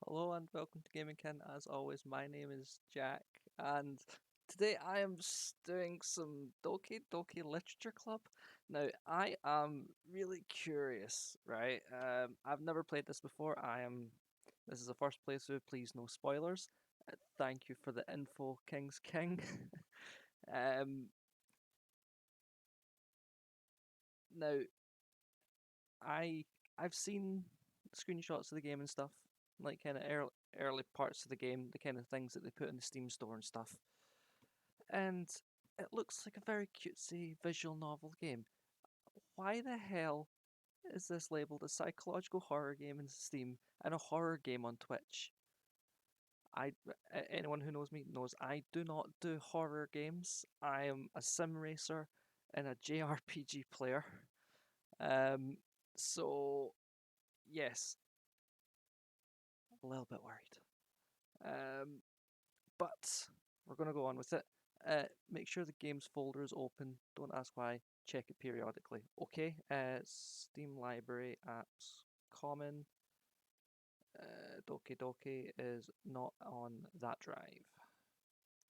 Hello and welcome to Gaming Ken. As always, my name is Jack, and today I am doing some Doki Doki Literature Club. Now, I am really curious, right? I've never played this before. This is the first playthrough. Please, no spoilers. Thank you for the info, King's King. um, Now, I I've seen screenshots of the game and stuff, like kind of early parts of the game, the kind of things that they put in the Steam store and stuff. And it looks like a very cutesy visual novel game. Why the hell is this labeled a psychological horror game in Steam and a horror game on Twitch? Anyone who knows me knows I do not do horror games. I am a sim racer and a JRPG player. Um, so yes, a little bit worried. But we're going to go on with it. Make sure the games folder is open. Don't ask why. Check it periodically. Okay. Steam Library Apps Common. Doki Doki is not on that drive.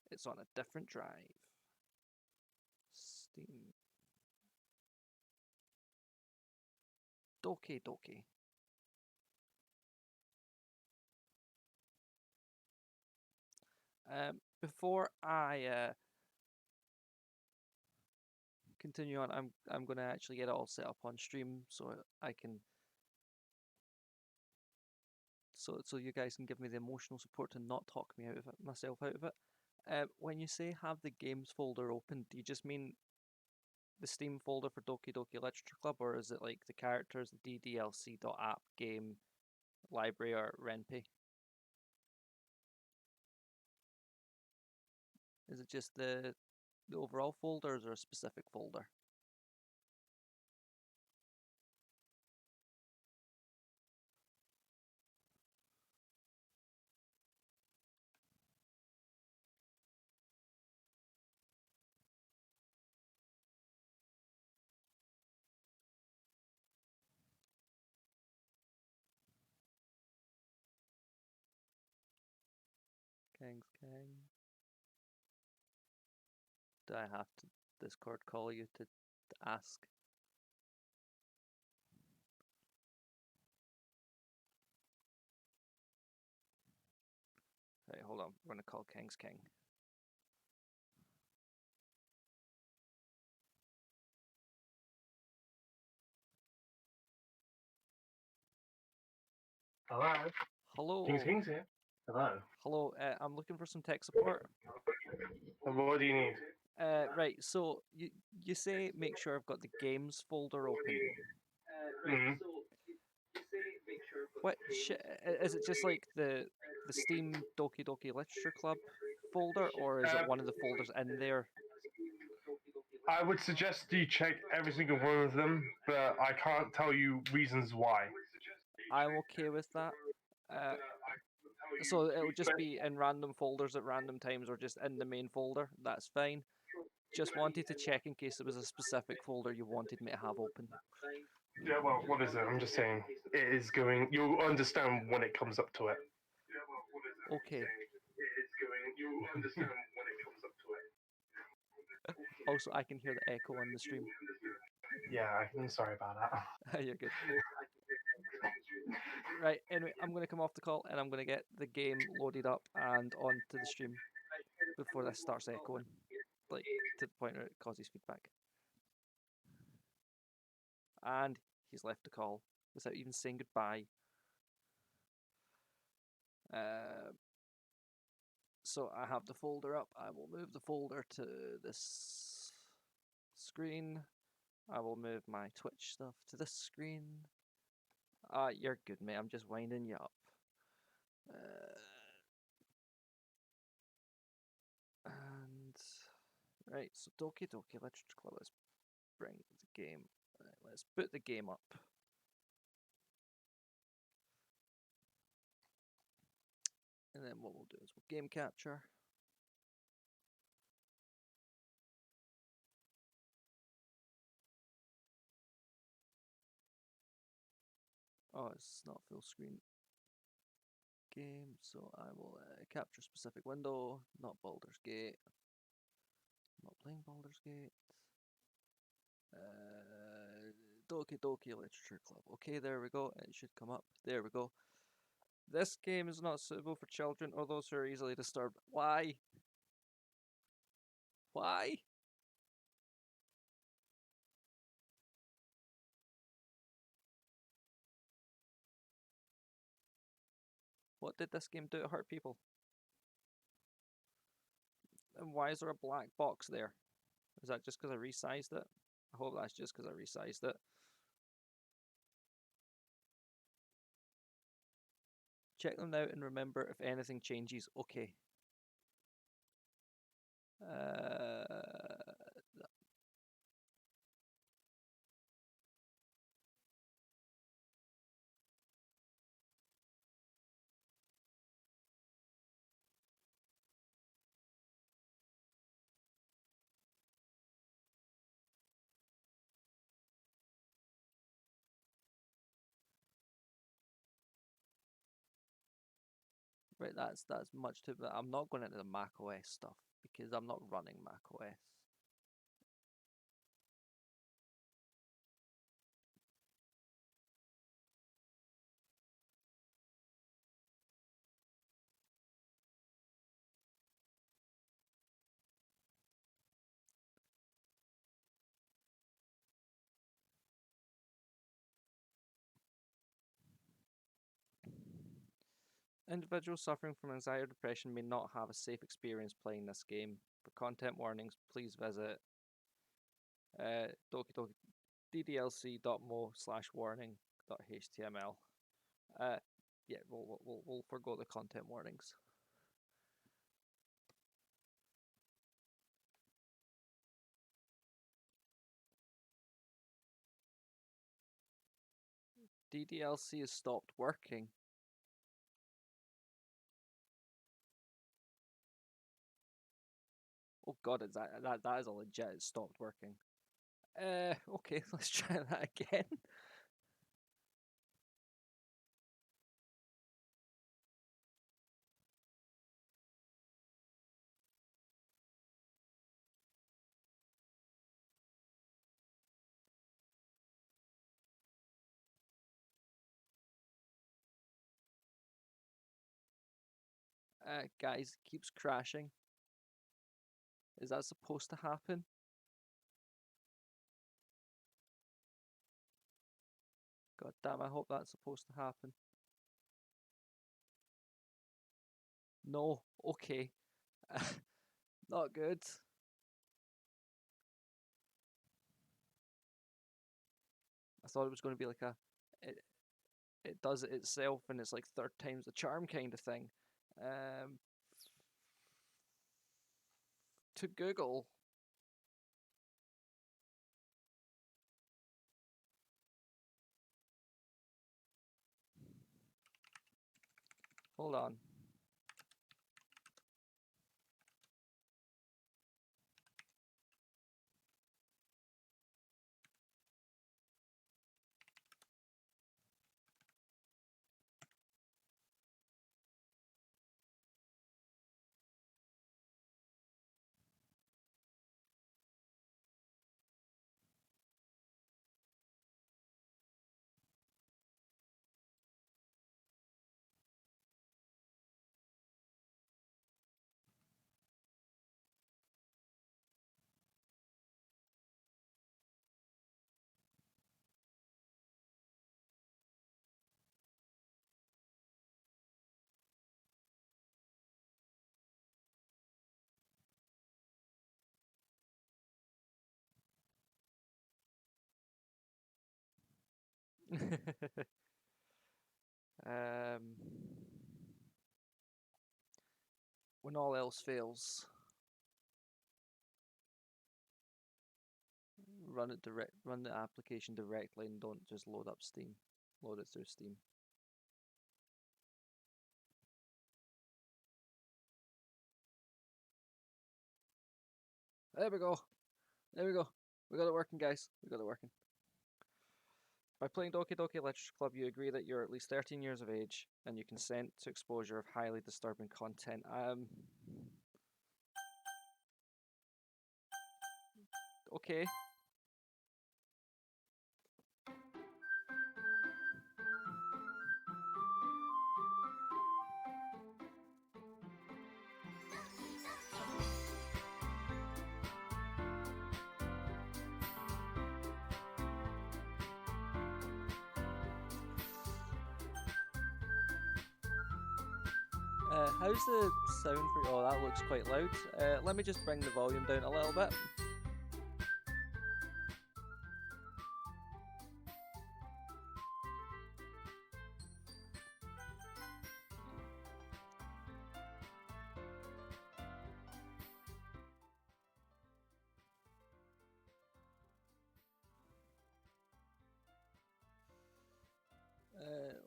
It's on a different drive. Steam. Doki Doki. Before I continue on, I'm going to actually get it all set up on stream so I can so you guys can give me the emotional support to not talk me out of it, myself out of it. When you say have the games folder open, do you just mean the Steam folder for Doki Doki Literature Club, or is it like the characters, the DDLC.app game library, or Renpy? Is it just the overall folder, or is there a specific folder? King's King. Do I have to Discord call you to ask? Right, hold on. We're gonna call King's King. Hello. Hello. King's here. Hello. Hello. I'm looking for some tech support. And what do you need? Right. So you say make sure I've got the games folder open. Mm. Which is it? Just like the Steam Doki Doki Literature Club folder, or is it one of the folders in there? I would suggest you check every single one of them, but I can't tell you reasons why. I'm okay with that. So it would just be in random folders at random times, or just in the main folder. That's fine. Just wanted to check in case there was a specific folder you wanted me to have open. Yeah, well, what is it? I'm just saying it is going. You'll understand when it comes up to it. Okay. Also, I can hear the echo on the stream. Yeah, I'm sorry about that. You're good. Right, anyway, I'm going to come off the call and I'm going to get the game loaded up and onto the stream before this starts echoing, like to the point where it causes feedback. And he's left the call without even saying goodbye. So I have the folder up. I will move the folder to this screen. I will move my Twitch stuff to this screen. You're good, mate. I'm just winding you up. And right, so Doki Doki Literature Club. Let's bring the game. Right, let's boot the game up. And then what we'll do is we'll game capture. Oh, it's not full screen. game, so I will capture specific window, not Baldur's Gate. I'm not playing Baldur's Gate. Doki Doki Literature Club. Okay, there we go. It should come up. There we go. This game is not suitable for children or those who are easily disturbed. Why? Why? What did this game do to hurt people? And why is there a black box there? Is that just because I resized it? I hope that's just because I resized it. Check them out and remember if anything changes. Okay. Right, that's much too. But I'm not going into the Mac OS stuff because I'm not running Mac OS. Individuals suffering from anxiety or depression may not have a safe experience playing this game. For content warnings, please visit Doki Doki ddlc.mo/warning.html. Yeah, we'll forgo the content warnings. DDLC has stopped working. Oh god, is that is a legit. It stopped working. Okay, let's try that again. Guys, it keeps crashing. Is that supposed to happen? God damn, I hope that's supposed to happen. No, okay. Not good. I thought it was going to be like it does it itself and it's like third time's the charm kind of thing. To Google. Hold on. um, when all else fails, run the application directly and don't just load up Steam. Load it through Steam. There we go. There we go. We got it working, guys. We got it working. By playing Doki Doki Literature Club, you agree that you're at least 13 years of age and you consent to exposure of highly disturbing content. Okay. How's the sound for you? Oh, that looks quite loud. Let me just bring the volume down a little bit.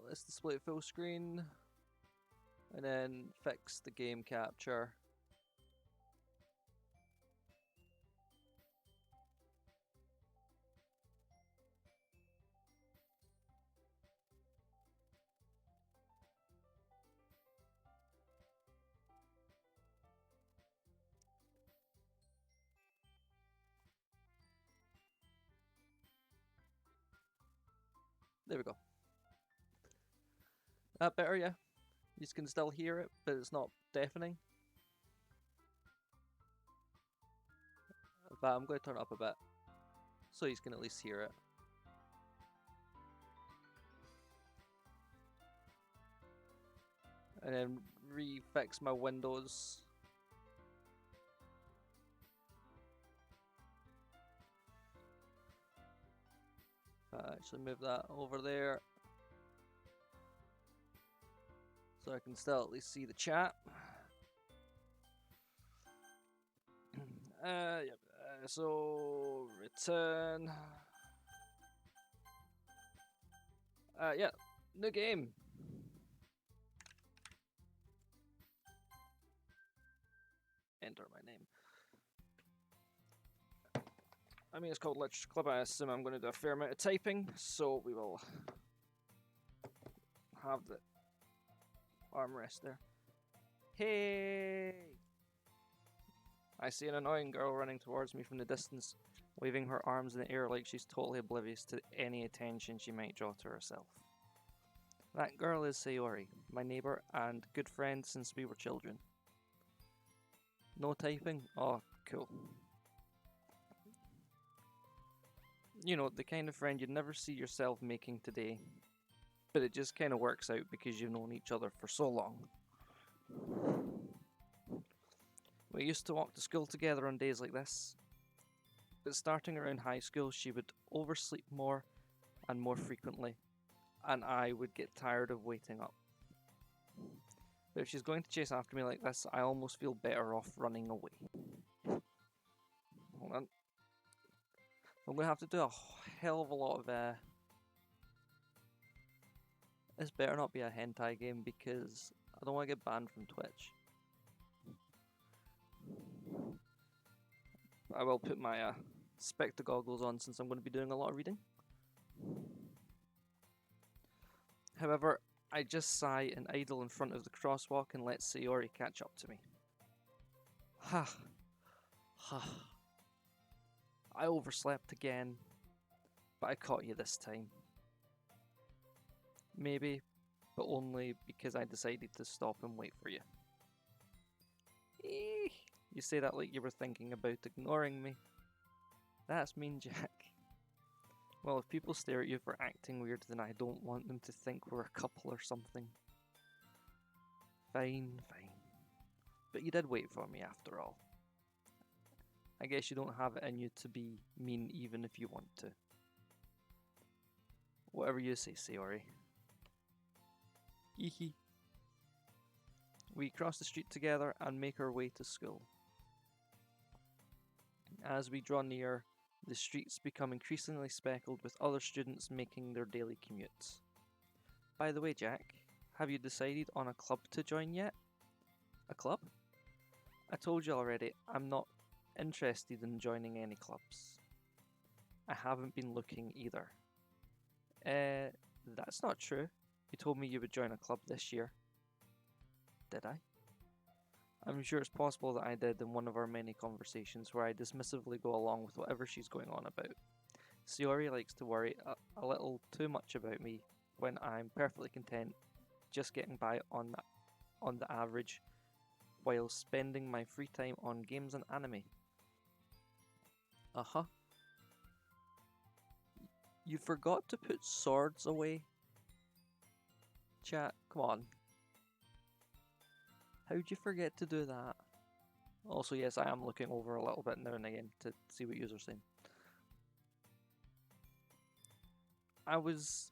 Let's display it full screen. And then fix the game capture. There we go. That better, yeah? You can still hear it, but it's not deafening. But I'm going to turn it up a bit, so you can at least hear it. And then refix my windows. Actually move that over there, so I can still at least see the chat. Yep. So return. Yeah, new game. Enter my name. I mean, it's called Literature Club. I assume I'm going to do a fair amount of typing, so we will have the armrest there. Hey! I see an annoying girl running towards me from the distance, waving her arms in the air like she's totally oblivious to any attention she might draw to herself. That girl is Sayori, my neighbour and good friend since we were children. No typing? Oh, cool. You know, the kind of friend you'd never see yourself making today, but it just kind of works out because you've known each other for so long. We used to walk to school together on days like this, but starting around high school she would oversleep more and more frequently, and I would get tired of waiting up. But if she's going to chase after me like this, I almost feel better off running away. Hold on. I'm going to have to do a hell of a lot of... This better not be a hentai game because I don't want to get banned from Twitch. I will put my spectacle goggles on since I'm going to be doing a lot of reading. However, I just sigh and idle in front of the crosswalk and let Sayori catch up to me. Ha. Ha. I overslept again, but I caught you this time. Maybe, but only because I decided to stop and wait for you. You say that like you were thinking about ignoring me. That's mean, Jack. Well, if people stare at you for acting weird, then I don't want them to think we're a couple or something. Fine, fine. But you did wait for me after all. I guess you don't have it in you to be mean even if you want to. Whatever you say, Sayori. Hee. We cross the street together and make our way to school. As we draw near, the streets become increasingly speckled with other students making their daily commutes. By the way, Jack, have you decided on a club to join yet? A club? I told you already, I'm not interested in joining any clubs. I haven't been looking either. That's not true. You told me you would join a club this year. Did I? I'm sure it's possible that I did in one of our many conversations where I dismissively go along with whatever she's going on about. Sayori likes to worry a little too much about me when I'm perfectly content just getting by on the average while spending my free time on games and anime. Uh-huh. You forgot to put swords away? Chat, come on. How'd you forget to do that? Also, yes, I am looking over a little bit now and again to see what you're saying. I was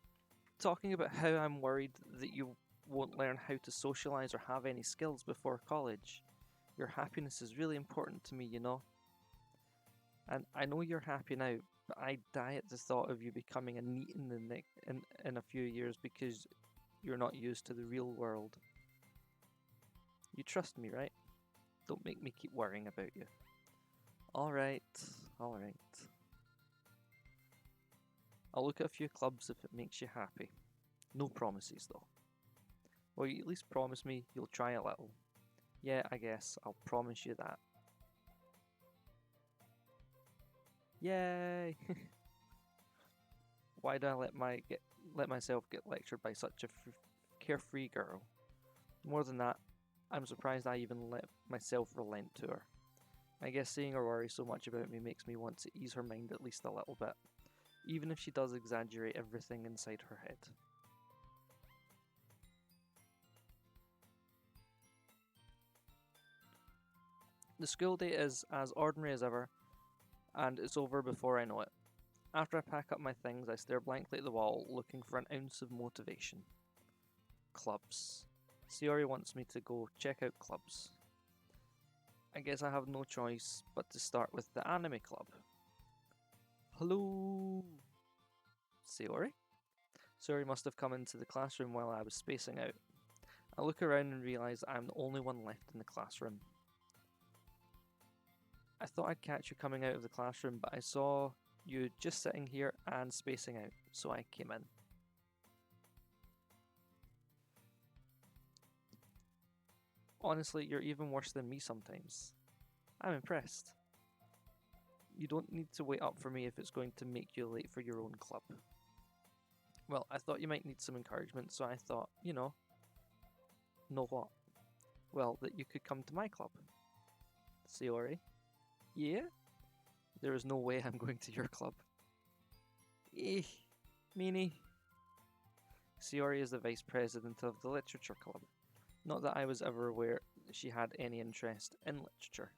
talking about how I'm worried that you won't learn how to socialize or have any skills before college. Your happiness is really important to me, you know. And I know you're happy now, but I die at the thought of you becoming a NEET in a few years because you're not used to the real world. You trust me, right? Don't make me keep worrying about you. Alright, alright. I'll look at a few clubs if it makes you happy. No promises, though. Well, you at least promise me you'll try a little. Yeah, I guess I'll promise you that. Yay! Why do I let myself get lectured by such a carefree girl? More than that, I'm surprised I even let myself relent to her. I guess seeing her worry so much about me makes me want to ease her mind at least a little bit, even if she does exaggerate everything inside her head. The school day is as ordinary as ever, and it's over before I know it. After I pack up my things, I stare blankly at the wall, looking for an ounce of motivation. Clubs. Sayori wants me to go check out clubs. I guess I have no choice but to start with the anime club. Hello? Sayori? Sayori must have come into the classroom while I was spacing out. I look around and realise I'm the only one left in the classroom. I thought I'd catch you coming out of the classroom, but I saw you just sitting here and spacing out, so I came in. Honestly, you're even worse than me sometimes. I'm impressed. You don't need to wait up for me if it's going to make you late for your own club. Well, I thought you might need some encouragement, so I thought, know what? Well, that you could come to my club. Sayori? Yeah? There is no way I'm going to your club. Meanie. Sayori is the vice president of the literature club. Not that I was ever aware she had any interest in literature.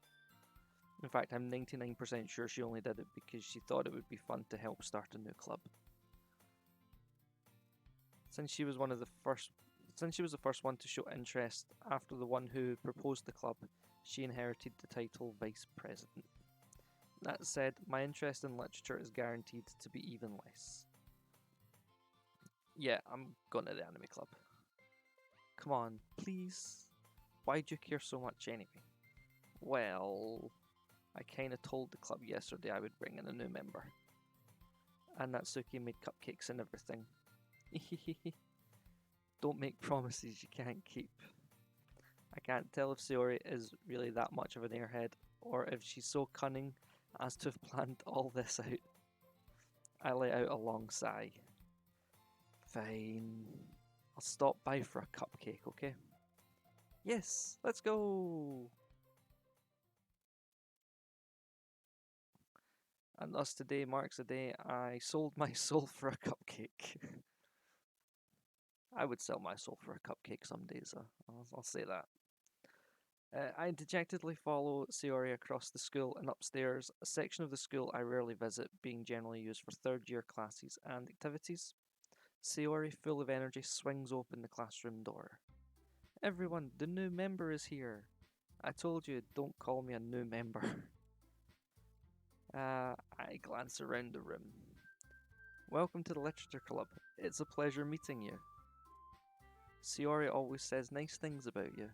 In fact, I'm 99% sure she only did it because she thought it would be fun to help start a new club. Since she was the first one to show interest after the one who proposed the club, she inherited the title vice president. That said, my interest in literature is guaranteed to be even less. Yeah, I'm going to the anime club. Come on, please. Why do you care so much anyway? Well, I kinda told the club yesterday I would bring in a new member. And Natsuki made cupcakes and everything. Don't make promises you can't keep. I can't tell if Sayori is really that much of an airhead, or if she's so cunning as to have planned all this out. I let out a long sigh. Fine. I'll stop by for a cupcake, okay? Yes, let's go! And thus today marks the day I sold my soul for a cupcake. I would sell my soul for a cupcake some days, I'll say that. I dejectedly follow Sayori across the school and upstairs, a section of the school I rarely visit, being generally used for third year classes and activities. Sayori, full of energy, swings open the classroom door. Everyone, the new member is here. I told you, don't call me a new member. I glance around the room. Welcome to the Literature Club. It's a pleasure meeting you. Sayori always says nice things about you.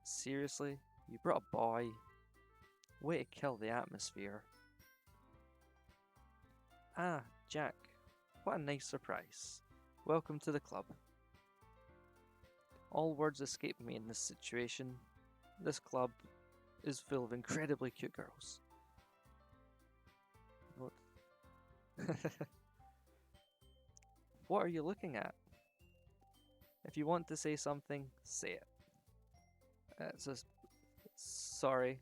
Seriously? You brought a boy? Way to kill the atmosphere. Ah, Jack. What a nice surprise. Welcome to the club. All words escape me in this situation. This club is full of incredibly cute girls. What? What are you looking at? If you want to say something, say it. Sorry,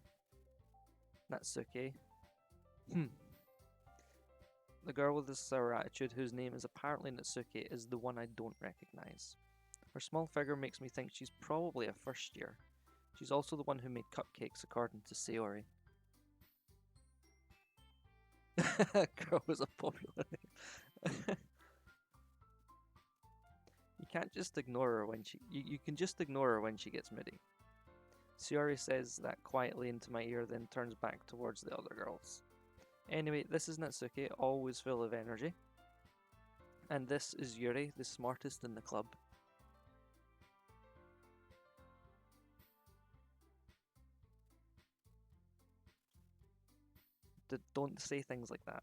Natsuki. The girl with the sour attitude, whose name is apparently Natsuki, is the one I don't recognize. Her small figure makes me think she's probably a first year. She's also the one who made cupcakes, according to Sayori. Girl was a popular name. You can't just ignore her when you can just ignore her when she gets moody. Sayori says that quietly into my ear, then turns back towards the other girls. Anyway, this is Natsuki, always full of energy. And this is Yuri, the smartest in the club. Don't say things like that.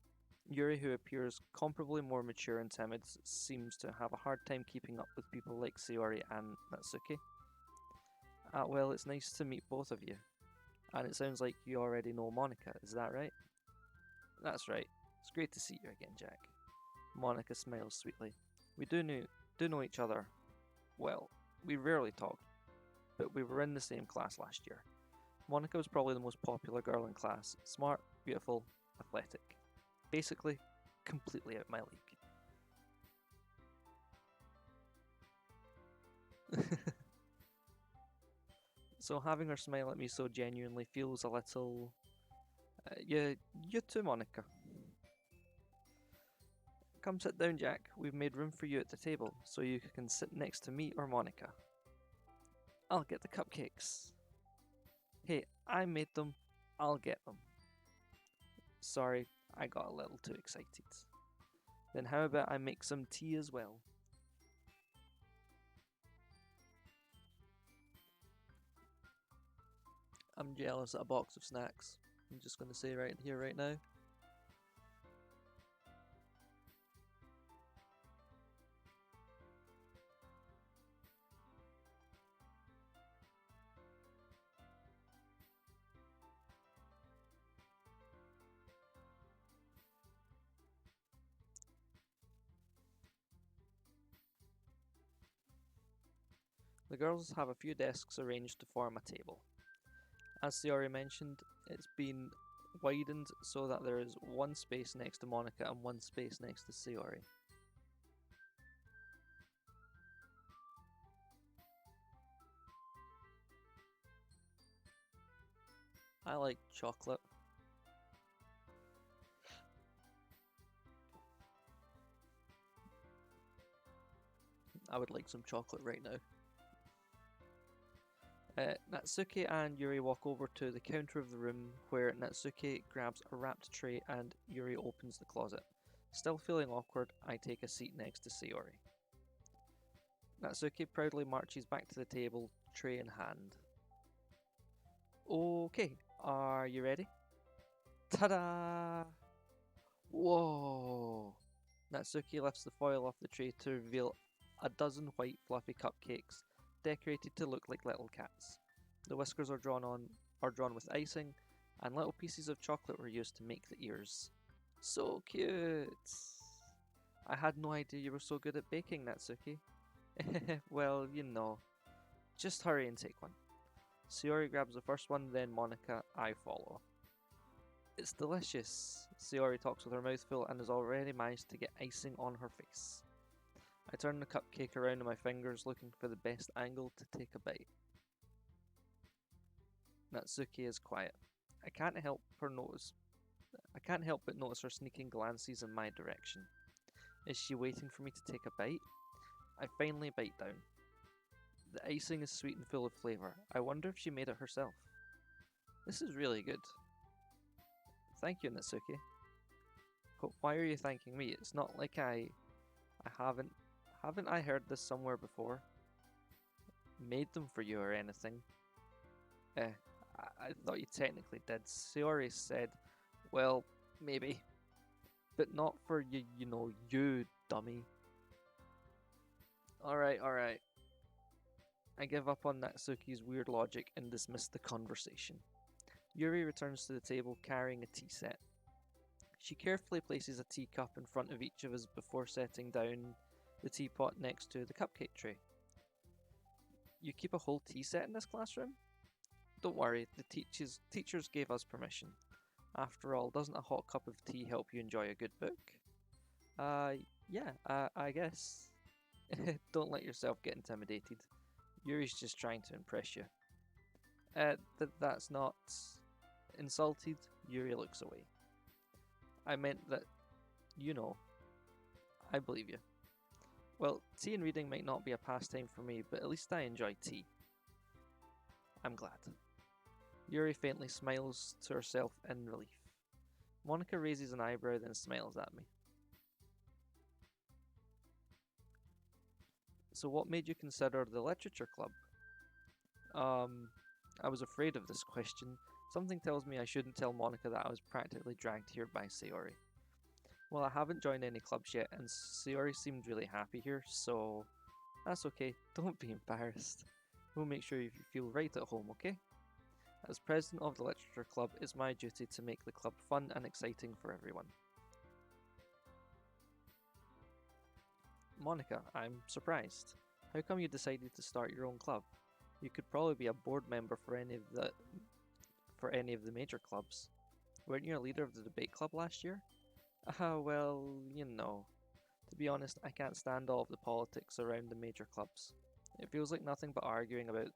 Yuri, who appears comparably more mature and timid, seems to have a hard time keeping up with people like Sayori and Natsuki. Well, it's nice to meet both of you. And it sounds like you already know Monika, is that right? That's right. It's great to see you again, Jack. Monika smiles sweetly. We do know each other. Well, we rarely talk, but we were in the same class last year. Monika was probably the most popular girl in class. Smart, beautiful, athletic. Basically, completely out my league. So having her smile at me so genuinely feels a little... you too, Monika. Come sit down, Jack. We've made room for you at the table, so you can sit next to me or Monika. I'll get the cupcakes. Hey, I made them. I'll get them. Sorry, I got a little too excited. Then how about I make some tea as well? I'm jealous at a box of snacks. I'm just going to say right here, right now. The girls have a few desks arranged to form a table. As Sayori mentioned, it's been widened so that there is one space next to Monika and one space next to Sayori. I like chocolate. I would like some chocolate right now. Natsuki and Yuri walk over to the counter of the room where Natsuki grabs a wrapped tray and Yuri opens the closet. Still feeling awkward, I take a seat next to Sayori. Natsuki proudly marches back to the table, tray in hand. Okay, are you ready? Ta-da! Whoa! Natsuki lifts the foil off the tray to reveal a dozen white fluffy cupcakes, decorated to look like little cats. The whiskers are drawn with icing, and little pieces of chocolate were used to make the ears. So cute! I had no idea you were so good at baking, Natsuki. Well, you know. Just hurry and take one. Sayori grabs the first one, then Monika, I follow. It's delicious. Sayori talks with her mouth full and has already managed to get icing on her face. I turn the cupcake around in my fingers, looking for the best angle to take a bite. Natsuki is quiet. I can't help but notice her sneaking glances in my direction. Is she waiting for me to take a bite? I finally bite down. The icing is sweet and full of flavour. I wonder if she made it herself. This is really good. Thank you, Natsuki. But why are you thanking me? It's not like I haven't I heard this somewhere before? Made them for you or anything? I thought you technically did. Sayori said, well, maybe. But not for you dummy. Alright, alright. I give up on Natsuki's weird logic and dismiss the conversation. Yuri returns to the table carrying a tea set. She carefully places a teacup in front of each of us before setting down the teapot next to the cupcake tray. You keep a whole tea set in this classroom? Don't worry, the teachers gave us permission. After all, doesn't a hot cup of tea help you enjoy a good book? Yeah, I guess. Don't let yourself get intimidated. Yuri's just trying to impress you. That's not... Insulted, Yuri looks away. I meant that, I believe you. Well, tea and reading might not be a pastime for me, but at least I enjoy tea. I'm glad. Yuri faintly smiles to herself in relief. Monica raises an eyebrow, then smiles at me. So what made you consider the literature club? I was afraid of this question. Something tells me I shouldn't tell Monica that I was practically dragged here by Sayori. Well, I haven't joined any clubs yet, and Sayori seemed really happy here, so that's okay. Don't be embarrassed. We'll make sure you feel right at home, okay? As president of the literature club, it's my duty to make the club fun and exciting for everyone. Monica, I'm surprised. How come you decided to start your own club? You could probably be a board member for any of the major clubs. Weren't you a leader of the debate club last year? Well, To be honest, I can't stand all of the politics around the major clubs. It feels like nothing but arguing about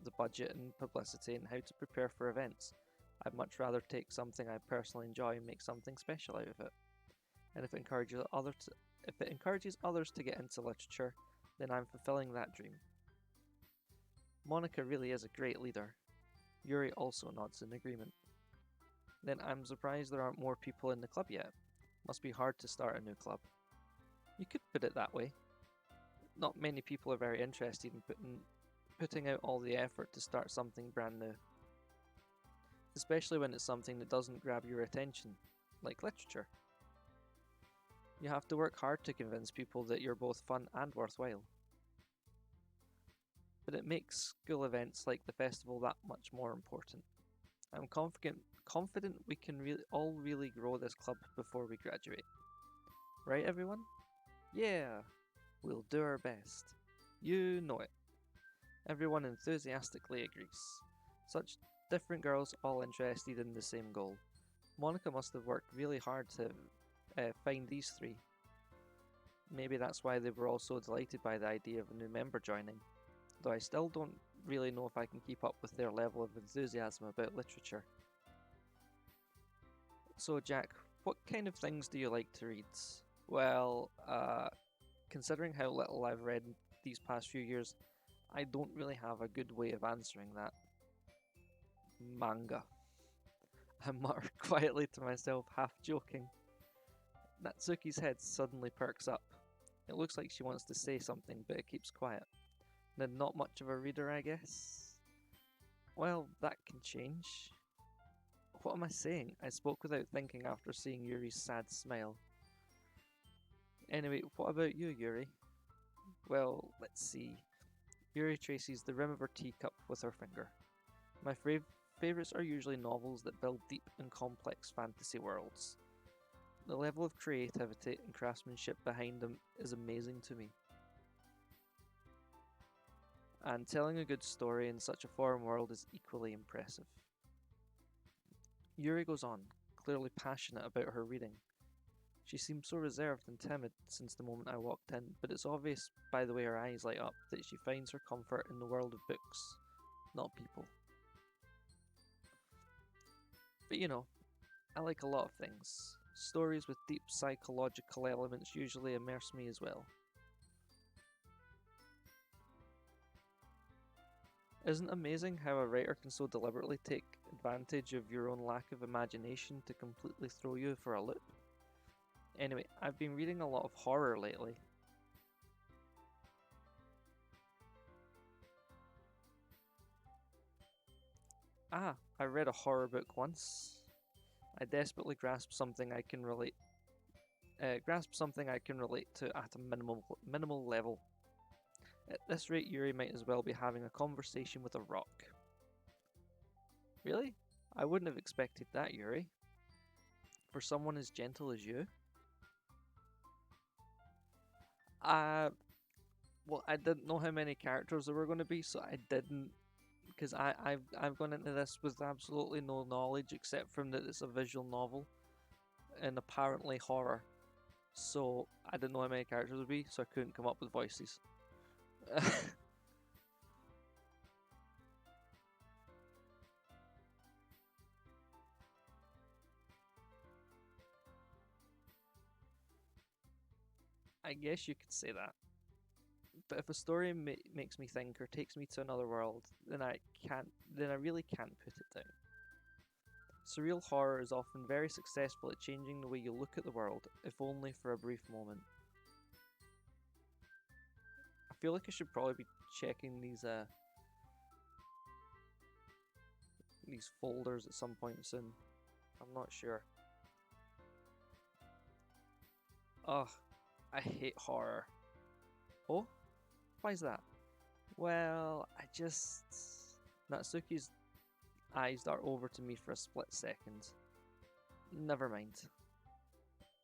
the budget and publicity and how to prepare for events. I'd much rather take something I personally enjoy and make something special out of it. And if it encourages others to get into literature, then I'm fulfilling that dream. Monica really is a great leader. Yuri also nods in agreement. Then I'm surprised there aren't more people in the club yet. Must be hard to start a new club. You could put it that way. Not many people are very interested in putting out all the effort to start something brand new. Especially when it's something that doesn't grab your attention, like literature. You have to work hard to convince people that you're both fun and worthwhile. But it makes school events like the festival that much more important. I'm confident we can all really grow this club before we graduate. Right, everyone? Yeah, we'll do our best. You know it. Everyone enthusiastically agrees. Such different girls all interested in the same goal. Monica must have worked really hard to find these three. Maybe that's why they were all so delighted by the idea of a new member joining, though I still don't really know if I can keep up with their level of enthusiasm about literature. So Jack, what kind of things do you like to read? Well, considering how little I've read these past few years, I don't really have a good way of answering that. Manga. I mutter quietly to myself, half joking. Natsuki's head suddenly perks up. It looks like she wants to say something, but it keeps quiet. Then not much of a reader, I guess? Well, that can change. What am I saying? I spoke without thinking after seeing Yuri's sad smile. Anyway, what about you, Yuri? Well, let's see. Yuri traces the rim of her teacup with her finger. My favourites are usually novels that build deep and complex fantasy worlds. The level of creativity and craftsmanship behind them is amazing to me. And telling a good story in such a foreign world is equally impressive. Yuri goes on, clearly passionate about her reading. She seems so reserved and timid since the moment I walked in, but it's obvious by the way her eyes light up that she finds her comfort in the world of books, not people. But I like a lot of things. Stories with deep psychological elements usually immerse me as well. Isn't it amazing how a writer can so deliberately take advantage of your own lack of imagination to completely throw you for a loop? Anyway, I've been reading a lot of horror lately. I read a horror book once. I desperately grasped something I can relate Grasp something I can relate to at a minimal level. At this rate, Yuri might as well be having a conversation with a rock. Really? I wouldn't have expected that, Yuri. For someone as gentle as you? Well, I didn't know how many characters there were going to be, so I didn't, because I've gone into this with absolutely no knowledge except from that it's a visual novel and apparently horror. So I didn't know how many characters would be, so I couldn't come up with voices. I guess you could say that. But if a story makes me think or takes me to another world, then I really can't put it down. Surreal horror is often very successful at changing the way you look at the world, if only for a brief moment. I feel like I should probably be checking these folders at some point soon. I'm not sure. Ugh, I hate horror. Oh? Why is that? Well, Natsuki's eyes dart over to me for a split second. Never mind.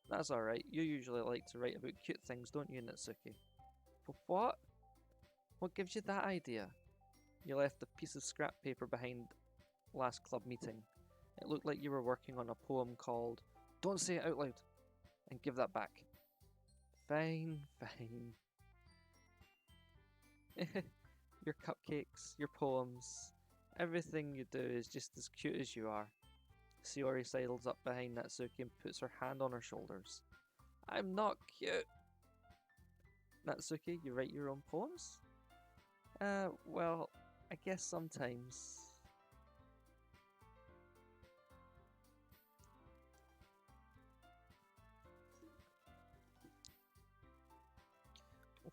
That's alright, you usually like to write about cute things, don't you, Natsuki? But what? What gives you that idea? You left a piece of scrap paper behind last club meeting. It looked like you were working on a poem called Don't Say It Out Loud, and give that back. Fine, fine. Your cupcakes, your poems, everything you do is just as cute as you are. Shiori sidles up behind Natsuki and puts her hand on her shoulders. I'm not cute. Natsuki, you write your own poems? Well, I guess sometimes.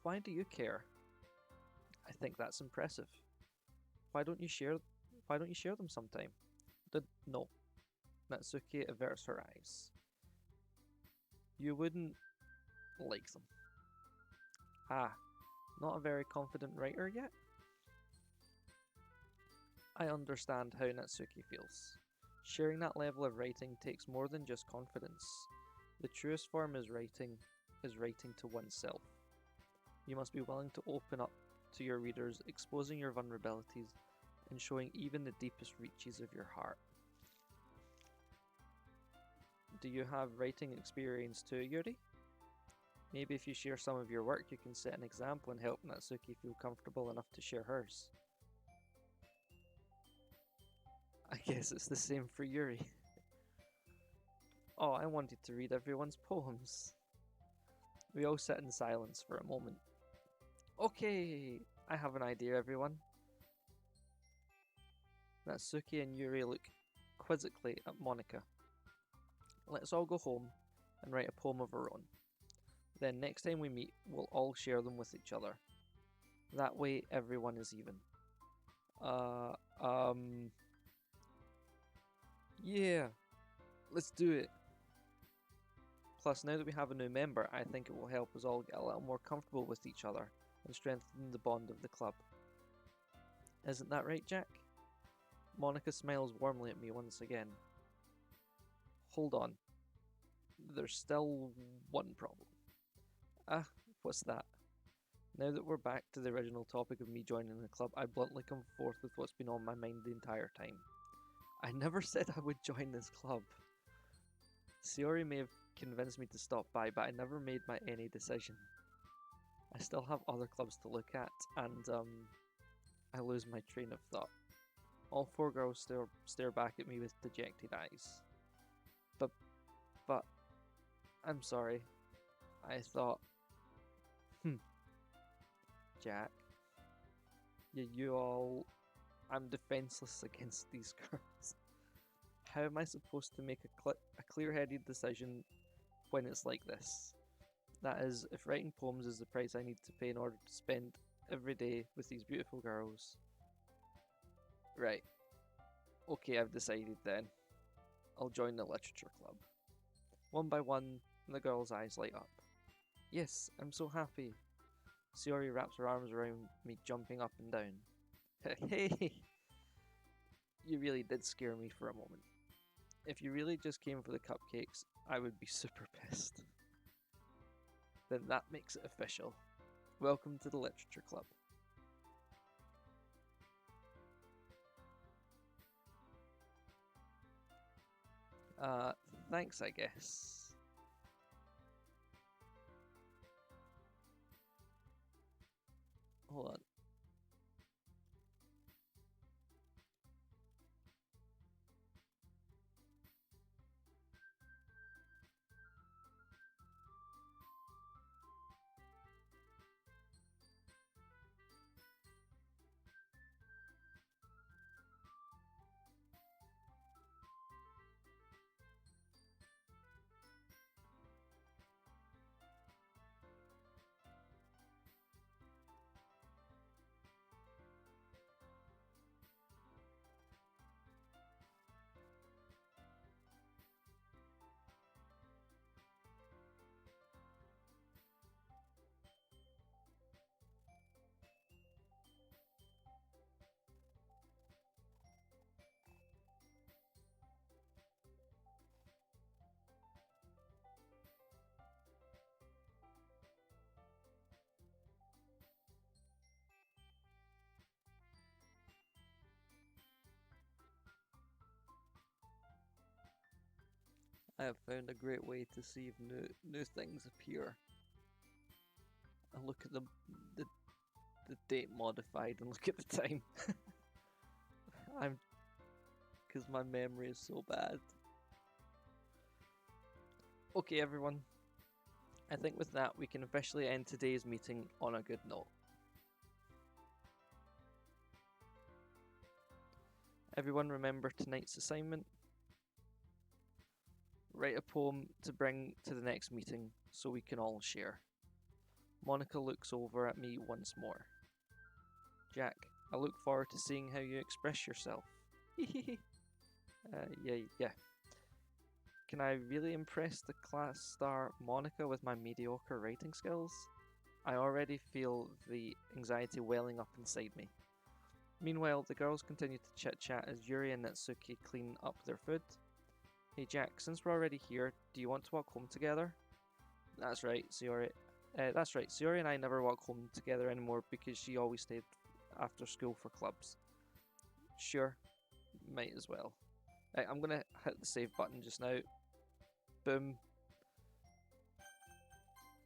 Why do you care? I think that's impressive. Why don't you share them sometime? No. Natsuki averts her eyes. You wouldn't like them. Ah, not a very confident writer yet? I understand how Natsuki feels. Sharing that level of writing takes more than just confidence. The truest form is writing to oneself. You must be willing to open up to your readers, exposing your vulnerabilities and showing even the deepest reaches of your heart. Do you have writing experience too, Yuri? Maybe if you share some of your work, you can set an example and help Natsuki feel comfortable enough to share hers. I guess it's the same for Yuri. Oh, I wanted to read everyone's poems. We all sit in silence for a moment. Okay, I have an idea, everyone. Natsuki and Yuri look quizzically at Monika. Let's all go home and write a poem of our own. Then next time we meet, we'll all share them with each other. That way, everyone is even. Yeah, let's do it. Plus, now that we have a new member, I think it will help us all get a little more comfortable with each other and strengthen the bond of the club. Isn't that right, Jack? Monika smiles warmly at me once again. Hold on. There's still one problem. What's that? Now that we're back to the original topic of me joining the club, I bluntly come forth with what's been on my mind the entire time. I never said I would join this club. Shiori may have convinced me to stop by, but I never made any decision. I still have other clubs to look at, and I lose my train of thought. All four girls stare back at me with dejected eyes. But, I'm sorry. I thought, Jack, I'm defenseless against these girls. How am I supposed to make a clear-headed decision when it's like this? That is, if writing poems is the price I need to pay in order to spend every day with these beautiful girls. Right. Okay, I've decided then. I'll join the literature club. One by one, The girl's eyes light up. Yes, I'm so happy. Sayori wraps her arms around me, jumping up and down. Hey! You really did scare me for a moment. If you really just came for the cupcakes, I would be super pissed. Then that makes it official. Welcome to the Literature Club. Thanks, I guess. Hold on. I have found a great way to see if new things appear. I look at the the date modified and look at the time. I'm because my memory is so bad. Okay, everyone. I think with that we can officially end today's meeting on a good note. Everyone remember tonight's assignment? Write a poem to bring to the next meeting so we can all share. Monica looks over at me once more. Jack, I look forward to seeing how you express yourself. Yeah. Can I really impress the class star Monica with my mediocre writing skills? I already feel the anxiety welling up inside me. Meanwhile, the girls continue to chit-chat as Yuri and Natsuki clean up their food. Hey Jack, since we're already here, do you want to walk home together? That's right, Sayori. Sayori and I never walk home together anymore because she always stayed after school for clubs. Sure, might as well. I'm gonna hit the save button just now. Boom.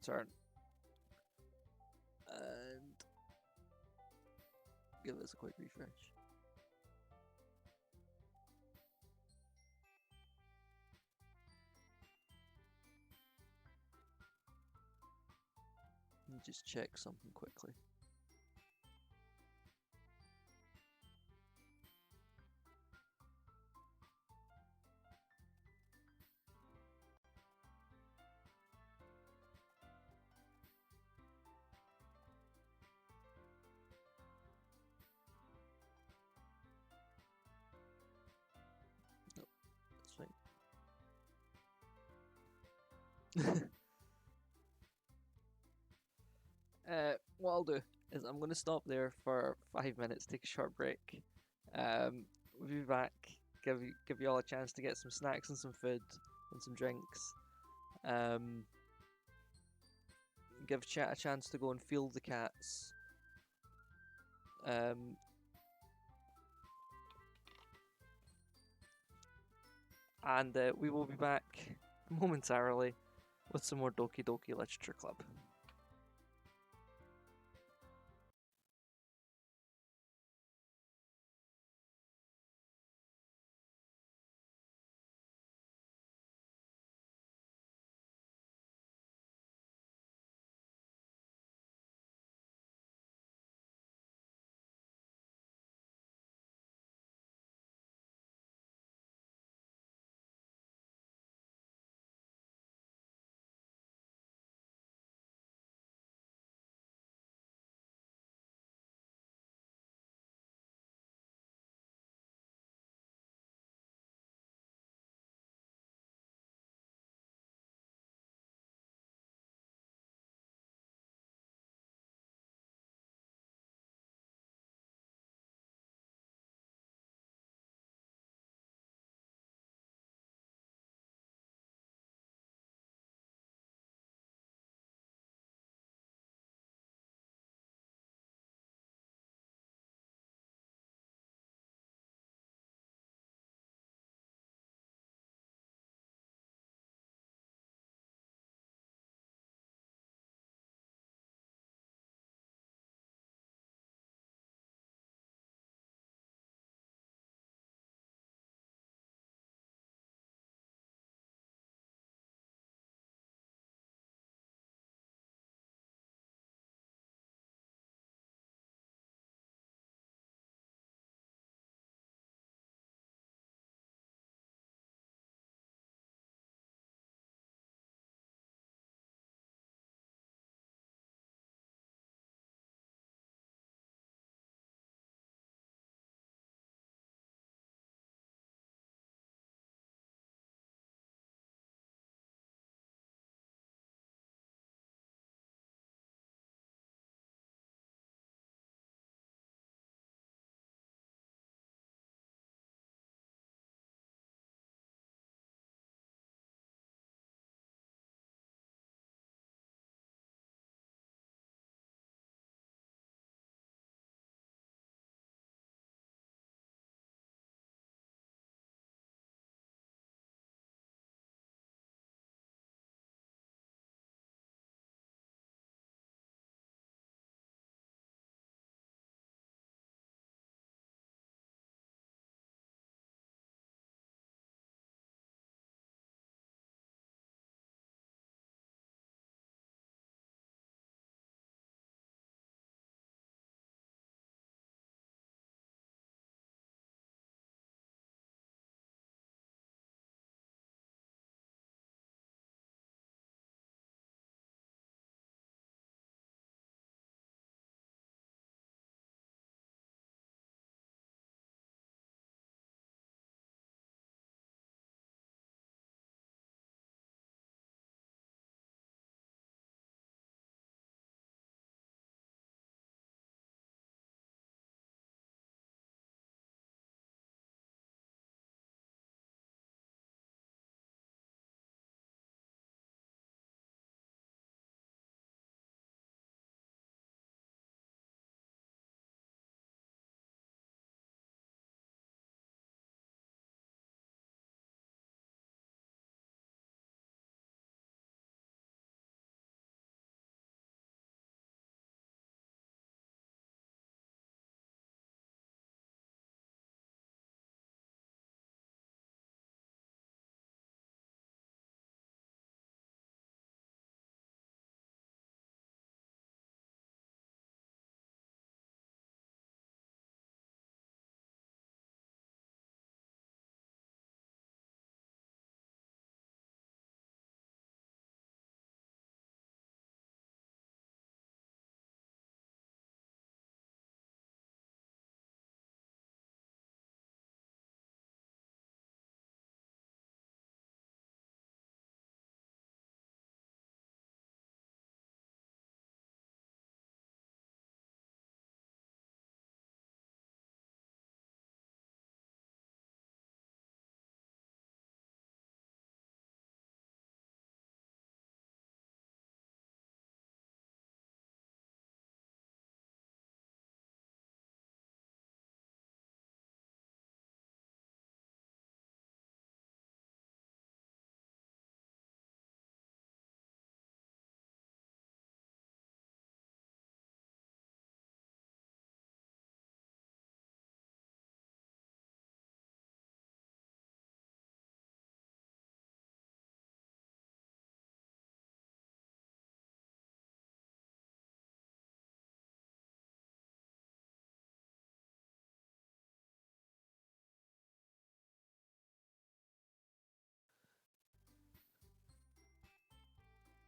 Turn. And give this a quick refresh. And just check something quickly. Nope, that's fine. What I'll do is I'm going to stop there for 5 minutes, take a short break. We'll be back, give you all a chance to get some snacks and some food and some drinks. Give chat a chance to go and field the cats. And we will be back momentarily with some more Doki Doki Literature Club.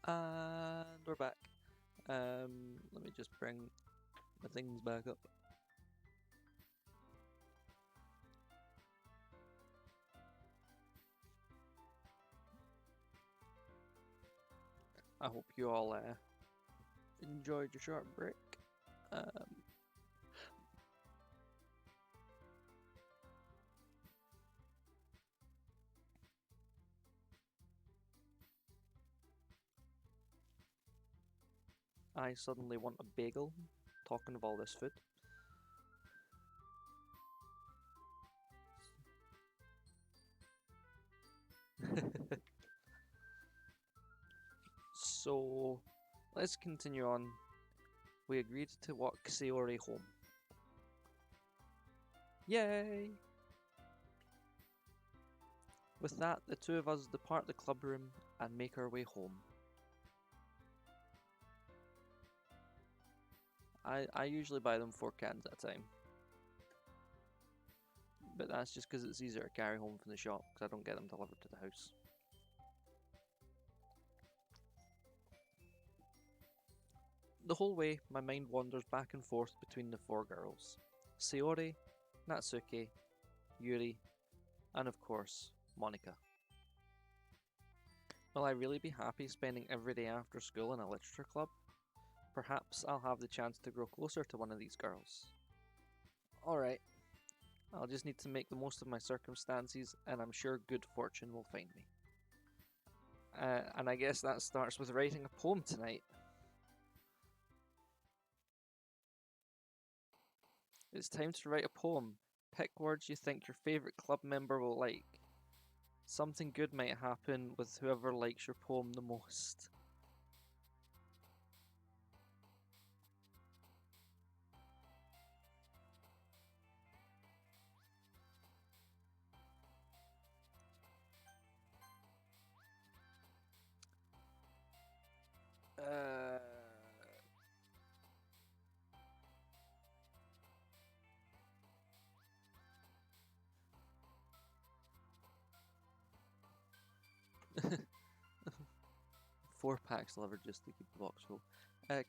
And we're back. Let me just bring the things back up. I hope you all enjoyed your short break. I suddenly want a bagel, talking of all this food. So, let's continue on. We agreed to walk Sayori home. Yay! With that, the two of us depart the club room and make our way home. I usually buy them 4 cans at a time. But that's just because it's easier to carry home from the shop, because I don't get them delivered to the house. The whole way, my mind wanders back and forth between the 4 girls. Sayori, Natsuki, Yuri, and of course, Monika. Will I really be happy spending every day after school in a literature club? Perhaps I'll have the chance to grow closer to one of these girls. Alright, I'll just need to make the most of my circumstances, and I'm sure good fortune will find me. And I guess that starts with writing a poem tonight. It's time to write a poem. Pick words you think your favourite club member will like. Something good might happen with whoever likes your poem the most. Uh... 4 packs delivered just to keep the box full.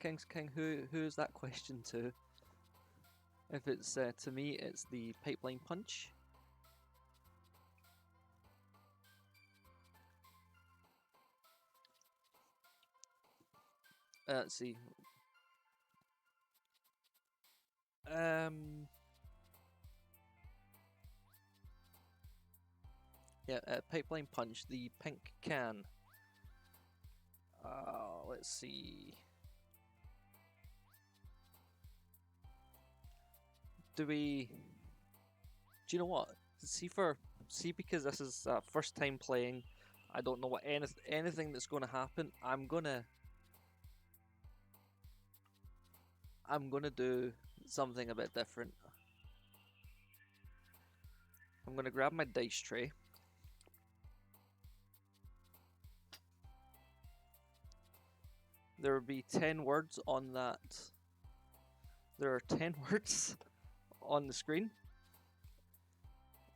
King's King, who is that question to? If it's to me, it's the Pipeline Punch. Let's see. Yeah, Pipeline Punch, the pink can. Let's see. Do you know what? See, because this is first time playing, I don't know what anything that's going to happen. I'm gonna do something a bit different. I'm gonna grab my dice tray. There will be 10 words on that. There are 10 words on the screen.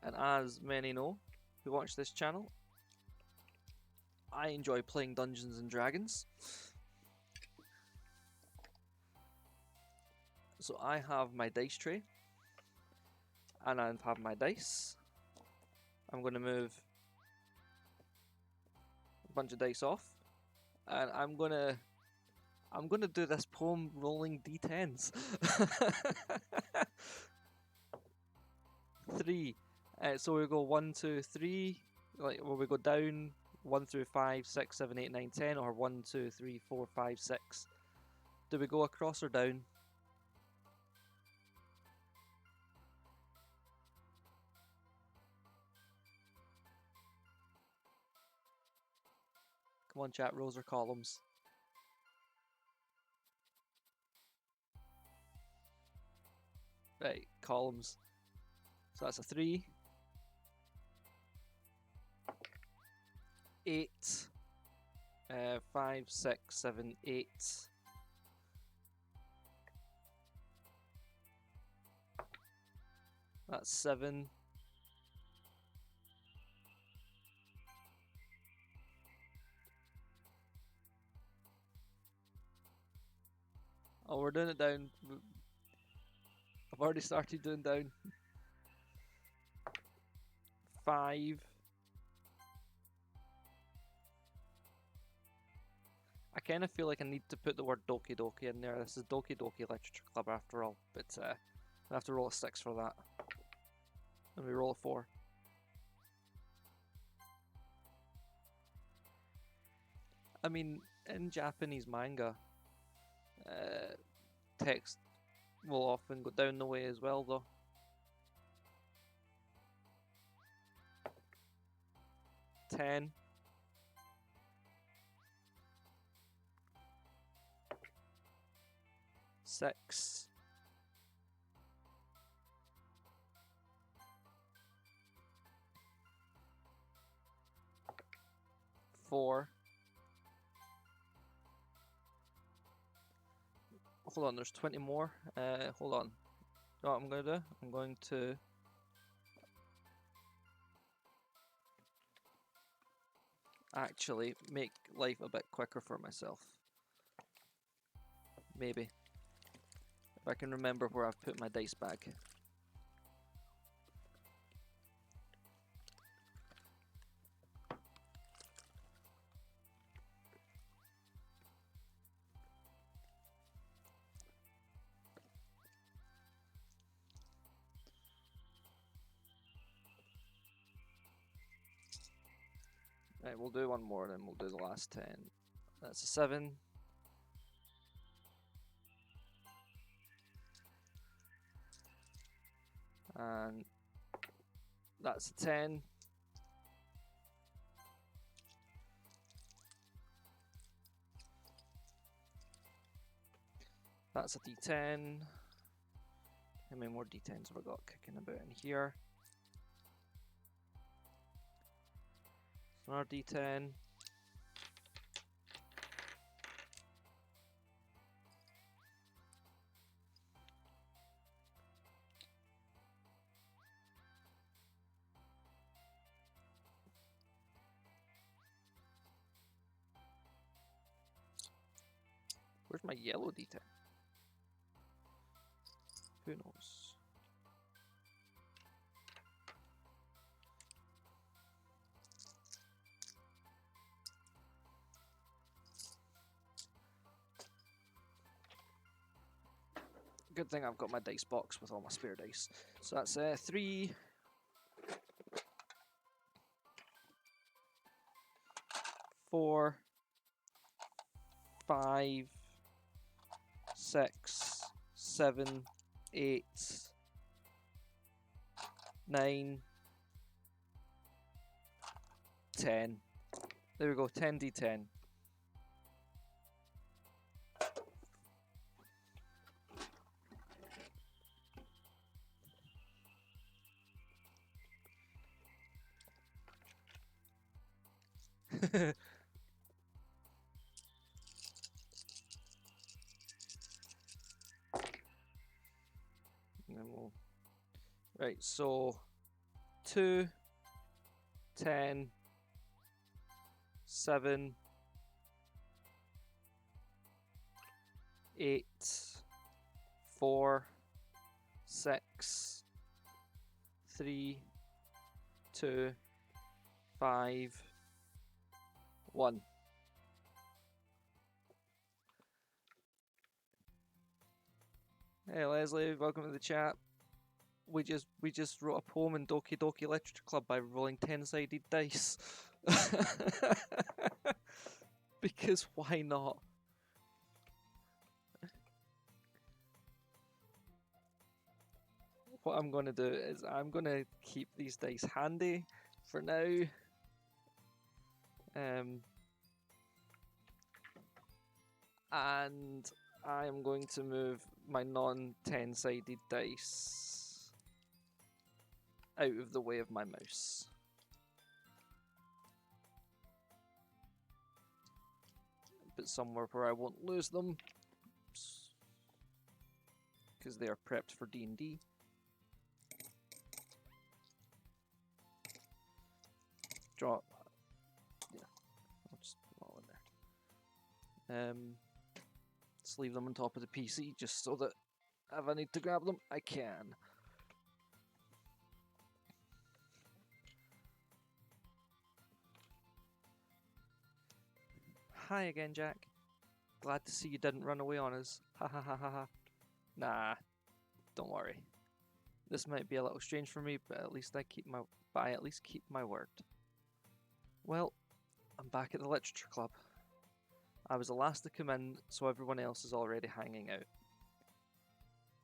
And as many know who watch this channel, I enjoy playing Dungeons and Dragons. So I have my dice tray. And I have my dice. I'm going to move a bunch of dice off. And I'm going to do this poem rolling d10s. 3. So we go 1, 2, 3. Like, well, we go down 1 through 5, 6, 7, 8, 9, 10, or 1, 2, 3, 4, 5, 6. Do we go across or down? Come on, chat, rows or columns? Right, columns. So that's a 3. 8. 5, 6, 7, 8. That's 7. Oh, we're doing it down. I've already started doing down. 5. I kind of feel like I need to put the word Doki Doki in there. This is Doki Doki Literature Club after all, but I have to roll a 6 for that. And we roll a 4. I mean, in Japanese manga, text will often go down the way as well, though. Ten. 6. 4. Hold on, there's 20 more. Hold on. You know what I'm going to do? I'm going to... actually make life a bit quicker for myself. Maybe. If I can remember where I've put my dice bag. Right, we'll do one more, then we'll do the last 10. That's a 7. And that's a 10. That's a D10. How many more D10s have I got kicking about in here? Another D10. Where's my yellow D10? Who knows? Good thing I've got my dice box with all my spare dice. So that's 3. 4. 5. 6. 7. 8. 9. 10. There we go, 10d10. And then we'll... Right, so 2, 10, 7, 8, 4, 6, 3, 2, 5, 1. Hey Leslie, welcome to the chat. We just wrote a poem in Doki Doki Literature Club by rolling 10-sided dice. Because why not? What I'm going to do is I'm going to keep these dice handy for now. And I am going to move my non-10-sided dice out of the way of my mouse. But somewhere where I won't lose them, because they are prepped for D&D. Drop. Yeah, I'll just put them all in there. Just leave them on top of the PC just so that if I need to grab them, I can. Hi again, Jack. Glad to see you didn't run away on us. Ha ha ha ha ha. Nah, don't worry. This might be a little strange for me, but at least I keep my word. Well, I'm back at the Literature Club. I was the last to come in, so everyone else is already hanging out.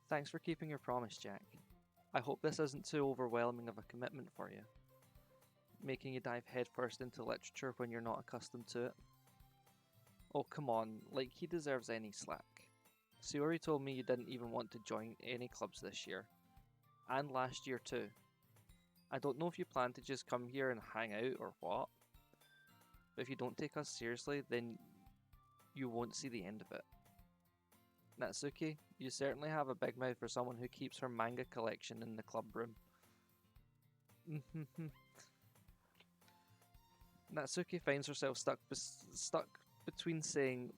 Thanks for keeping your promise, Jack. I hope this isn't too overwhelming of a commitment for you, making you dive headfirst into literature when you're not accustomed to it. Oh, come on, like he deserves any slack. Sayori told me you didn't even want to join any clubs this year, and last year too. I don't know if you plan to just come here and hang out or what, but if you don't take us seriously, then you won't see the end of it. Natsuki, you certainly have a big mouth for someone who keeps her manga collection in the club room. Natsuki finds herself stuck between saying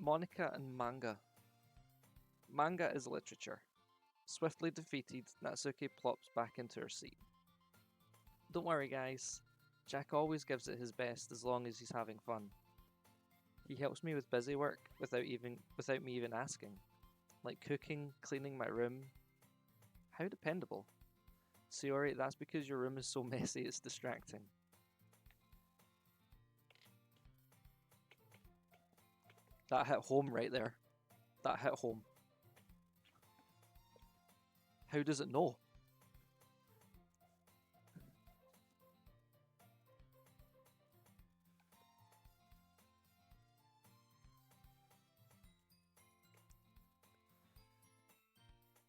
Monica and manga. Manga is literature. Swiftly defeated, Natsuki plops back into her seat. Don't worry, guys. Jack always gives it his best as long as he's having fun. He helps me with busy work without me even asking. Like cooking, cleaning my room. How dependable. Sayori, that's because your room is so messy it's distracting. That hit home right there. That hit home. How does it know?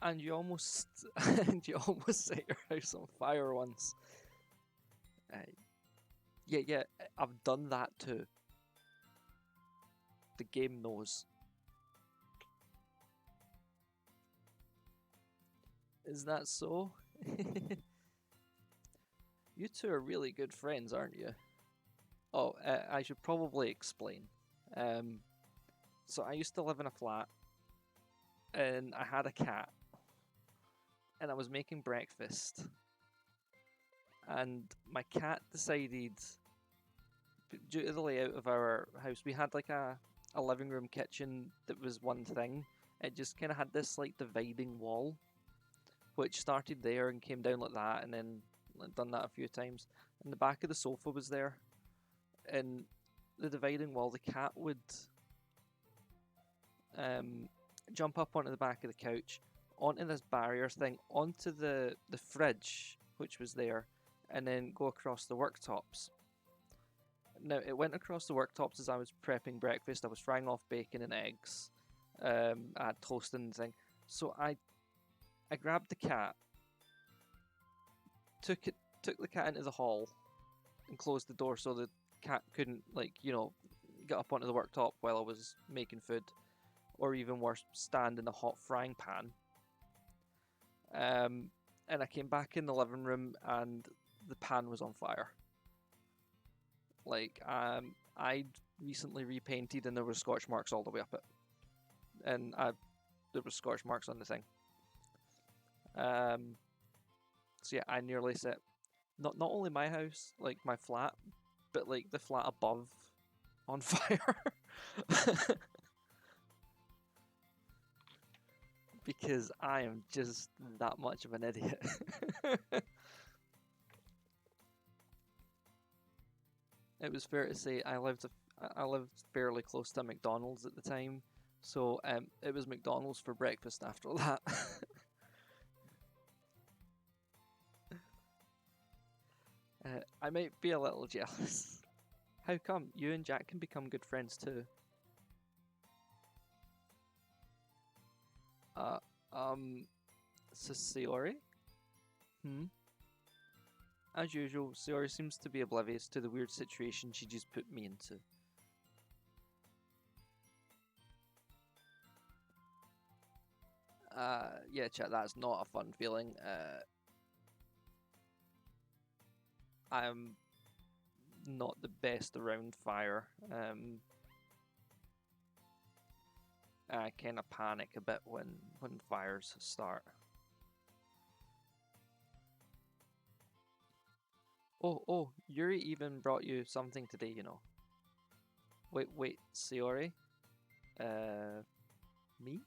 And you almost set your house on fire once. Yeah, I've done that too. The game knows. Is that so? You two are really good friends, aren't you? Oh, I should probably explain. So I used to live in a flat, and I had a cat, and I was making breakfast, and my cat decided, due to the layout of our house, we had like a living room kitchen that was one thing. It just kind of had this like dividing wall, which started there and came down like that, and then done that a few times. And the back of the sofa was there, and the dividing wall, the cat would jump up onto the back of the couch, onto this barrier thing, onto the fridge, which was there, and then go across the worktops. Now, it went across the worktops as I was prepping breakfast. I was frying off bacon and eggs. I had toast and thing. So I grabbed the cat, took the cat into the hall, and closed the door so the cat couldn't, get up onto the worktop while I was making food, or even worse, stand in a hot frying pan. And I came back in the living room, and the pan was on fire. I'd recently repainted, and there were scorch marks all the way up it, and there were scorch marks on the thing. So yeah, I nearly set not only my house, like my flat, but like the flat above on fire. Because I am just that much of an idiot. It was fair to say I lived fairly close to McDonald's at the time, so it was McDonald's for breakfast after that. I might be a little jealous. How come? You and Jack can become good friends too. Sayori? As usual, Sayori seems to be oblivious to the weird situation she just put me into. Yeah, chat, that's not a fun feeling. I'm not the best around fire. I kind of panic a bit when fires start. Oh, Yuri even brought you something today, you know. Wait, Sayori? Me?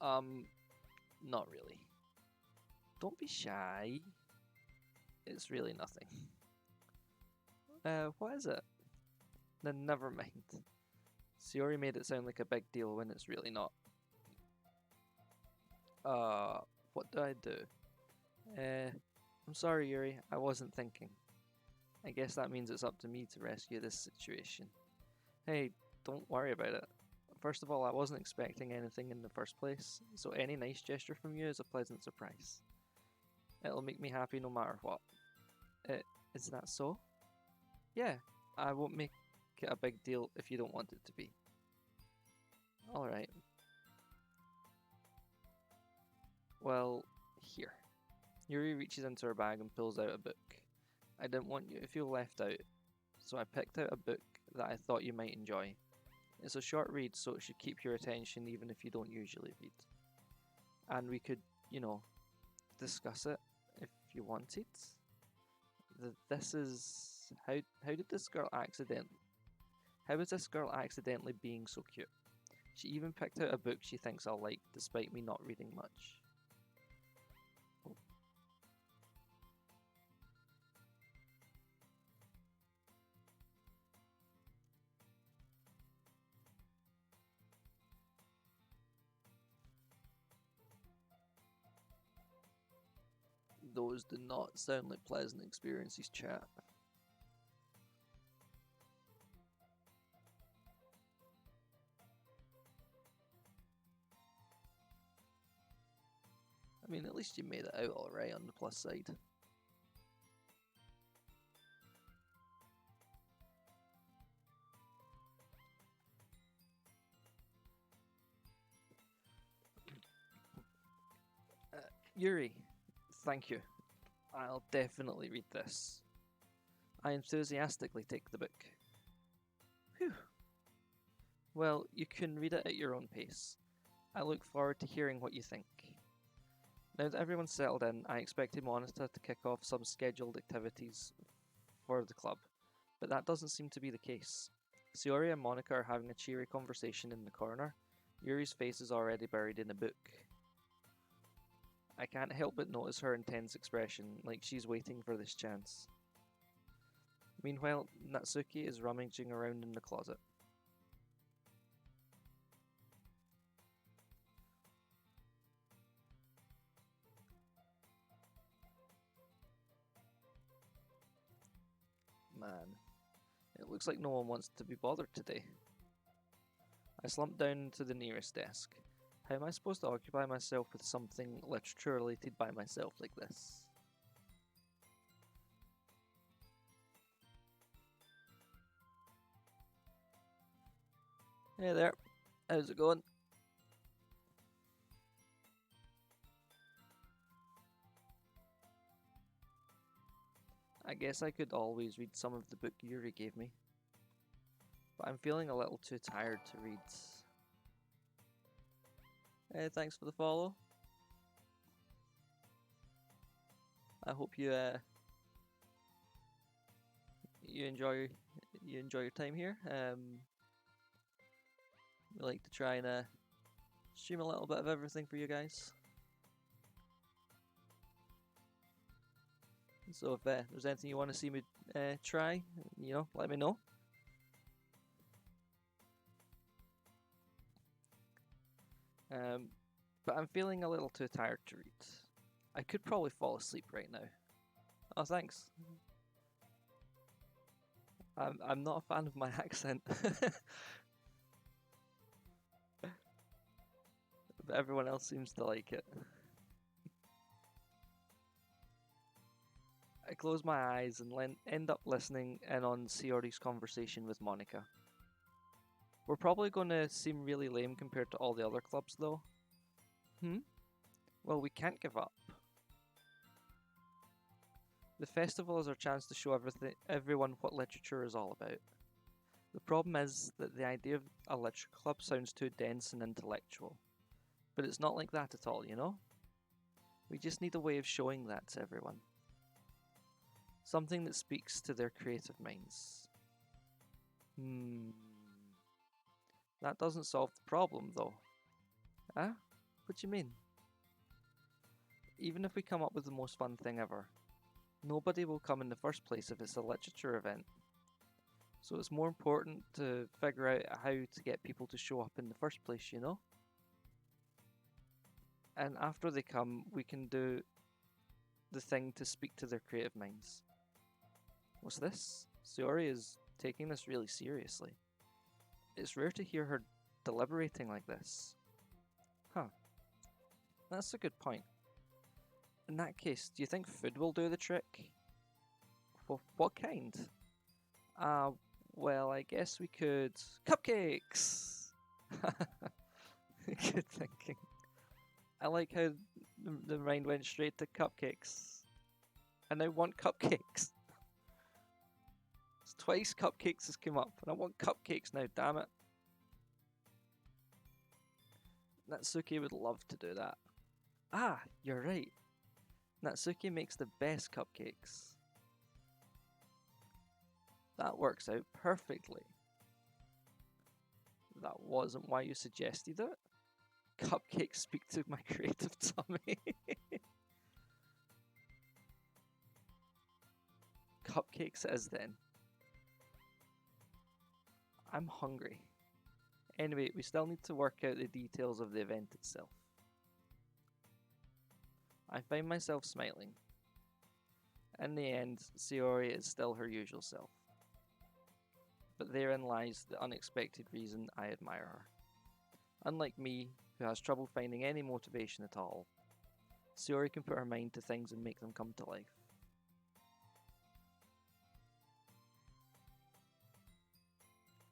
Not really. Don't be shy. It's really nothing. What is it? Then never mind. Sayori made it sound like a big deal when it's really not. What do I do? I'm sorry, Yuri. I wasn't thinking. I guess that means it's up to me to rescue this situation. Hey, don't worry about it. First of all, I wasn't expecting anything in the first place, so any nice gesture from you is a pleasant surprise. It'll make me happy no matter what. Is that so? Yeah, I won't make it a big deal if you don't want it to be. Alright. Well, here. Yuri reaches into her bag and pulls out a book. I didn't want you to feel left out, so I picked out a book that I thought you might enjoy. It's a short read, so it should keep your attention even if you don't usually read. And we could, discuss it if you wanted. This is how did this girl How is this girl accidentally being so cute? She even picked out a book she thinks I'll like, despite me not reading much. Oh. Those do not sound like pleasant experiences, chat. I mean, at least you made it out alright on the plus side. Yuri, thank you. I'll definitely read this. I enthusiastically take the book. Whew. Well, you can read it at your own pace. I look forward to hearing what you think. Now that everyone's settled in, I expected Monica to kick off some scheduled activities for the club, but that doesn't seem to be the case. Sayori and Monica are having a cheery conversation in the corner. Yuri's face is already buried in a book. I can't help but notice her intense expression, like she's waiting for this chance. Meanwhile, Natsuki is rummaging around in the closet. Man, it looks like no one wants to be bothered today. I slumped down to the nearest desk. How am I supposed to occupy myself with something literature related by myself like this? Hey there, how's it going? I guess I could always read some of the book Yuri gave me, but I'm feeling a little too tired to read. Hey, thanks for the follow. I hope you enjoy your time here. We like to try and stream a little bit of everything for you guys. So if there's anything you want to see me try, let me know. But I'm feeling a little too tired to read. I could probably fall asleep right now. Oh, thanks. I'm not a fan of my accent. But everyone else seems to like it. I close my eyes and end up listening in on Sayori's conversation with Monica. We're probably going to seem really lame compared to all the other clubs, though. Well, we can't give up. The festival is our chance to show everyone what literature is all about. The problem is that the idea of a literature club sounds too dense and intellectual. But it's not like that at all, you know? We just need a way of showing that to everyone. Something that speaks to their creative minds. That doesn't solve the problem, though. Huh? What do you mean? Even if we come up with the most fun thing ever, nobody will come in the first place if it's a literature event. So it's more important to figure out how to get people to show up in the first place, you know? And after they come, we can do the thing to speak to their creative minds. What's this? Sayori is taking this really seriously. It's rare to hear her deliberating like this. Huh. That's a good point. In that case, do you think food will do the trick? What kind? Well, I guess we could... Cupcakes! Good thinking. I like how the mind went straight to cupcakes. I now want cupcakes. It's twice cupcakes has come up, and I want cupcakes now, damn it. Natsuki would love to do that. Ah, you're right. Natsuki makes the best cupcakes. That works out perfectly. That wasn't why you suggested it. Cupcakes speak to my creative tummy. Cupcakes it is then. I'm hungry. Anyway, we still need to work out the details of the event itself. I find myself smiling. In the end, Sayori is still her usual self. But therein lies the unexpected reason I admire her. Unlike me, who has trouble finding any motivation at all, Sayori can put her mind to things and make them come to life.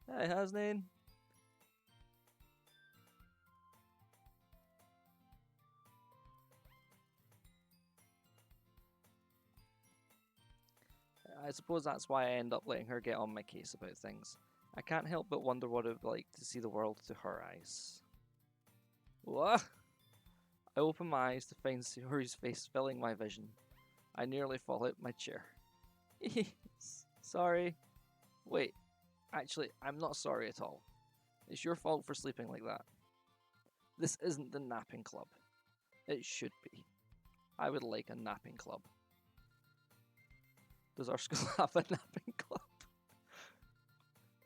Hey, Hasnain. I suppose that's why I end up letting her get on my case about things. I can't help but wonder what it would be like to see the world through her eyes. What? I open my eyes to find Sayori's face filling my vision. I nearly fall out my chair. Sorry. Wait, actually, I'm not sorry at all. It's your fault for sleeping like that. This isn't the napping club. It should be. I would like a napping club. Does our school have a napping club?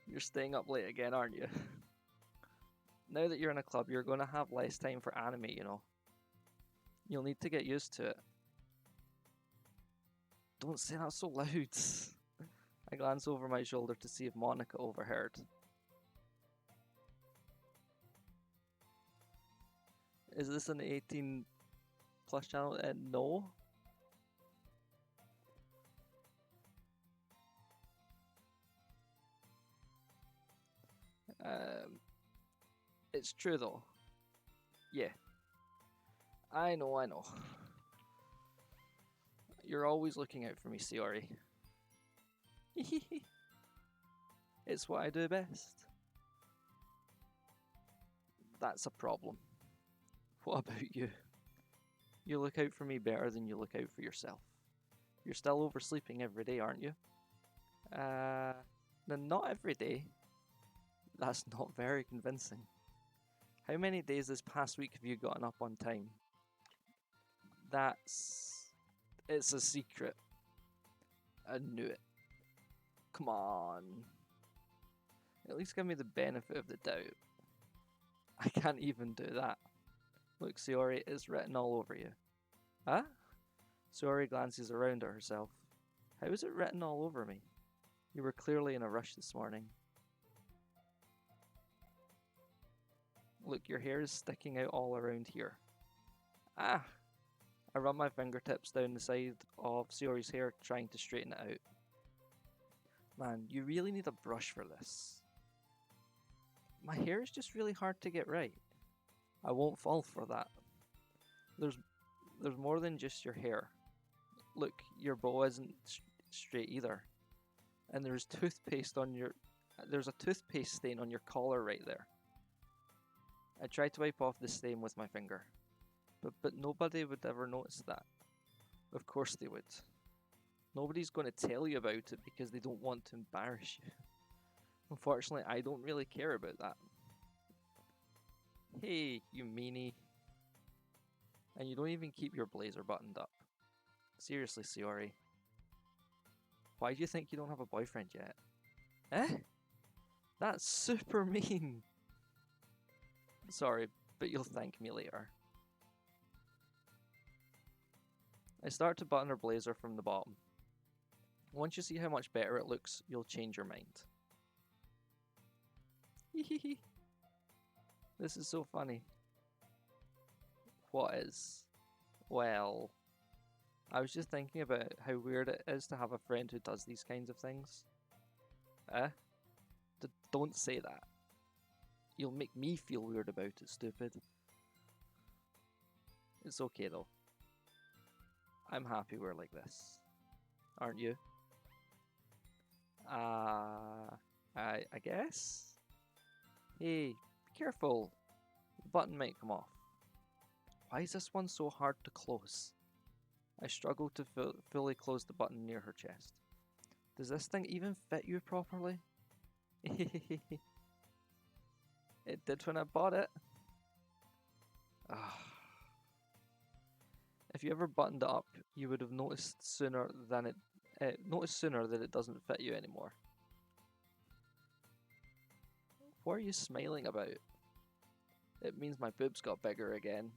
You're staying up late again, aren't you? Now that you're in a club, you're going to have less time for anime, you know. You'll need to get used to it. Don't say that so loud. I glance over my shoulder to see if Monica overheard. Is this an 18 plus channel? No. It's true though. Yeah. I know. You're always looking out for me, Sayori. It's what I do best. That's a problem. What about you? You look out for me better than you look out for yourself. You're still oversleeping every day, aren't you? Not every day. That's not very convincing. How many days this past week have you gotten up on time? It's a secret. I knew it. Come on. At least give me the benefit of the doubt. I can't even do that. Look, Sayori, it's written all over you. Huh? Sayori glances around at herself. How is it written all over me? You were clearly in a rush this morning. Look, your hair is sticking out all around here. Ah! I run my fingertips down the side of Sayori's hair, trying to straighten it out. Man, you really need a brush for this. My hair is just really hard to get right. I won't fall for that. There's more than just your hair. Look, your bow isn't straight either. And there's toothpaste on your... There's a toothpaste stain on your collar right there. I tried to wipe off the stain with my finger, but nobody would ever notice that. Of course they would. Nobody's going to tell you about it because they don't want to embarrass you. Unfortunately, I don't really care about that. Hey, you meanie. And you don't even keep your blazer buttoned up. Seriously, Sayori. Why do you think you don't have a boyfriend yet? Eh? That's super mean. Sorry, but you'll thank me later. I start to button her blazer from the bottom. Once you see how much better it looks, you'll change your mind. Hehehe. This is so funny. What is? Well, I was just thinking about how weird it is to have a friend who does these kinds of things. Eh? Don't say that. You'll make me feel weird about it, stupid. It's okay though. I'm happy we're like this. Aren't you? I guess? Hey, be careful. The button might come off. Why is this one so hard to close? I struggle to fully close the button near her chest. Does this thing even fit you properly? It did when I bought it. If you ever buttoned it up, you would have noticed sooner that it doesn't fit you anymore. What are you smiling about? It means my boobs got bigger again.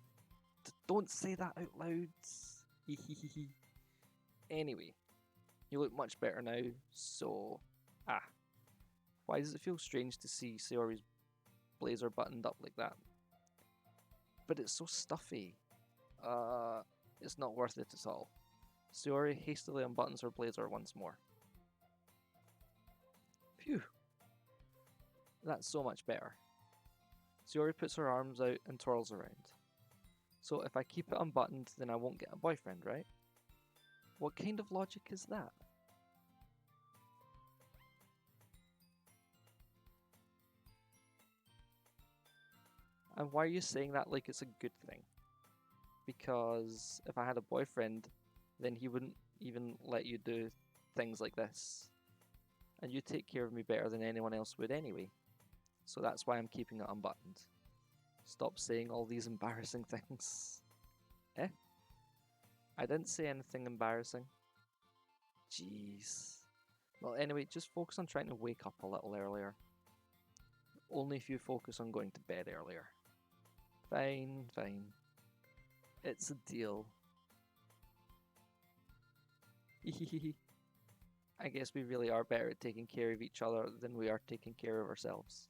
Don't say that out loud. Anyway, you look much better now, so... Why does it feel strange to see Sayori's blazer buttoned up like that? But it's so stuffy. It's not worth it at all. Sayori hastily unbuttons her blazer once more. Phew. That's so much better. Sayori puts her arms out and twirls around. So if I keep it unbuttoned, then I won't get a boyfriend, right? What kind of logic is that? And why are you saying that like it's a good thing? Because if I had a boyfriend, then he wouldn't even let you do things like this. And you take care of me better than anyone else would anyway. So that's why I'm keeping it unbuttoned. Stop saying all these embarrassing things. Eh? I didn't say anything embarrassing. Jeez. Well, anyway, just focus on trying to wake up a little earlier. Only if you focus on going to bed earlier. Fine, fine. It's a deal. I guess we really are better at taking care of each other than we are taking care of ourselves.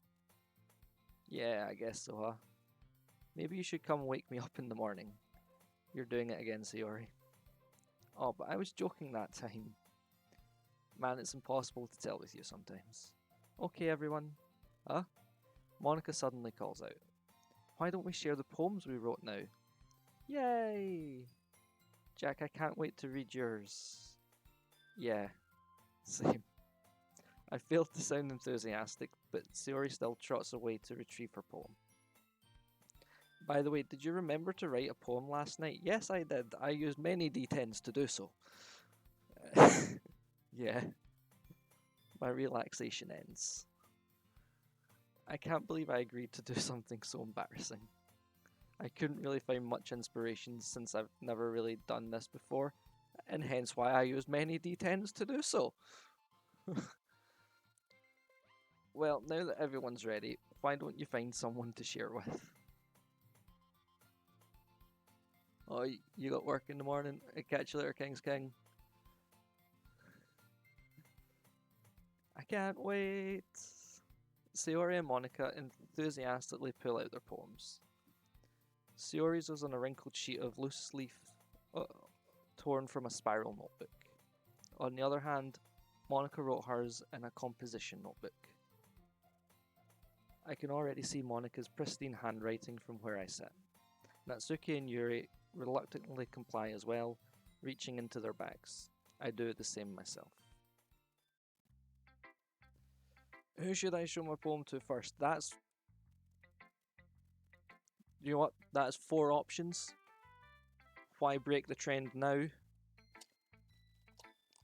Yeah, I guess so, huh? Maybe you should come wake me up in the morning. You're doing it again, Sayori. Oh, but I was joking that time. Man, it's impossible to tell with you sometimes. Okay, everyone. Huh? Monica suddenly calls out. Why don't we share the poems we wrote now? Yay! Jack, I can't wait to read yours. Yeah, same. I failed to sound enthusiastic, but Sayori still trots away to retrieve her poem. By the way, did you remember to write a poem last night? Yes, I did. I used many d10s to do so. Yeah. My relaxation ends. I can't believe I agreed to do something so embarrassing. I couldn't really find much inspiration since I've never really done this before, and hence why I used many d10s to do so. Well, now that everyone's ready, why don't you find someone to share with? Oh, you got work in the morning? Catch you later, King's King. I can't wait. Sayori and Monica enthusiastically pull out their poems. Sayori's was on a wrinkled sheet of loose leaf torn from a spiral notebook. On the other hand, Monica wrote hers in a composition notebook. I can already see Monica's pristine handwriting from where I sit. Natsuki and Yuri reluctantly comply as well, reaching into their bags. I do the same myself. Who should I show my poem to first? You know what? That's 4 options. Why break the trend now?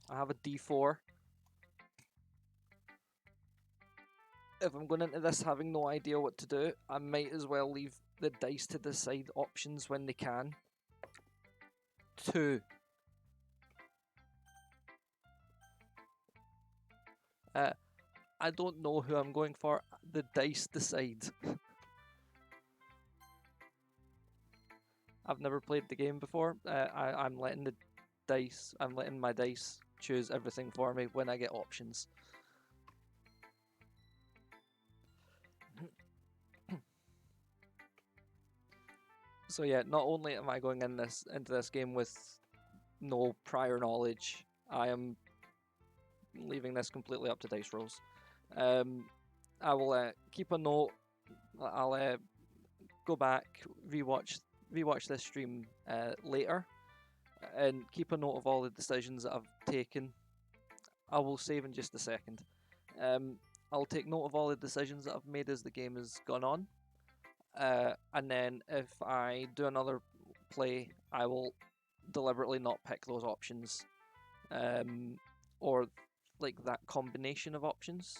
I have a D4. If I'm going into this having no idea what to do, I might as well leave the dice to decide options when they can. 2. I don't know who I'm going for. The dice decide. I've never played the game before. I'm letting my dice choose everything for me when I get options. So yeah, not only am I going into this game with no prior knowledge, I am leaving this completely up to dice rolls. I will keep a note. I'll go back, rewatch this stream later, and keep a note of all the decisions that I've taken. I will save in just a second. I'll take note of all the decisions that I've made as the game has gone on, and then if I do another play, I will deliberately not pick those options, or like that combination of options.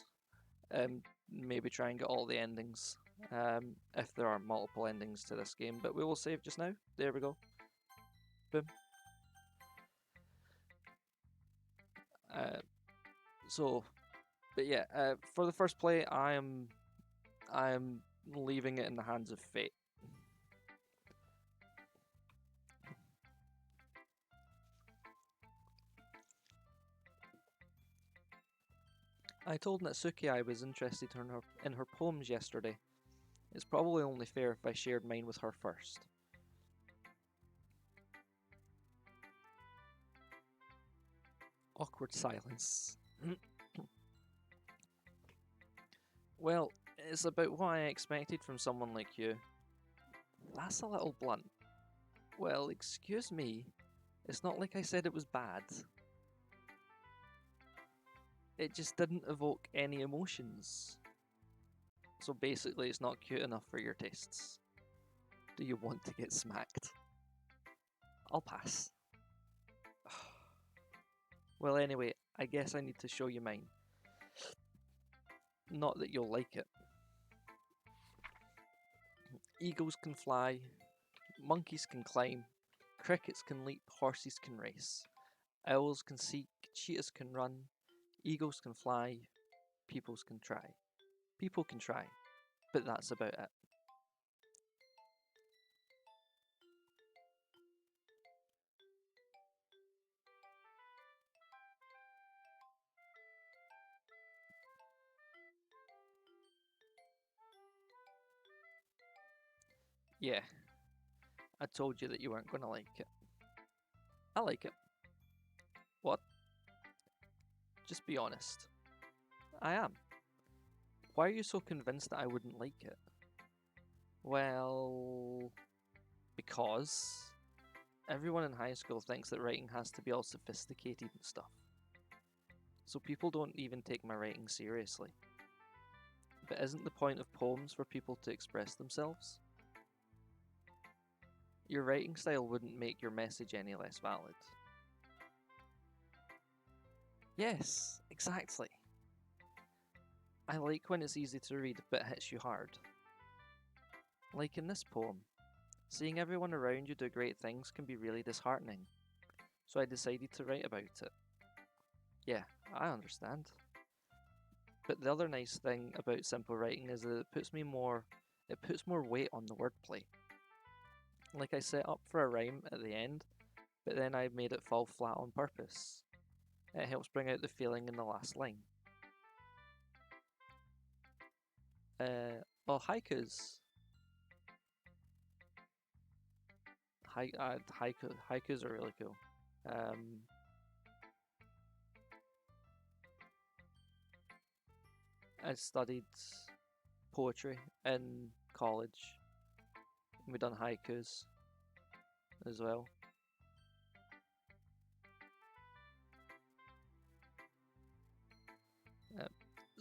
Maybe try and get all the endings, if there are multiple endings to this game. But we will save just now. There we go. Boom. But yeah, for the first play, I am leaving it in the hands of fate. I told Natsuki I was interested in her poems yesterday. It's probably only fair if I shared mine with her first. Awkward silence. Well, it's about what I expected from someone like you. That's a little blunt. Well, excuse me. It's not like I said it was bad. It just didn't evoke any emotions. So basically, it's not cute enough for your tastes. Do you want to get smacked? I'll pass. Well, anyway, I guess I need to show you mine. Not that you'll like it. Eagles can fly, monkeys can climb, crickets can leap, horses can race, owls can seek, cheetahs can run, eagles can fly, people can try, but that's about it. Yeah, I told you that you weren't going to like it. I like it. What? Just be honest. I am. Why are you so convinced that I wouldn't like it? Well, because everyone in high school thinks that writing has to be all sophisticated and stuff. So people don't even take my writing seriously. But isn't the point of poems for people to express themselves? Your writing style wouldn't make your message any less valid. Yes, exactly. I like when it's easy to read but hits you hard. Like in this poem, seeing everyone around you do great things can be really disheartening. So I decided to write about it. Yeah, I understand. But the other nice thing about simple writing is that it puts more weight on the wordplay. Like I set up for a rhyme at the end, but then I made it fall flat on purpose. It helps bring out the feeling in the last line. Haikus. Haikus are really cool. I studied poetry in college. We done haikus as well.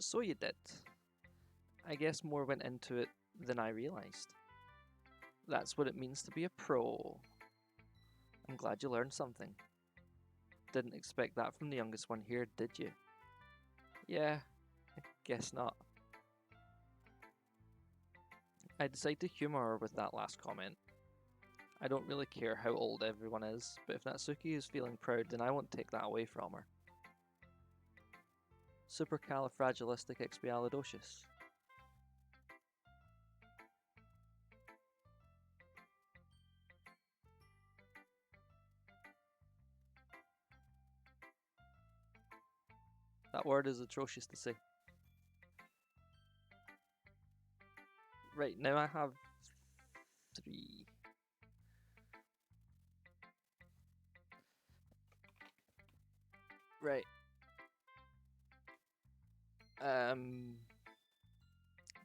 So you did. I guess more went into it than I realised. That's what it means to be a pro. I'm glad you learned something. Didn't expect that from the youngest one here, did you? Yeah, I guess not. I decided to humour her with that last comment. I don't really care how old everyone is, but if Natsuki is feeling proud, then I won't take that away from her. Supercalifragilisticexpialidocious. That word is atrocious to say. Right, now I have 3. Right.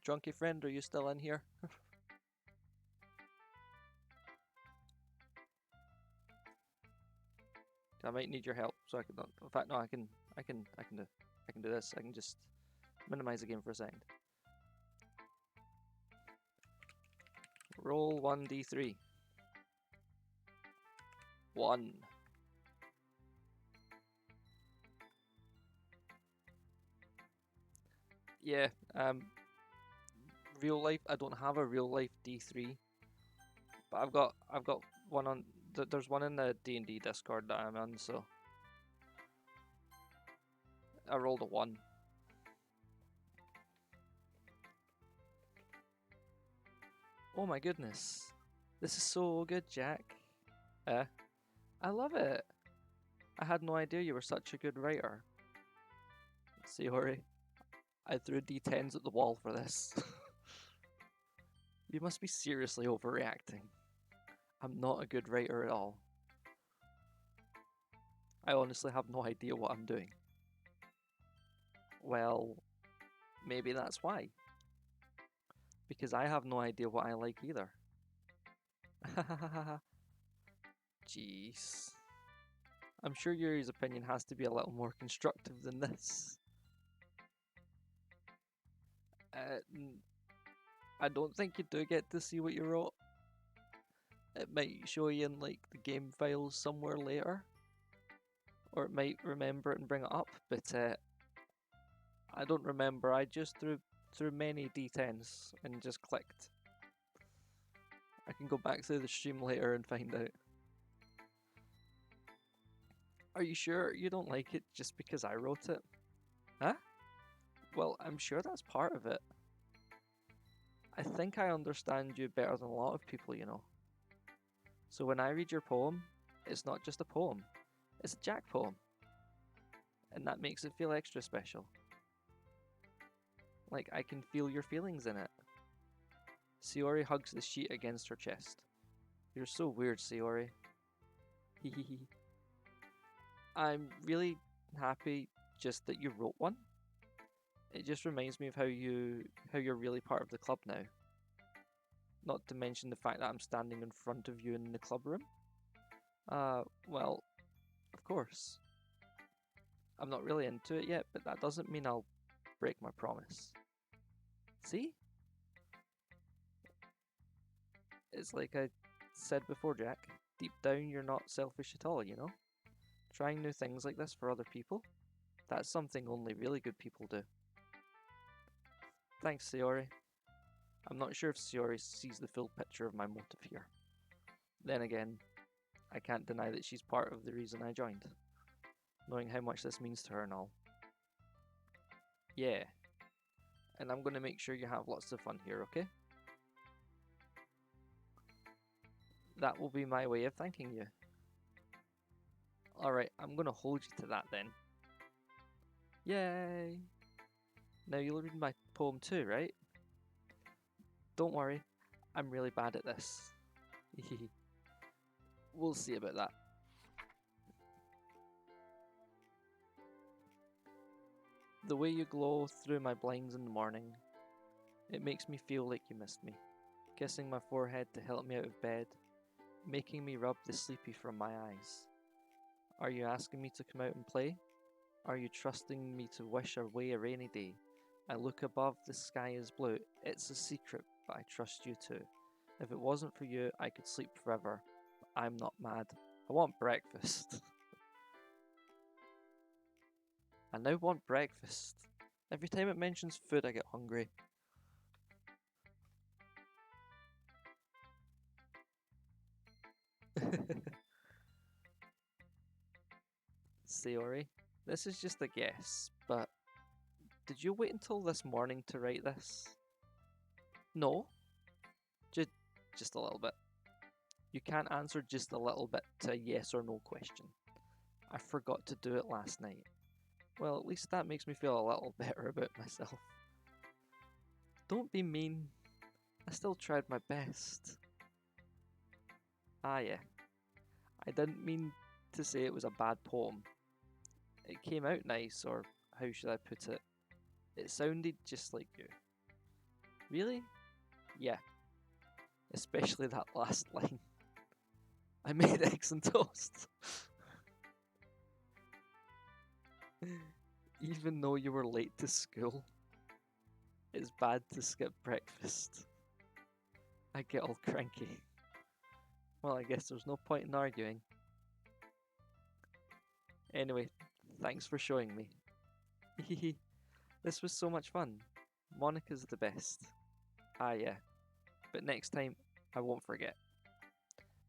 Drunky friend, are you still in here? I might need your help, so I can. In fact, no, I can do this. I can just minimize the game for a second. Roll 1d3. 1. Yeah. Real life. I don't have a real life d3, but I've got one on. There's one in the D&D Discord that I'm on, so I rolled a 1. Oh my goodness. This is so good, Jack. I love it. I had no idea you were such a good writer. Sayori, I threw d10s at the wall for this. You must be seriously overreacting. I'm not a good writer at all. I honestly have no idea what I'm doing. Well, maybe that's why. Because I have no idea what I like either. Jeez. I'm sure Yuri's opinion has to be a little more constructive than this. I don't think you do get to see what you wrote. It might show you in like the game files somewhere later. Or it might remember it and bring it up, but I don't remember. I just threw many d10s and just clicked. I can go back through the stream later and find out. Are you sure you don't like it just because I wrote it? Huh? Well, I'm sure that's part of it. I think I understand you better than a lot of people, you know. So when I read your poem, it's not just a poem, it's a Jack poem. And that makes it feel extra special. Like I can feel your feelings in it. Sayori hugs the sheet against her chest. You're so weird, Sayori. Hehehe. I'm really happy just that you wrote one. It just reminds me of how you're really part of the club now. Not to mention the fact that I'm standing in front of you in the club room. Well, of course. I'm not really into it yet, but that doesn't mean I'll break my promise. See? It's like I said before, Jack. Deep down, you're not selfish at all, you know? Trying new things like this for other people? That's something only really good people do. Thanks, Sayori. I'm not sure if Sayori sees the full picture of my motive here. Then again, I can't deny that she's part of the reason I joined, knowing how much this means to her and all. Yeah, and I'm going to make sure you have lots of fun here, okay? That will be my way of thanking you. Alright, I'm going to hold you to that then. Yay! Now you'll read my poem too, right? Don't worry, I'm really bad at this. We'll see about that. The way you glow through my blinds in the morning, it makes me feel like you missed me. Kissing my forehead to help me out of bed, making me rub the sleepy from my eyes. Are you asking me to come out and play? Are you trusting me to wish away a rainy day, I look above, the sky is blue. It's a secret, but I trust you too. If it wasn't for you, I could sleep forever. But I'm not mad. I want breakfast. I now want breakfast. Every time it mentions food, I get hungry. Sayori, this is just a guess, but did you wait until this morning to write this? No. Just a little bit. You can't answer just a little bit to a yes or no question. I forgot to do it last night. Well, at least that makes me feel a little better about myself. Don't be mean. I still tried my best. Ah, yeah. I didn't mean to say it was a bad poem. It came out nice, or how should I put it? It sounded just like you. Really? Yeah. Especially that last line. I made eggs and toast. Even though you were late to school. It's bad to skip breakfast. I get all cranky. Well, I guess there's no point in arguing. Anyway, thanks for showing me. Hehe. This was so much fun. Monica's the best. Ah, yeah. But next time, I won't forget.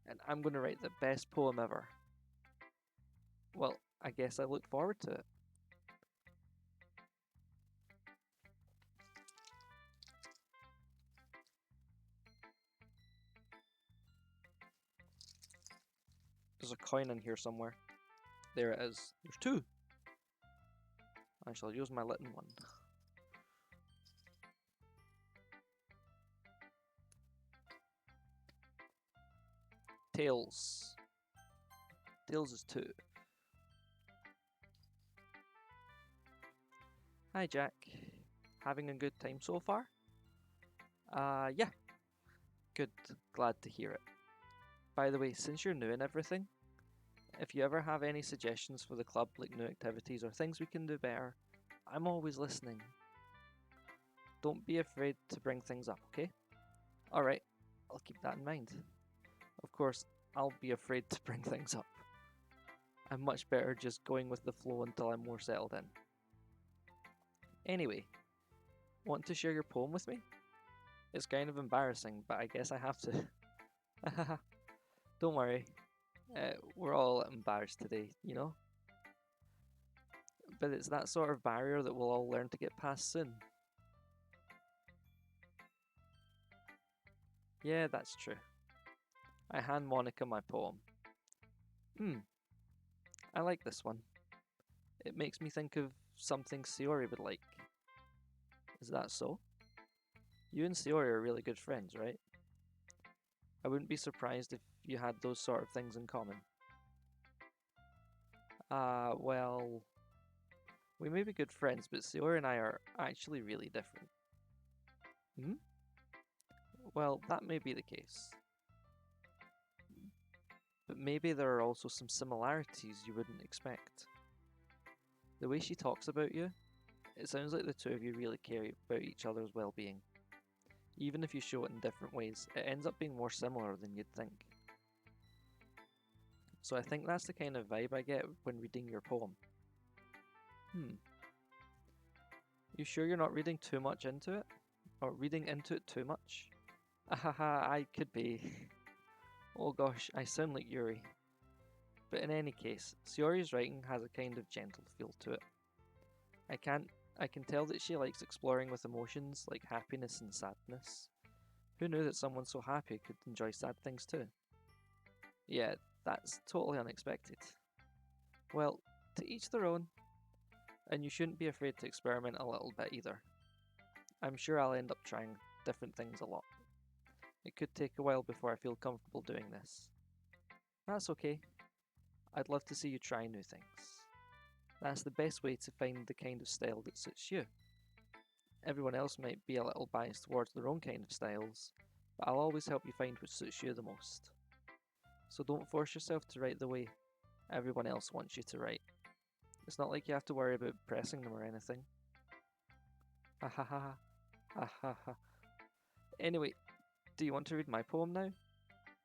And I'm going to write the best poem ever. Well, I guess I look forward to it. There's a coin in here somewhere. There it is. There's two. I shall use my little one. Tails. Tails is two. Hi, Jack. Having a good time so far? Yeah. Good. Glad to hear it. By the way, since you're new and everything, if you ever have any suggestions for the club, like new activities or things we can do better, I'm always listening. Don't be afraid to bring things up, okay? Alright, I'll keep that in mind. Of course, I'll be afraid to bring things up. I'm much better just going with the flow until I'm more settled in. Anyway, want to share your poem with me? It's kind of embarrassing, but I guess I have to. Don't worry. We're all embarrassed today, you know? But it's that sort of barrier that we'll all learn to get past soon. Yeah, that's true. I hand Monica my poem. I like this one. It makes me think of something Sayori would like. Is that so? You and Sayori are really good friends, right? I wouldn't be surprised if you had those sort of things in common. Well, we may be good friends, but Sayori and I are actually really different. Well, that may be the case. But maybe there are also some similarities you wouldn't expect. The way she talks about you, it sounds like the two of you really care about each other's well-being. Even if you show it in different ways, it ends up being more similar than you'd think. So I think that's the kind of vibe I get when reading your poem. You sure you're not reading too much into it? Or reading into it too much? Ahaha, I could be. Oh gosh, I sound like Yuri. But in any case, Sayori's writing has a kind of gentle feel to it. I can tell that she likes exploring with emotions like happiness and sadness. Who knew that someone so happy could enjoy sad things too? Yeah, that's totally unexpected. Well, to each their own. And you shouldn't be afraid to experiment a little bit either. I'm sure I'll end up trying different things a lot. It could take a while before I feel comfortable doing this. That's okay. I'd love to see you try new things. That's the best way to find the kind of style that suits you. Everyone else might be a little biased towards their own kind of styles, but I'll always help you find what suits you the most. So don't force yourself to write the way everyone else wants you to write. It's not like you have to worry about pressing them or anything. Ha ha ha ha ha ha. Anyway, do you want to read my poem now?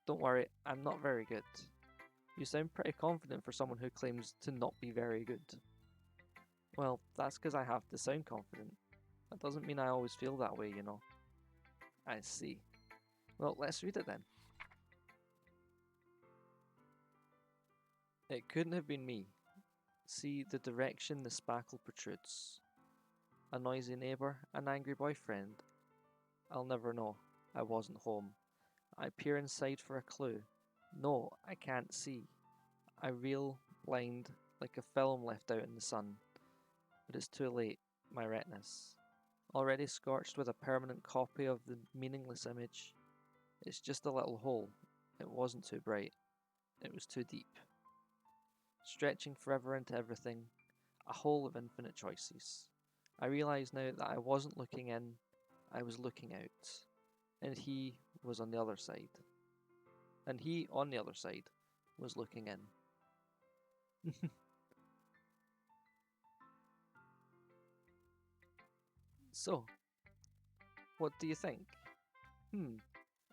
Don't worry, I'm not very good. You sound pretty confident for someone who claims to not be very good. Well, that's because I have to sound confident. That doesn't mean I always feel that way, you know. I see. Well, let's read it then. It couldn't have been me. See the direction the spackle protrudes. A noisy neighbour, an angry boyfriend. I'll never know. I wasn't home. I peer inside for a clue. No, I can't see. I reel, blind, like a film left out in the sun. But it's too late, my retinas. Already scorched with a permanent copy of the meaningless image. It's just a little hole. It wasn't too bright. It was too deep. Stretching forever into everything. A hole of infinite choices. I realise now that I wasn't looking in, I was looking out. And he was on the other side. And he, on the other side, was looking in. So, what do you think?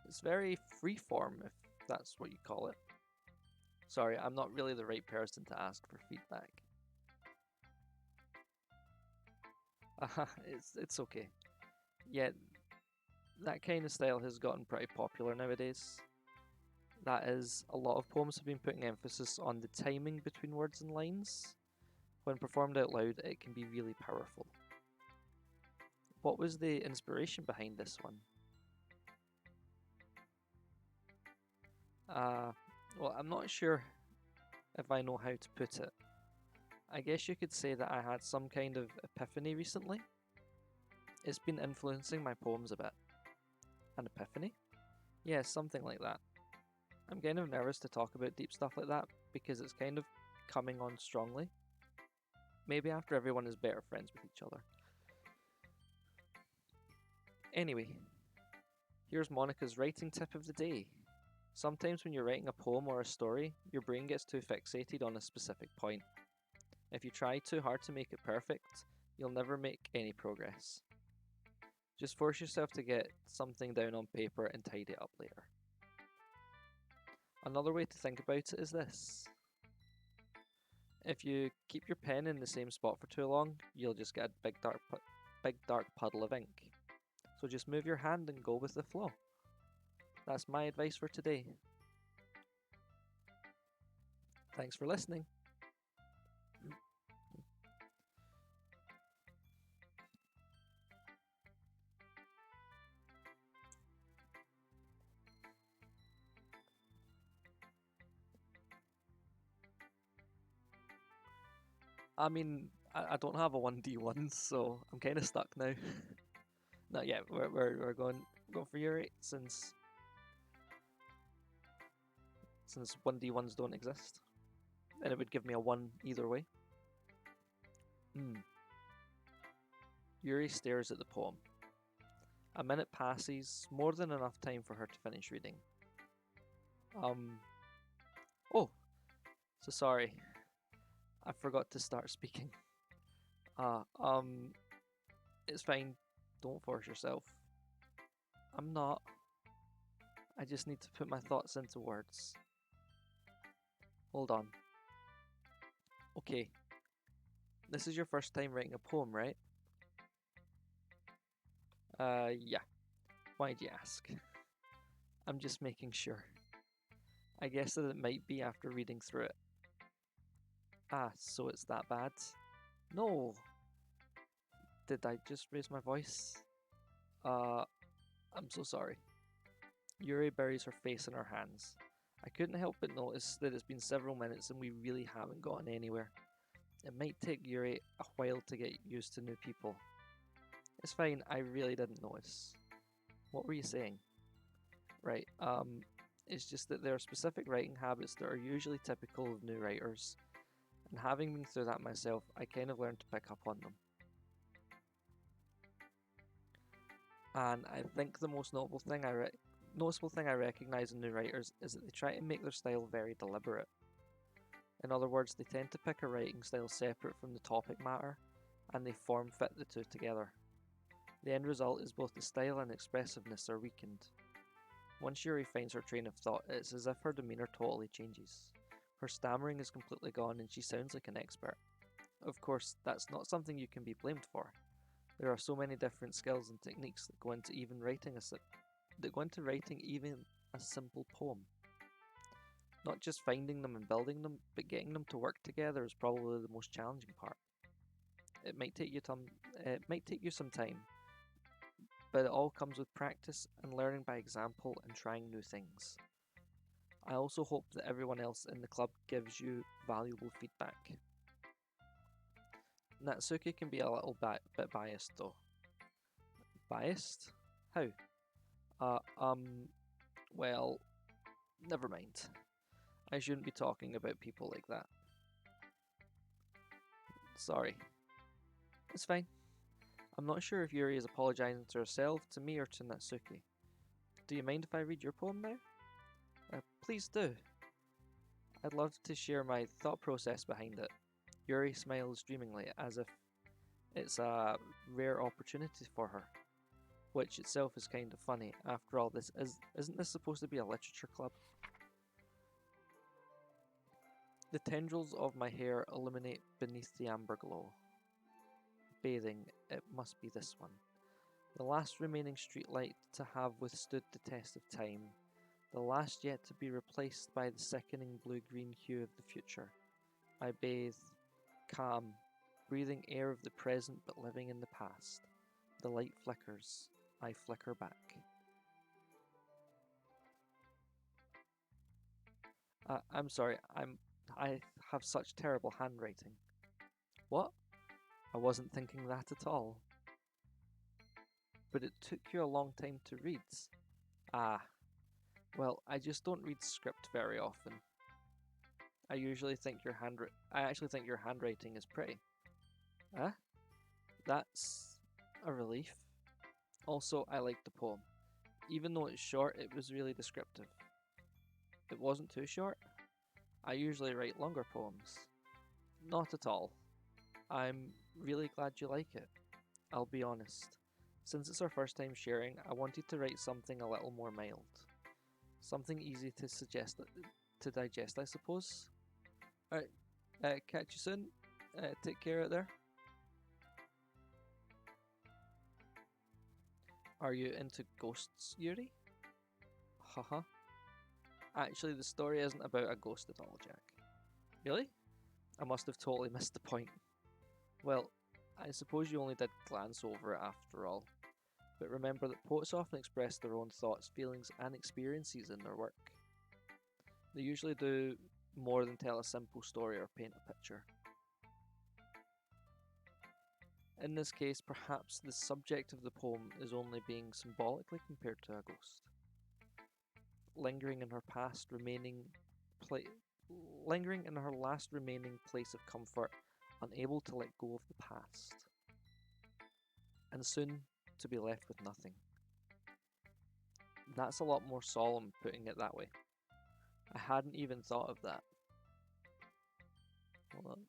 It's very freeform, if that's what you call it. Sorry, I'm not really the right person to ask for feedback. It's okay. Yeah, that kind of style has gotten pretty popular nowadays. That is, a lot of poems have been putting emphasis on the timing between words and lines. When performed out loud, it can be really powerful. What was the inspiration behind this one? Well, I'm not sure if I know how to put it. I guess you could say that I had some kind of epiphany recently. It's been influencing my poems a bit. An epiphany? Yeah, something like that. I'm kind of nervous to talk about deep stuff like that because it's kind of coming on strongly. Maybe after everyone is better friends with each other. Anyway, here's Monica's writing tip of the day. Sometimes when you're writing a poem or a story, your brain gets too fixated on a specific point. If you try too hard to make it perfect, you'll never make any progress. Just force yourself to get something down on paper and tidy it up later. Another way to think about it is this. If you keep your pen in the same spot for too long, you'll just get a big dark puddle of ink. So just move your hand and go with the flow. That's my advice for today. Thanks for listening. I mean, I don't have a 1D1, so I'm kind of stuck now. Not yet. We're going for your 8 since 1D1s don't exist, and it would give me a 1 either way. Yuri stares at the poem. A minute passes, more than enough time for her to finish reading. Oh, so sorry. I forgot to start speaking. It's fine. Don't force yourself. I'm not. I just need to put my thoughts into words. Hold on. Okay. This is your first time writing a poem, right? Yeah. Why'd you ask? I'm just making sure. I guess that it might be after reading through it. Ah, so it's that bad? No. Did I just raise my voice? I'm so sorry. Yuri buries her face in her hands. I couldn't help but notice that it's been several minutes and we really haven't gotten anywhere. It might take Yuri a while to get used to new people. It's fine, I really didn't notice. What were you saying? Right, it's just that there are specific writing habits that are usually typical of new writers, and having been through that myself, I kind of learned to pick up on them. And I think the most noticeable thing I recognise in new writers is that they try to make their style very deliberate. In other words, they tend to pick a writing style separate from the topic matter, and they form fit the two together. The end result is both the style and expressiveness are weakened. Once Yuri finds her train of thought, it's as if her demeanour totally changes. Her stammering is completely gone and she sounds like an expert. Of course, that's not something you can be blamed for. There are so many different skills and techniques that go into writing even a simple poem. Not just finding them and building them, but getting them to work together is probably the most challenging part. It might take you some time, but it all comes with practice and learning by example and trying new things. I also hope that everyone else in the club gives you valuable feedback. Natsuki can be a little bit biased though. Biased? How? Uh, um, well, never mind. I shouldn't be talking about people like that. Sorry. It's fine. I'm not sure if Yuri is apologising to herself, to me, or to Natsuki. Do you mind if I read your poem now? Please do. I'd love to share my thought process behind it. Yuri smiles dreamingly, as if it's a rare opportunity for her, which itself is kind of funny. After all, isn't this supposed to be a literature club? The tendrils of my hair illuminate beneath the amber glow. Bathing, it must be this one. The last remaining streetlight to have withstood the test of time. The last yet to be replaced by the sickening blue-green hue of the future. I bathe, calm, breathing air of the present but living in the past. The light flickers. I flicker back. I'm sorry, I have such terrible handwriting. What? I wasn't thinking that at all. But it took you a long time to read. Ah, well, I just don't read script very often. I actually think your handwriting is pretty. Huh? That's a relief. Also, I liked the poem. Even though it's short, it was really descriptive. It wasn't too short. I usually write longer poems. Not at all. I'm really glad you like it. I'll be honest. Since it's our first time sharing, I wanted to write something a little more mild. Something easy to digest, I suppose. Alright, catch you soon. Take care out there. Are you into ghosts, Yuri? Haha. Actually, the story isn't about a ghost at all, Jack. Really? I must have totally missed the point. Well, I suppose you only did glance over it after all. But remember that poets often express their own thoughts, feelings, and experiences in their work. They usually do more than tell a simple story or paint a picture. In this case, perhaps the subject of the poem is only being symbolically compared to a ghost. Lingering in her last remaining place of comfort, unable to let go of the past. And soon to be left with nothing. That's a lot more solemn putting it that way. I hadn't even thought of that. Hold on.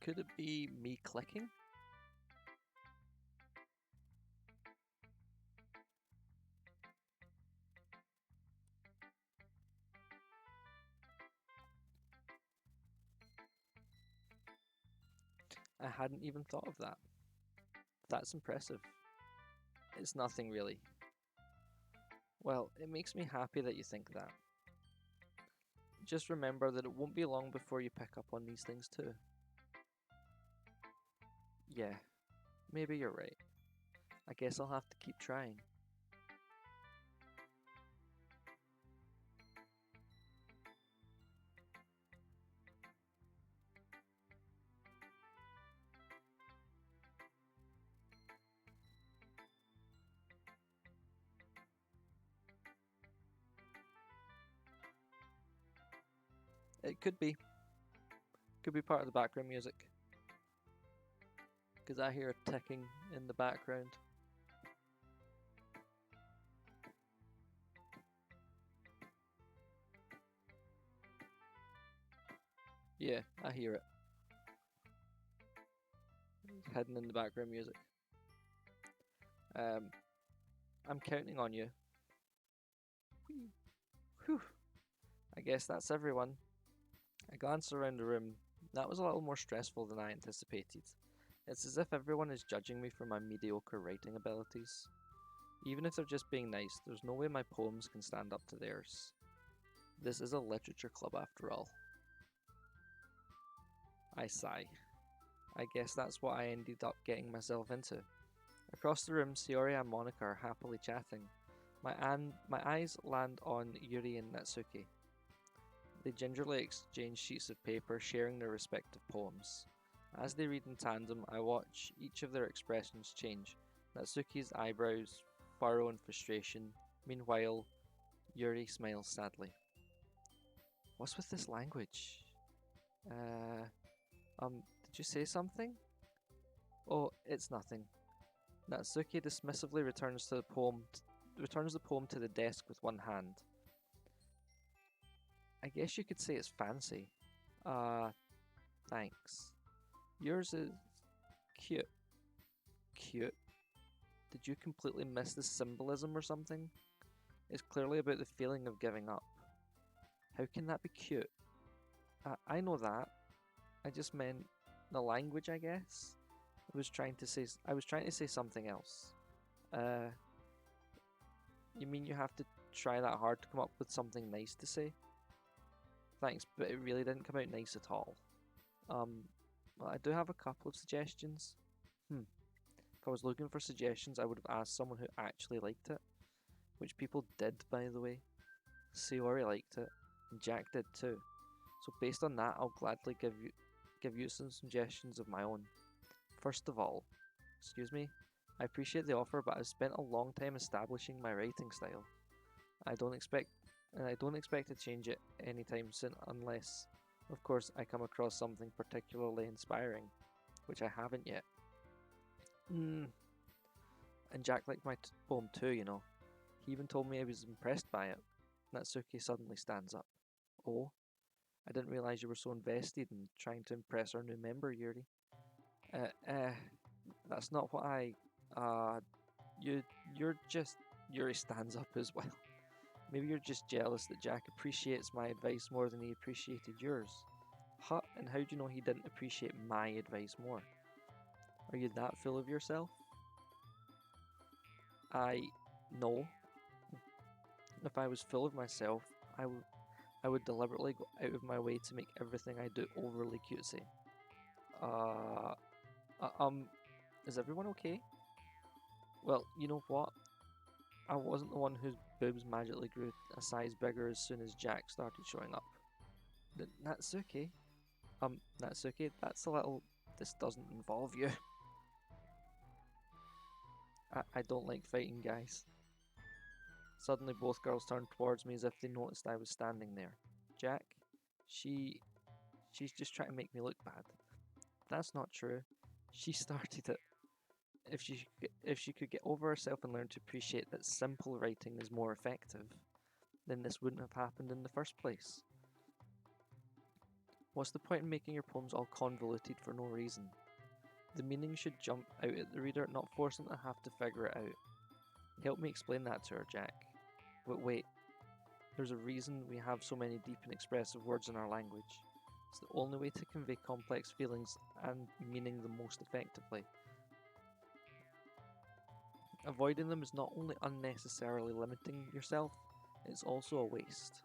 Could it be me clicking? I hadn't even thought of that. That's impressive. It's nothing really. Well, it makes me happy that you think that. Just remember that it won't be long before you pick up on these things too. Yeah, maybe you're right. I guess I'll have to keep trying. It could be. Could be part of the background music. Because I hear a ticking in the background. Yeah, I hear it. It's hidden in the background music. I'm counting on you. Whew. I guess that's everyone. I glance around the room. That was a little more stressful than I anticipated. It's as if everyone is judging me for my mediocre writing abilities. Even if they're just being nice, there's no way my poems can stand up to theirs. This is a literature club after all. I sigh. I guess that's what I ended up getting myself into. Across the room, Sayori and Monica are happily chatting. My eyes land on Yuri and Natsuki. They gingerly exchange sheets of paper, sharing their respective poems. As they read in tandem, I watch each of their expressions change. Natsuki's eyebrows furrow in frustration. Meanwhile, Yuri smiles sadly. What's with this language? Did you say something? Oh, it's nothing. Natsuki dismissively returns the poem to the desk with one hand. I guess you could say it's fancy. Thanks. Yours is cute. Cute? Did you completely miss the symbolism or something? It's clearly about the feeling of giving up. How can that be cute? I know that. I just meant the language, I guess. I was trying to say something else. You mean you have to try that hard to come up with something nice to say? Thanks, but it really didn't come out nice at all. Well, I do have a couple of suggestions. If I was looking for suggestions, I would have asked someone who actually liked it. Which people did, by the way. Sayori liked it, and Jack did too. So based on that, I'll gladly give you some suggestions of my own. First of all, excuse me, I appreciate the offer, but I've spent a long time establishing my writing style. I don't expect to change it anytime soon unless, of course, I come across something particularly inspiring, which I haven't yet. And Jack liked my poem too, you know. He even told me he was impressed by it. Natsuki suddenly stands up. Oh, I didn't realize you were so invested in trying to impress our new member, Yuri. That's not what you're just... Yuri stands up as well. Maybe you're just jealous that Jack appreciates my advice more than he appreciated yours. Huh? And how do you know he didn't appreciate my advice more? Are you that full of yourself? No. If I was full of myself, I would deliberately go out of my way to make everything I do overly cutesy. Is everyone okay? Well, you know what? I wasn't the one whose boobs magically grew a size bigger as soon as Jack started showing up. Natsuki? Natsuki, that's a little... This doesn't involve you. I don't like fighting guys. Suddenly both girls turned towards me as if they noticed I was standing there. Jack? She's just trying to make me look bad. That's not true. She started it. If she could get over herself and learn to appreciate that simple writing is more effective, then this wouldn't have happened in the first place. What's the point in making your poems all convoluted for no reason? The meaning should jump out at the reader, not force them to have to figure it out. Help me explain that to her, Jack. But wait, there's a reason we have so many deep and expressive words in our language. It's the only way to convey complex feelings and meaning the most effectively. Avoiding them is not only unnecessarily limiting yourself, it's also a waste.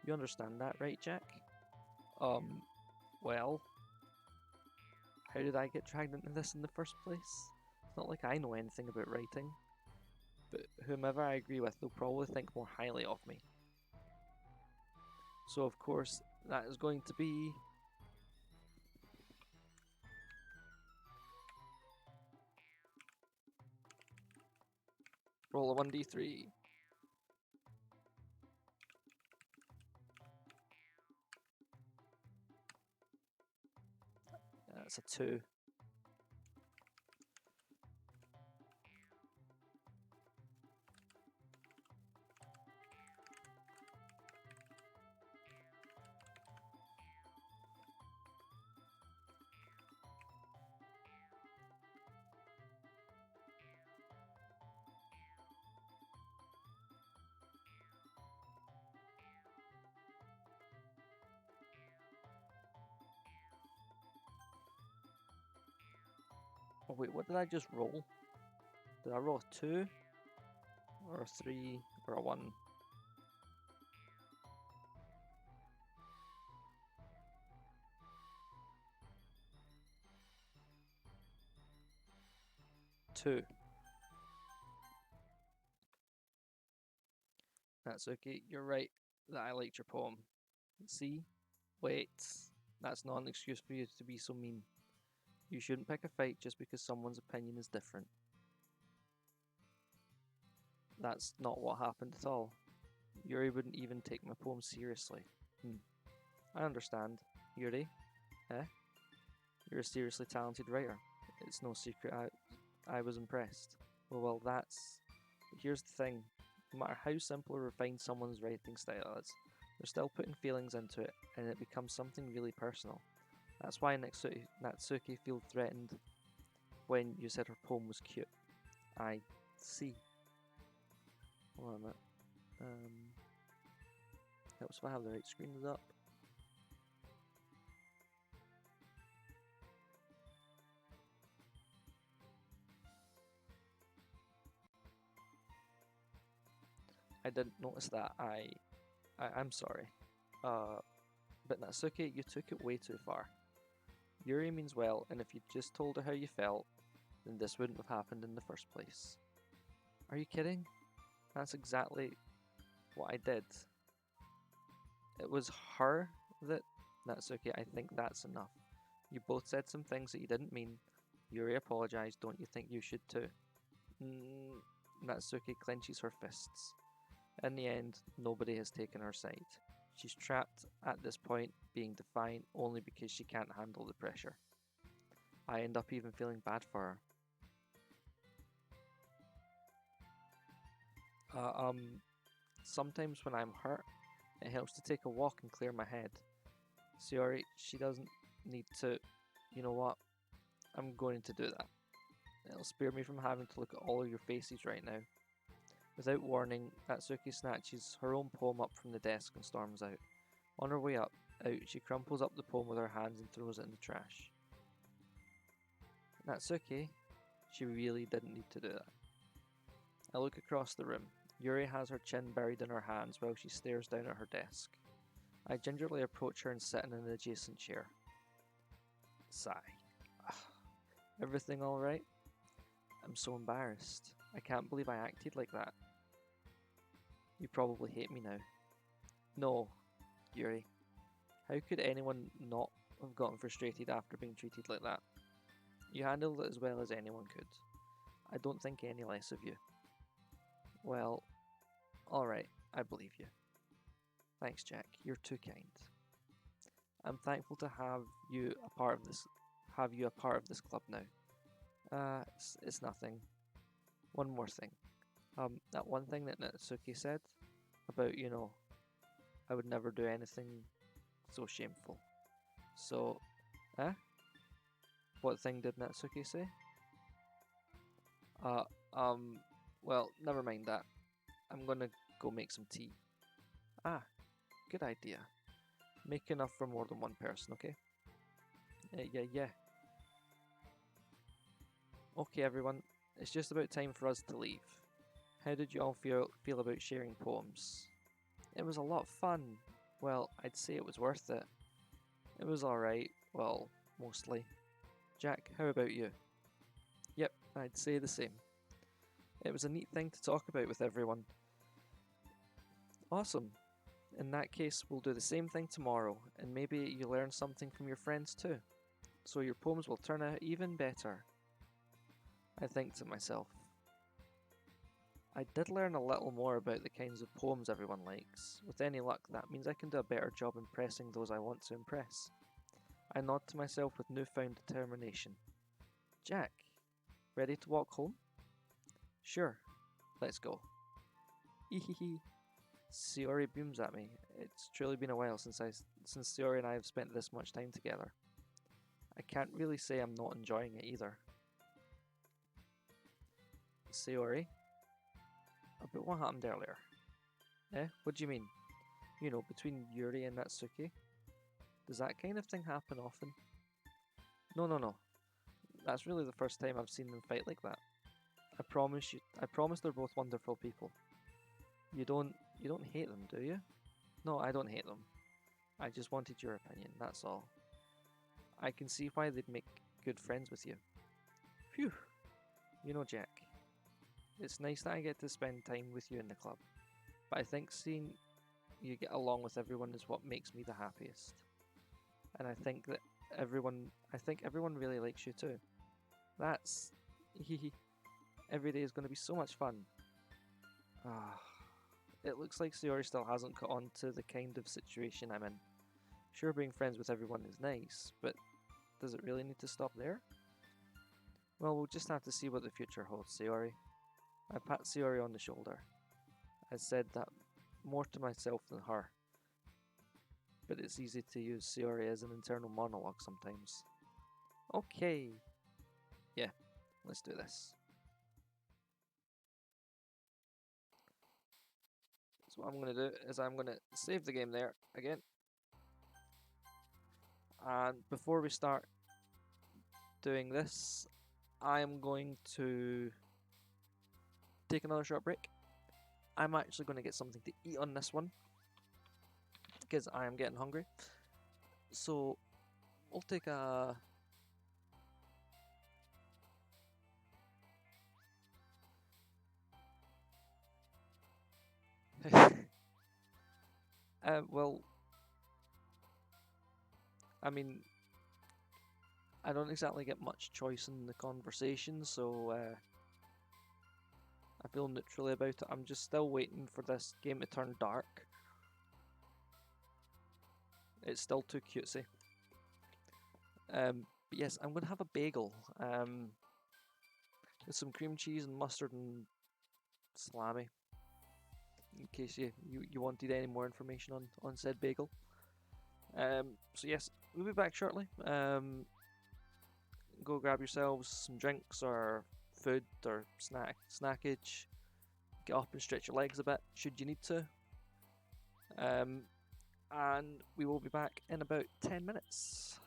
You understand that, right, Jack? Well, how did I get dragged into this in the first place? It's not like I know anything about writing. But whomever I agree with, they'll probably think more highly of me. So of course, that is going to be... roll a 1d3. That's a 2. Oh wait, what did I just roll? Did I roll a 2? Or a 3? Or a 1? Two. That's okay, you're right that I liked your poem. See? Wait. That's not an excuse for you to be so mean. You shouldn't pick a fight just because someone's opinion is different. That's not what happened at all. Yuri wouldn't even take my poem seriously. I understand. Yuri? Eh? You're a seriously talented writer. It's no secret I was impressed. Well, that's... Here's the thing. No matter how simple or refined someone's writing style is, they're still putting feelings into it, and it becomes something really personal. That's why Natsuki felt threatened when you said her poem was cute. I see. Hold on a minute. Helps if I have the right screens up. I didn't notice that. I'm sorry. But Natsuki, you took it way too far. Yuri means well, and if you'd just told her how you felt, then this wouldn't have happened in the first place. Are you kidding? That's exactly what I did. It was her that... Natsuki, I think that's enough. You both said some things that you didn't mean. Yuri apologized, don't you think you should too? Natsuki clenches her fists. In the end, nobody has taken her side. She's trapped at this point, being defiant only because she can't handle the pressure. I end up even feeling bad for her. Sometimes when I'm hurt, it helps to take a walk and clear my head. Sayori, she doesn't need to... You know what? I'm going to do that. It'll spare me from having to look at all of your faces right now. Without warning, Natsuki snatches her own poem up from the desk and storms out. On her way out, she crumples up the poem with her hands and throws it in the trash. Natsuki, she really didn't need to do that. I look across the room. Yuri has her chin buried in her hands while she stares down at her desk. I gingerly approach her and sit in an adjacent chair. Sigh. Everything alright? I'm so embarrassed. I can't believe I acted like that. You probably hate me now. No, Yuri. How could anyone not have gotten frustrated after being treated like that? You handled it as well as anyone could. I don't think any less of you. Well, alright, I believe you. Thanks, Jack. You're too kind. I'm thankful to have you a part of this club now. It's nothing. One more thing. That one thing that Natsuki said about, I would never do anything so shameful. So, what thing did Natsuki say? Well, never mind that. I'm gonna go make some tea. Good idea. Make enough for more than one person, okay? Yeah. Okay, everyone. it's just about time for us to leave. How did you all feel about sharing poems? It was a lot of fun. Well, I'd say it was worth it. It was alright. Well, mostly. Jack, how about you? Yep, I'd say the same. It was a neat thing to talk about with everyone. Awesome. In that case, we'll do the same thing tomorrow, and maybe you learn something from your friends too. So your poems will turn out even better. I think to myself. I did learn a little more about the kinds of poems everyone likes. With any luck, that means I can do a better job impressing those I want to impress. I nod to myself with newfound determination. Jack, ready to walk home? Sure, let's go. Hehehe. Siori beams at me. It's truly been a while since Siori and I have spent this much time together. I can't really say I'm not enjoying it either. Siori? About what happened earlier? Eh? What do you mean? You know, between Yuri and Natsuki? Does that kind of thing happen often? No. That's really the first time I've seen them fight like that. I promise they're both wonderful people. You don't hate them, do you? No, I don't hate them. I just wanted your opinion, that's all. I can see why they'd make good friends with you. Phew. You know, Jack, it's nice that I get to spend time with you in the club, but I think seeing you get along with everyone is what makes me the happiest. And I think everyone really likes you too. That's every day is going to be so much fun. Ah, it looks like Sayori still hasn't caught on to the kind of situation I'm in. Sure, being friends with everyone is nice, but does it really need to stop there? Well, we'll just have to see what the future holds, Sayori. I pat Sayori on the shoulder. I said that more to myself than her, but it's easy to use Sayori as an internal monologue sometimes. Okay. Yeah, let's do this. So what I'm going to do is I'm going to save the game there again. And before we start doing this, I'm going to take another short break. I'm actually going to get something to eat on this one because I am getting hungry. So we'll take a well, I mean, I don't exactly get much choice in the conversation, so I feel neutrally about it. I'm just still waiting for this game to turn dark. It's still too cutesy. But yes, I'm going to have a bagel with some cream cheese and mustard and salami. In case you wanted any more information on said bagel. So yes, we'll be back shortly. Go grab yourselves some drinks or food or snackage. Get up and stretch your legs a bit should you need to. And we will be back in about 10 minutes.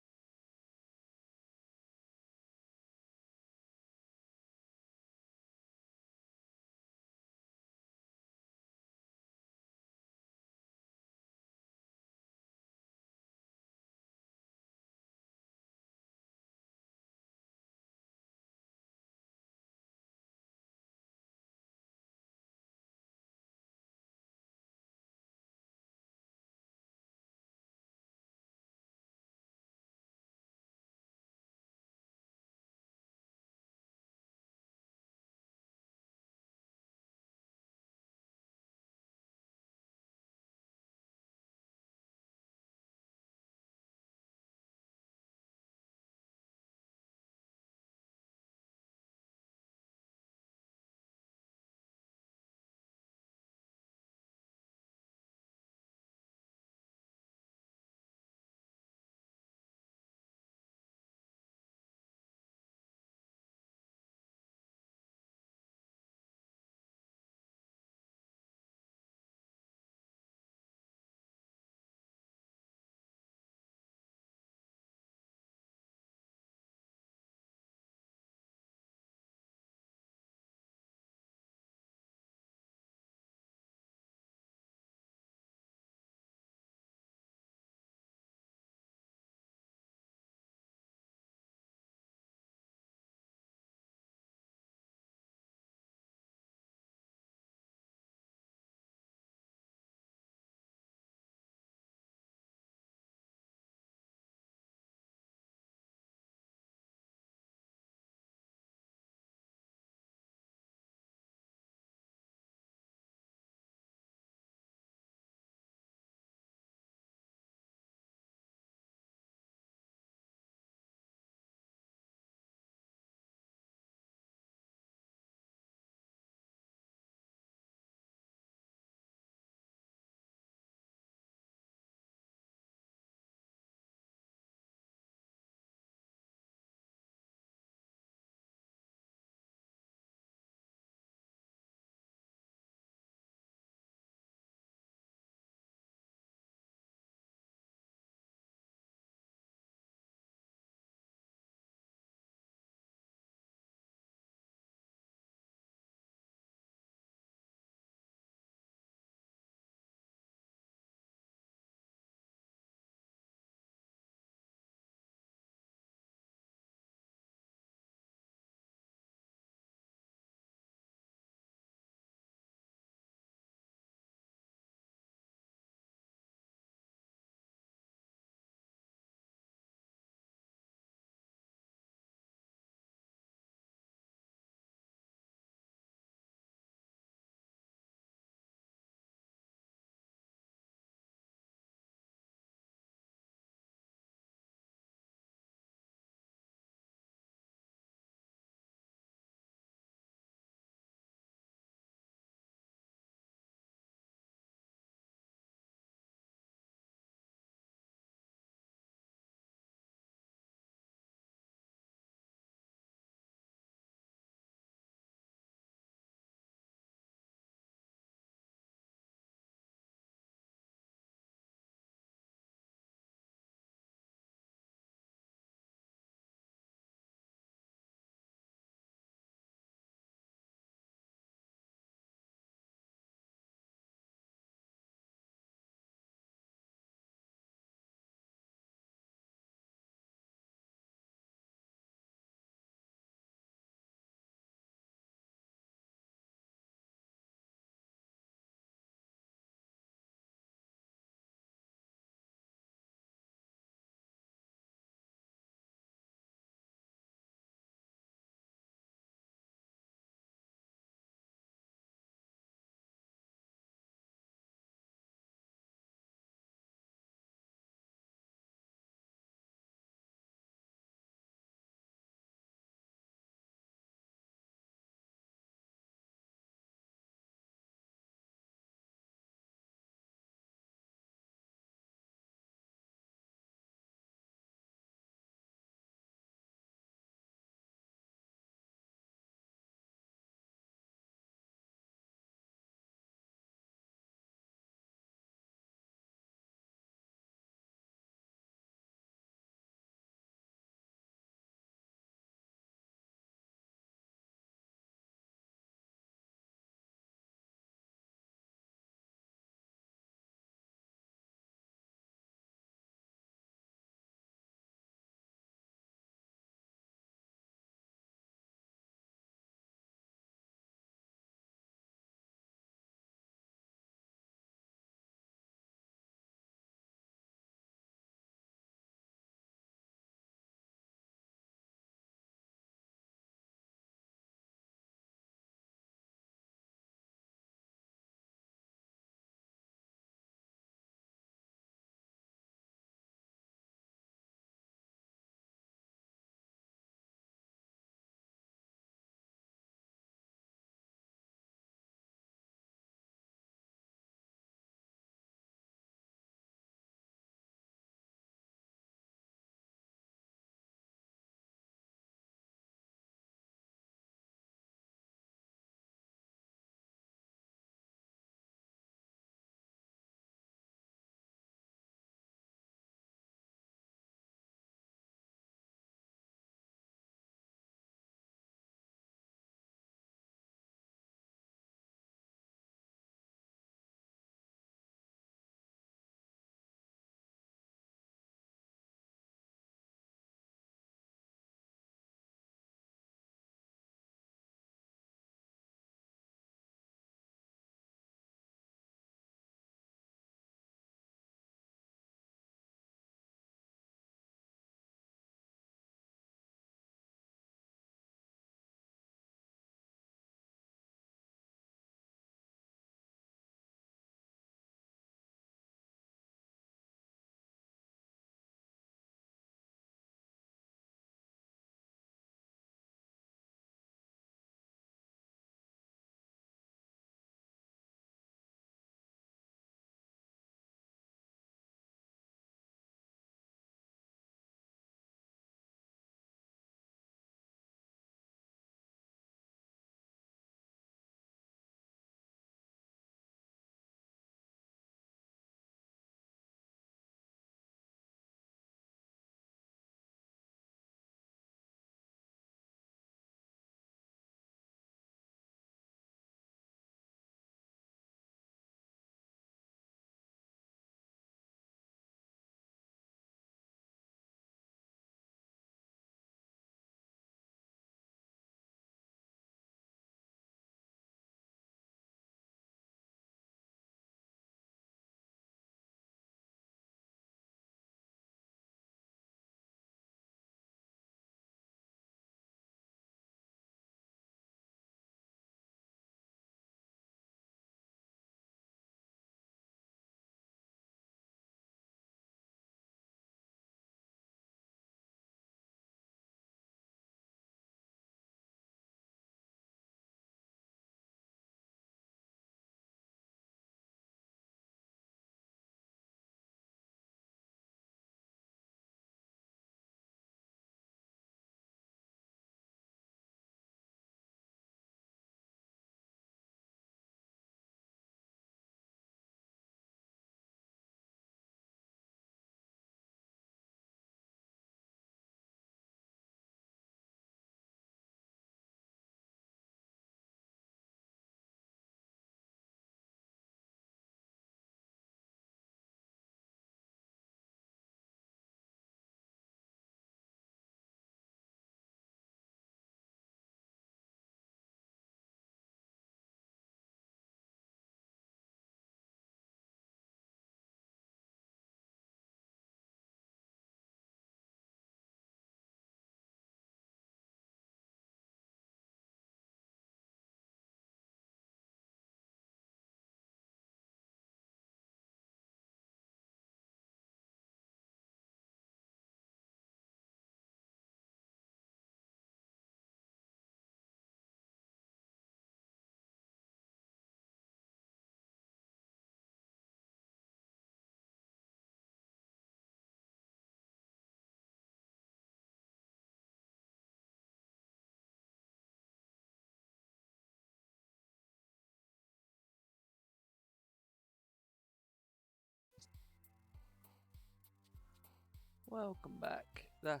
Welcome back. That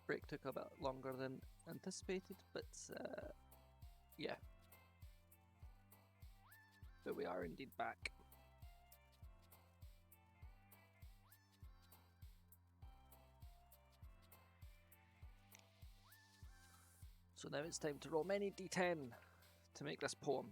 break took a bit longer than anticipated, but yeah. But we are indeed back. So now it's time to roll many d10 to make this poem.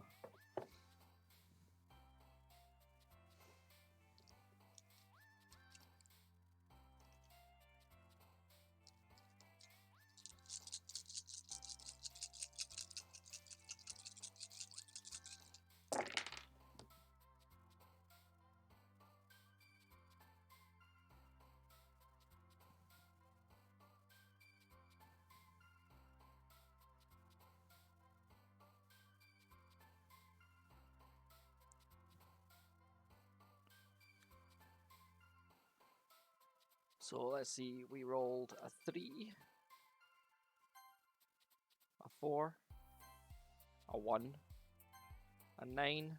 So let's see, we rolled a 3, a 4, a 1, a 9,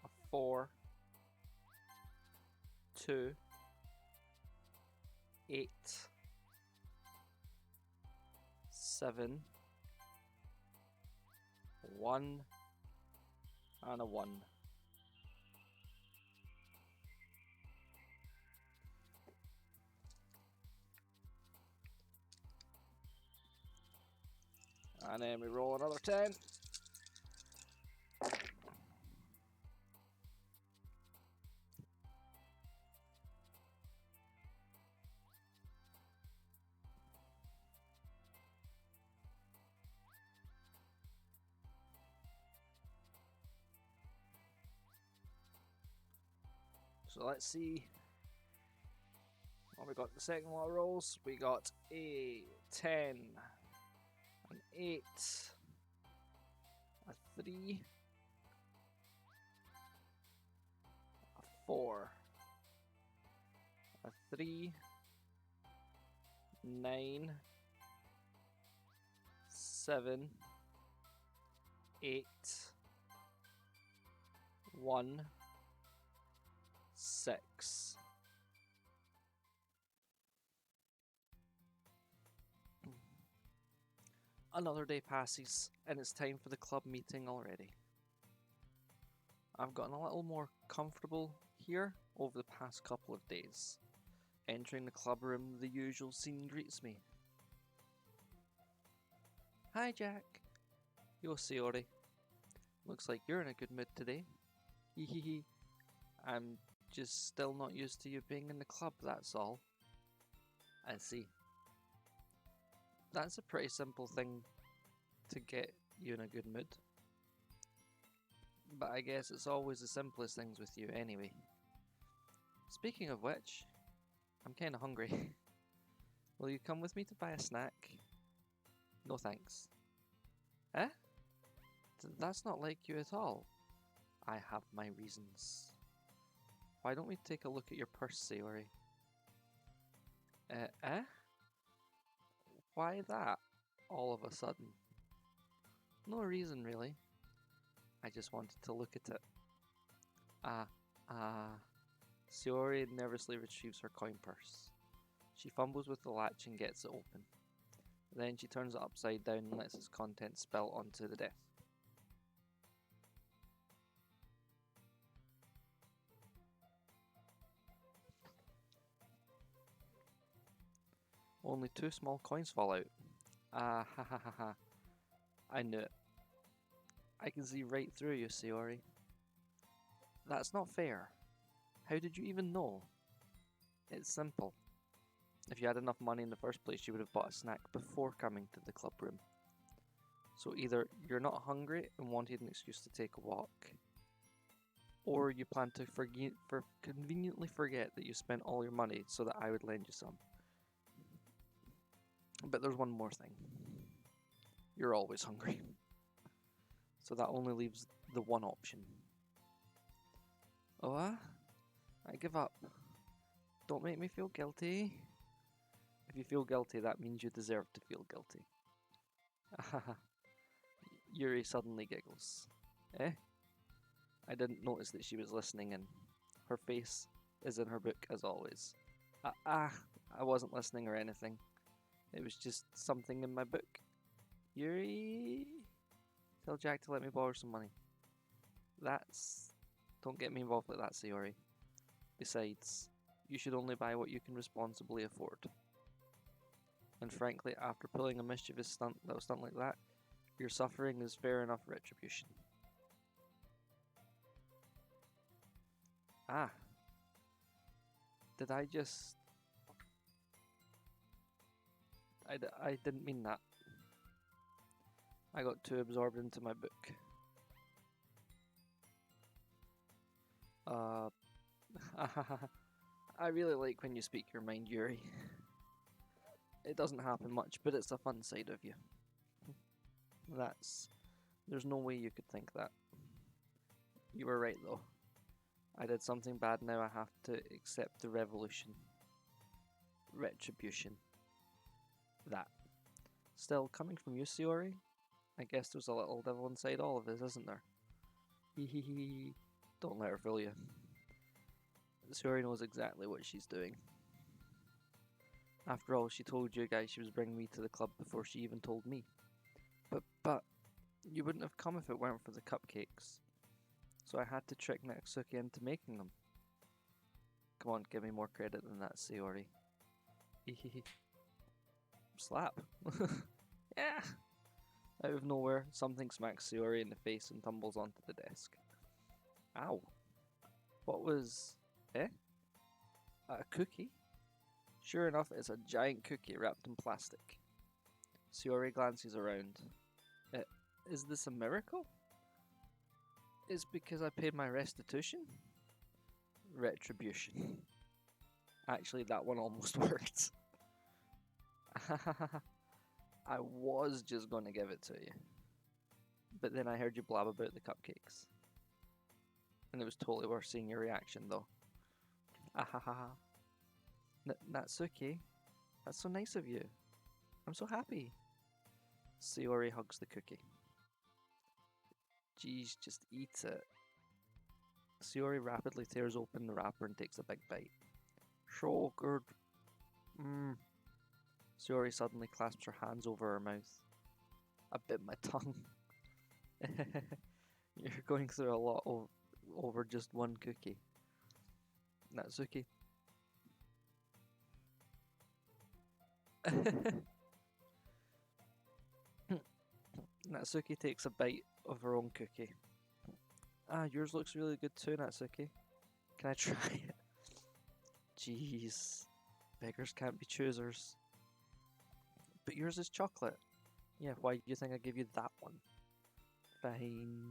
a 4, 2, 8, 7, 1, and a 1. And then we roll another 10. So let's see what we got. The second lot of rolls, we got a 10, an 8, a 3, a 4, a 3, 9, 7, 8, 1, 6. Another day passes, and it's time for the club meeting already. I've gotten a little more comfortable here over the past couple of days. Entering the club room, the usual scene greets me. Hi, Jack. Yo, Sayori. Looks like you're in a good mood today. Hehehe. I'm just still not used to you being in the club, that's all. I see. That's a pretty simple thing to get you in a good mood. But I guess it's always the simplest things with you anyway. Speaking of which, I'm kinda hungry. Will you come with me to buy a snack? No thanks. Eh? That's not like you at all. I have my reasons. Why don't we take a look at your purse, Sayori? Eh? Why that, all of a sudden? No reason, really. I just wanted to look at it. Sayori nervously retrieves her coin purse. She fumbles with the latch and gets it open. Then she turns it upside down and lets its contents spill onto the desk. Only 2 small coins fall out. Ha ha ha ha. I knew it. I can see right through you, Sayori. That's not fair. How did you even know? It's simple. If you had enough money in the first place, you would have bought a snack before coming to the club room. So either you're not hungry and wanted an excuse to take a walk, or you plan to conveniently forget that you spent all your money so that I would lend you some. But there's one more thing. You're always hungry. So that only leaves the one option. Oh, I give up. Don't make me feel guilty. If you feel guilty, that means you deserve to feel guilty. Yuri suddenly giggles. Eh? I didn't notice that she was listening, and her face is in her book as always. I wasn't listening or anything. It was just something in my book. Yuri, tell Jack to let me borrow some money. Don't get me involved like that, Sayori. Besides, you should only buy what you can responsibly afford. And frankly, after pulling a mischievous stunt like that, your suffering is fair enough retribution. Ah. Did I just... I didn't mean that. I got too absorbed into my book. I really like when you speak your mind, Yuri. It doesn't happen much, but it's a fun side of you. There's no way you could think that. You were right, though. I did something bad, now I have to accept the revolution. Retribution. That. Still, coming from you, Sayori, I guess there's a little devil inside all of us, isn't there? Hehehe. Don't let her fool you. Sayori knows exactly what she's doing. After all, she told you guys she was bringing me to the club before she even told me. But, you wouldn't have come if it weren't for the cupcakes. So I had to trick Natsuki into making them. Come on, give me more credit than that, Sayori. Hehehe. Slap. Yeah! Out of nowhere, something smacks Sayori in the face and tumbles onto the desk. Ow. What was... A cookie? Sure enough, it's a giant cookie wrapped in plastic. Sayori glances around. Is this a miracle? It's because I paid my restitution? Retribution. Actually, that one almost worked. I was just going to give it to you. But then I heard you blab about the cupcakes. And it was totally worth seeing your reaction, though. Ahaha. Natsuki, that's so nice of you. I'm so happy. Sayori hugs the cookie. Geez, just eat it. Sayori rapidly tears open the wrapper and takes a big bite. So good. Sayori suddenly clasps her hands over her mouth. I bit my tongue. You're going through a lot over just one cookie. Natsuki. Natsuki takes a bite of her own cookie. Yours looks really good too, Natsuki. Can I try it? Jeez. Beggars can't be choosers. But yours is chocolate. Yeah, why do you think I gave you that one? Fine.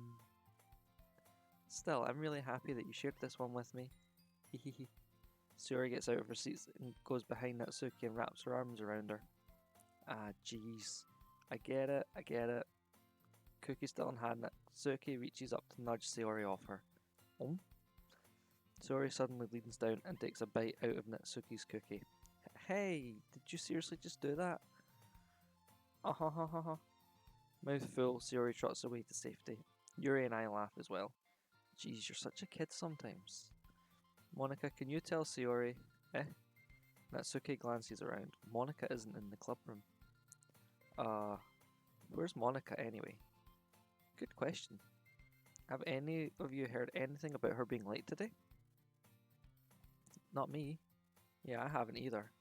Still, I'm really happy that you shared this one with me. Hehehe. Sayori gets out of her seat and goes behind Natsuki and wraps her arms around her. Jeez. I get it. Cookie still in hand, Natsuki reaches up to nudge Sayori off her. Sayori suddenly leans down and takes a bite out of Natsuki's cookie. Hey, did you seriously just do that? Mouth full, Sayori trots away to safety. Yuri and I laugh as well. Jeez, you're such a kid sometimes. Monica, can you tell Sayori? Natsuki glances around. Monica isn't in the club room. Where's Monica anyway? Good question. Have any of you heard anything about her being late today? Not me. Yeah, I haven't either.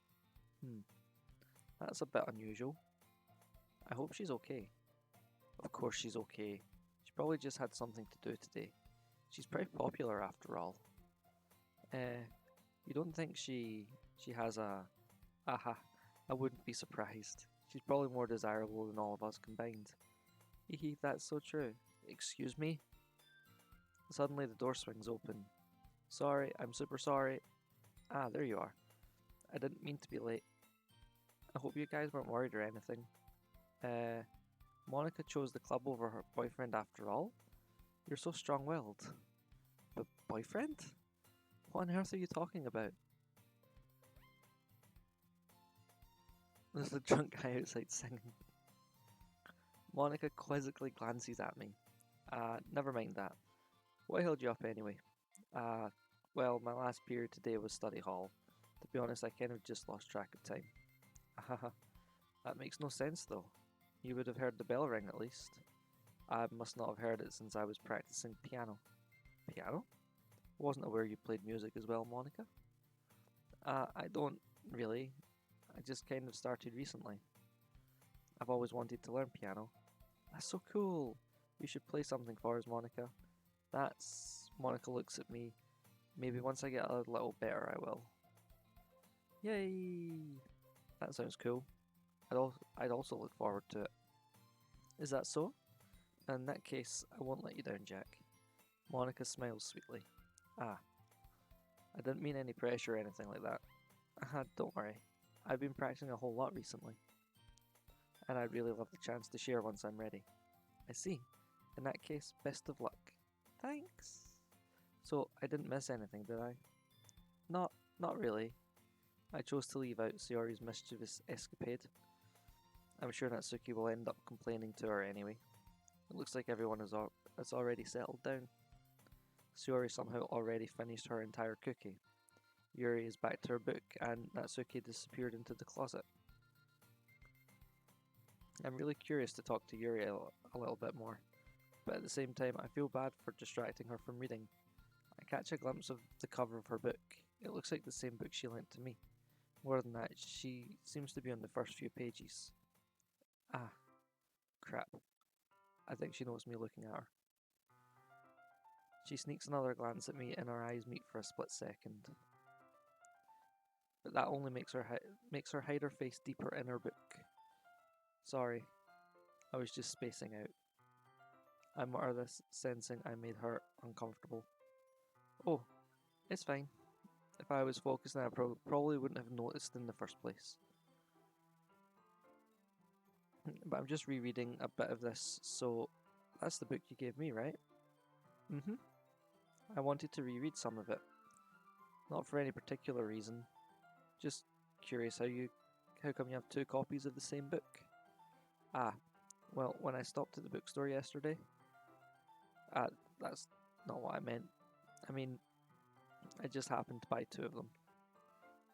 That's a bit unusual. I hope she's okay. Of course she's okay. She probably just had something to do today. She's pretty popular after all. You don't think she has a... I wouldn't be surprised. She's probably more desirable than all of us combined. Hehe, that's so true. Excuse me? Suddenly the door swings open. Sorry, I'm super sorry. There you are. I didn't mean to be late. I hope you guys weren't worried or anything. Monica chose the club over her boyfriend after all? You're so strong-willed. But boyfriend? What on earth are you talking about? There's the drunk guy outside singing. Monica quizzically glances at me. Never mind that. What held you up anyway? Well, my last period today was study hall. To be honest, I kind of just lost track of time. Haha, that makes no sense though. You would have heard the bell ring at least. I must not have heard it since I was practicing piano. Piano? Wasn't aware you played music as well, Monica. I don't really. I just kind of started recently. I've always wanted to learn piano. That's so cool. You should play something for us, Monica. Monica looks at me. Maybe once I get a little better, I will. Yay! That sounds cool. I'd also look forward to it. Is that so? In that case, I won't let you down, Jack. Monica smiles sweetly. Ah, I didn't mean any pressure or anything like that. Don't worry. I've been practicing a whole lot recently, and I'd really love the chance to share once I'm ready. I see. In that case, best of luck. Thanks. So, I didn't miss anything, did I? Not really. I chose to leave out Sayori's mischievous escapade. I'm sure Natsuki will end up complaining to her anyway. It looks like everyone has already settled down. Sayori somehow already finished her entire cookie. Yuri is back to her book, and Natsuki disappeared into the closet. I'm really curious to talk to Yuri a little bit more, but at the same time, I feel bad for distracting her from reading. I catch a glimpse of the cover of her book. It looks like the same book she lent to me. More than that, she seems to be on the first few pages. Ah, crap. I think she knows me looking at her. She sneaks another glance at me and our eyes meet for a split second. But that only makes her hide her face deeper in her book. Sorry, I was just spacing out. I mutter this, sensing I made her uncomfortable. Oh, it's fine. If I was focusing, I probably wouldn't have noticed in the first place. But I'm just rereading a bit of this, so that's the book you gave me, right? Mm-hmm. I wanted to reread some of it. Not for any particular reason. Just curious how come you have two copies of the same book? Ah, well, when I stopped at the bookstore yesterday... that's not what I meant. I mean, I just happened to buy two of them.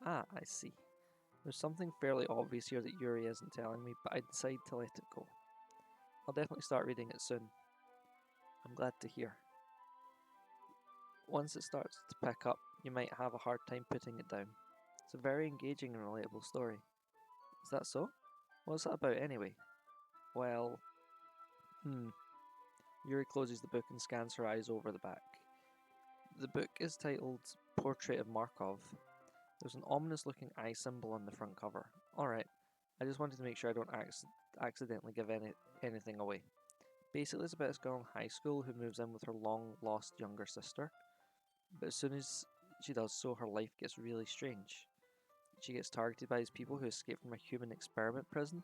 Ah, I see. There's something fairly obvious here that Yuri isn't telling me, but I decide to let it go. I'll definitely start reading it soon. I'm glad to hear. Once it starts to pick up, you might have a hard time putting it down. It's a very engaging and relatable story. Is that so? What's that about anyway? Well, Yuri closes the book and scans her eyes over the back. The book is titled Portrait of Markov. There's an ominous looking eye symbol on the front cover. Alright, I just wanted to make sure I don't accidentally give anything away. Basically, it's about this girl in high school who moves in with her long lost younger sister. But as soon as she does so, her life gets really strange. She gets targeted by these people who escape from a human experiment prison.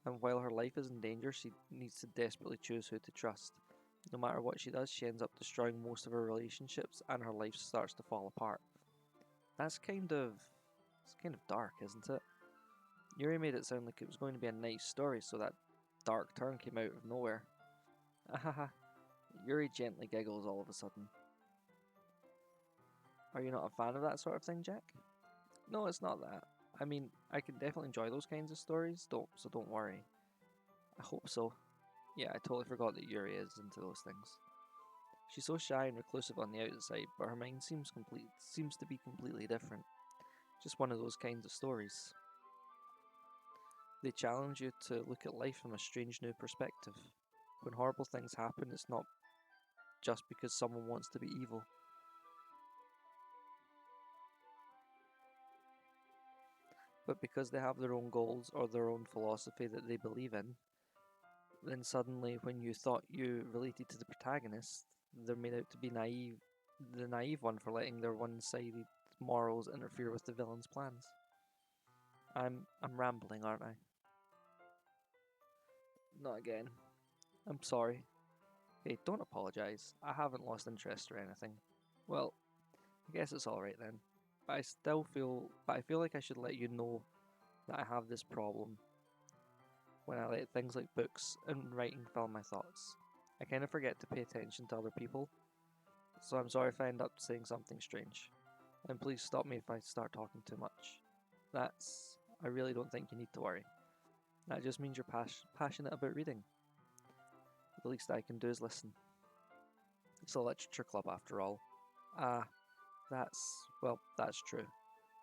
And while her life is in danger, she needs to desperately choose who to trust. No matter what she does, she ends up destroying most of her relationships and her life starts to fall apart. It's kind of dark, isn't it? Yuri made it sound like it was going to be a nice story, so that dark turn came out of nowhere. Ahaha. Yuri gently giggles all of a sudden. Are you not a fan of that sort of thing, Jack? No, it's not that. I mean, I can definitely enjoy those kinds of stories, so don't worry. I hope so. Yeah, I totally forgot that Yuri is into those things. She's so shy and reclusive on the outside, but her mind seems to be completely different. Just one of those kinds of stories. They challenge you to look at life from a strange new perspective. When horrible things happen, it's not just because someone wants to be evil. But because they have their own goals or their own philosophy that they believe in, then suddenly when you thought you related to the protagonist, they're made out to be the naive one for letting their one-sided morals interfere with the villain's plans. I'm rambling, aren't I? Not again. I'm sorry. Hey, don't apologize. I haven't lost interest or anything. Well, I guess it's alright then. But I feel like I should let you know that I have this problem when I let things like books and writing fill my thoughts. I kind of forget to pay attention to other people. so I'm sorry if I end up saying something strange. And please stop me if I start talking too much. I really don't think you need to worry. That just means you're passionate about reading. The least I can do is listen. It's a literature club after all. Ah, that's true.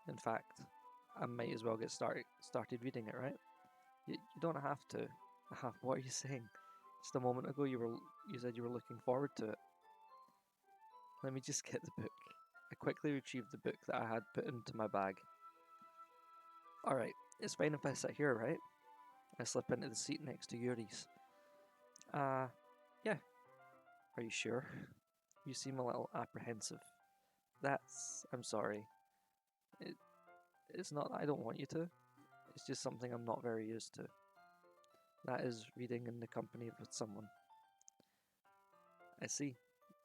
In fact, I might as well get started reading it, right? You don't have to. What are you saying? Just a moment ago you said you were looking forward to it. Let me just get the book. I quickly retrieved the book that I had put into my bag. Alright, it's fine if I sit here, right? I slip into the seat next to Yuri's. Yeah. Are you sure? You seem a little apprehensive. I'm sorry. It's not that I don't want you to. It's just something I'm not very used to. That is reading in the company of someone. I see.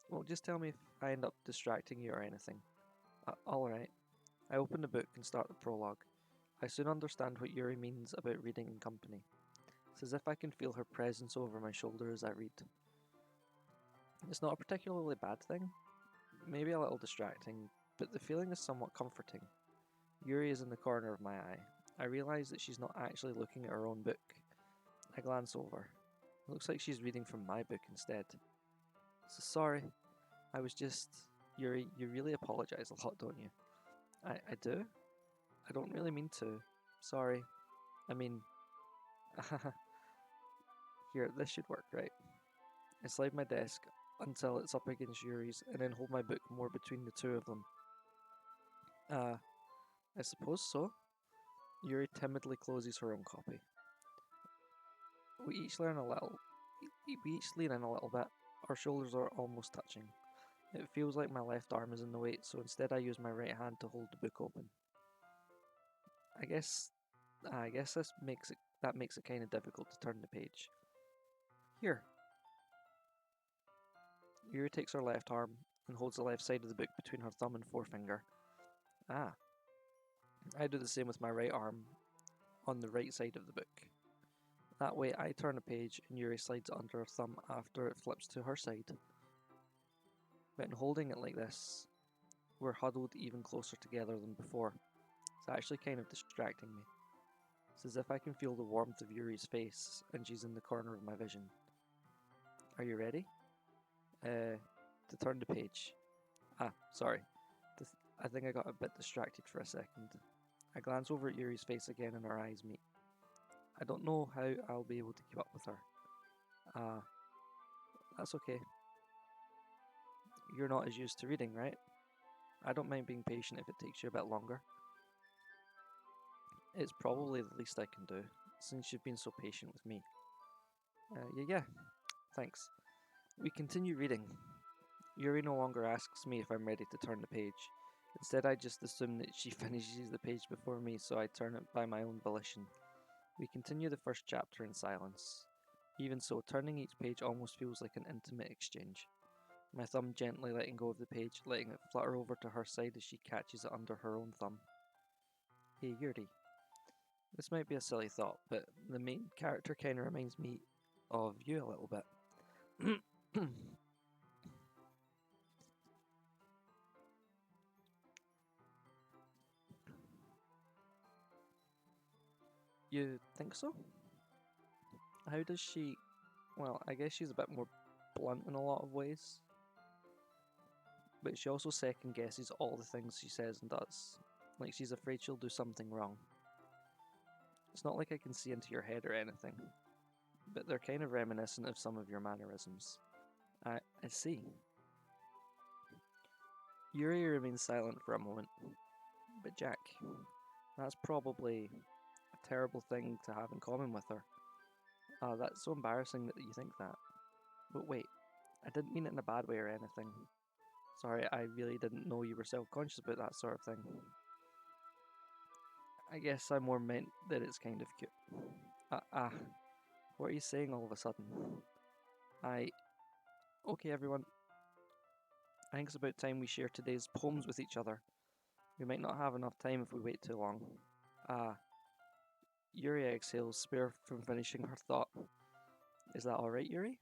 Well, just tell me if I end up distracting you or anything. Alright. I open the book and start the prologue. I soon understand what Yuri means about reading in company. It's as if I can feel her presence over my shoulder as I read. It's not a particularly bad thing, maybe a little distracting, but the feeling is somewhat comforting. Yuri is in the corner of my eye. I realise that she's not actually looking at her own book. I glance over. It looks like she's reading from my book instead. So sorry, I was just... Yuri, you really apologise a lot, don't you? I do? I don't really mean to. Sorry. I mean... Here, this should work, right? I slide my desk until it's up against Yuri's and then hold my book more between the two of them. I suppose so. Yuri timidly closes her own copy. We each lean in a little bit. Our shoulders are almost touching. It feels like my left arm is in the way, so instead I use my right hand to hold the book open. I guess that makes it kind of difficult to turn the page. Here. Yuri takes her left arm and holds the left side of the book between her thumb and forefinger. Ah. I do the same with my right arm on the right side of the book. That way I turn a page and Yuri slides it under her thumb after it flips to her side. But in holding it like this, we're huddled even closer together than before. It's actually kind of distracting me. It's as if I can feel the warmth of Yuri's face and she's in the corner of my vision. Are you ready? To turn the page. Sorry. I think I got a bit distracted for a second. I glance over at Yuri's face again and our eyes meet. I don't know how I'll be able to keep up with her. That's okay. You're not as used to reading, right? I don't mind being patient if it takes you a bit longer. It's probably the least I can do, since you've been so patient with me. Yeah, thanks. We continue reading. Yuri no longer asks me if I'm ready to turn the page. Instead, I just assume that she finishes the page before me, so I turn it by my own volition. We continue the first chapter in silence. Even so, turning each page almost feels like an intimate exchange. My thumb gently letting go of the page, letting it flutter over to her side as she catches it under her own thumb. Hey Yuri. This might be a silly thought, but the main character kinda reminds me of you a little bit. You think so? How does she... Well, I guess she's a bit more blunt in a lot of ways. But she also second guesses all the things she says and does. Like she's afraid she'll do something wrong. It's not like I can see into your head or anything, but they're kind of reminiscent of some of your mannerisms. I see. Yuri remains silent for a moment. But Jack, that's probably a terrible thing to have in common with her. That's so embarrassing that you think that. But wait, I didn't mean it in a bad way or anything. Sorry, I really didn't know you were self-conscious about that sort of thing. I guess I more meant that it's kind of cute. What are you saying all of a sudden? Okay everyone. I think it's about time we share today's poems with each other. We might not have enough time if we wait too long. Yuri exhales, spare from finishing her thought. Is that alright, Yuri?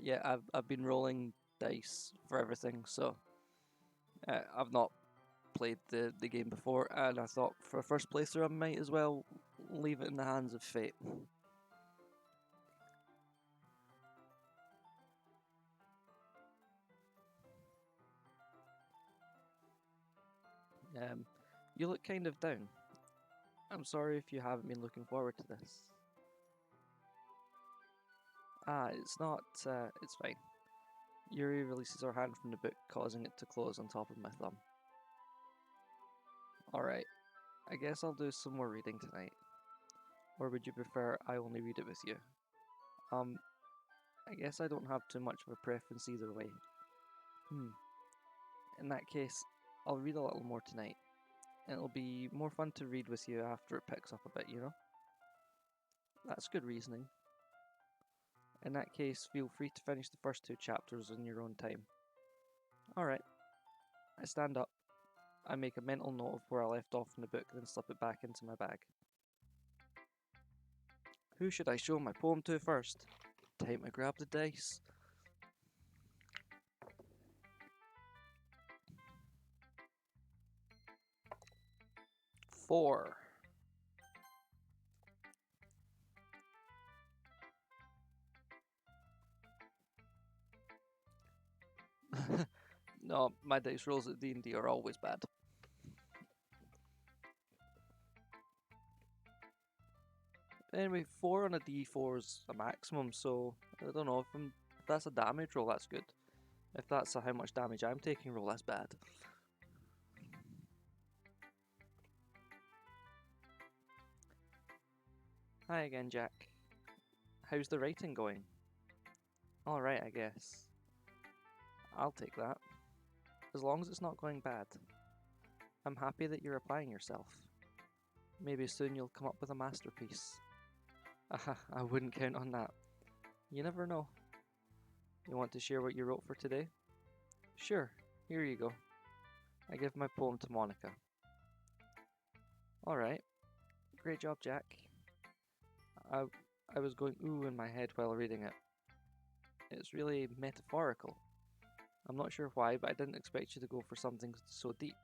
Yeah, I've been rolling dice for everything, so I've not played the game before, and I thought for a first playthrough I might as well leave it in the hands of fate. You look kind of down. I'm sorry if you haven't been looking forward to this. It's not, it's fine. Yuri releases her hand from the book, causing it to close on top of my thumb. Alright, I guess I'll do some more reading tonight. Or would you prefer I only read it with you? I guess I don't have too much of a preference either way. In that case, I'll read a little more tonight. It'll be more fun to read with you after it picks up a bit, you know? That's good reasoning. In that case, feel free to finish the first 2 chapters in your own time. Alright. I stand up. I make a mental note of where I left off in the book, then slip it back into my bag. Who should I show my poem to first? Time to grab the dice. Four. No, my dice rolls at D&D are always bad. Anyway, 4 on a D4 is a maximum, so I don't know if that's a damage roll, that's good. If that's a how much damage I'm taking roll, that's bad. Hi again, Jack. How's the writing going? Alright, I guess. I'll take that. As long as it's not going bad. I'm happy that you're applying yourself. Maybe soon you'll come up with a masterpiece. I wouldn't count on that. You never know. You want to share what you wrote for today? Sure, here you go. I give my poem to Monica. Alright. Great job, Jack. I was going ooh in my head while reading it. It's really metaphorical. I'm not sure why, but I didn't expect you to go for something so deep.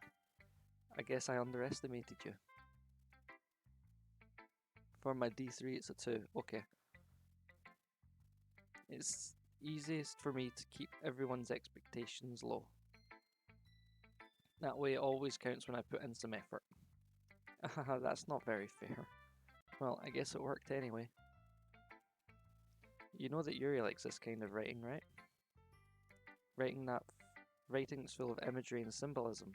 I guess I underestimated you. For my D3, it's a 2. Okay. It's easiest for me to keep everyone's expectations low. That way it always counts when I put in some effort. That's not very fair. Well, I guess it worked anyway. You know that Yuri likes this kind of writing, right? Writing that's full of imagery and symbolism.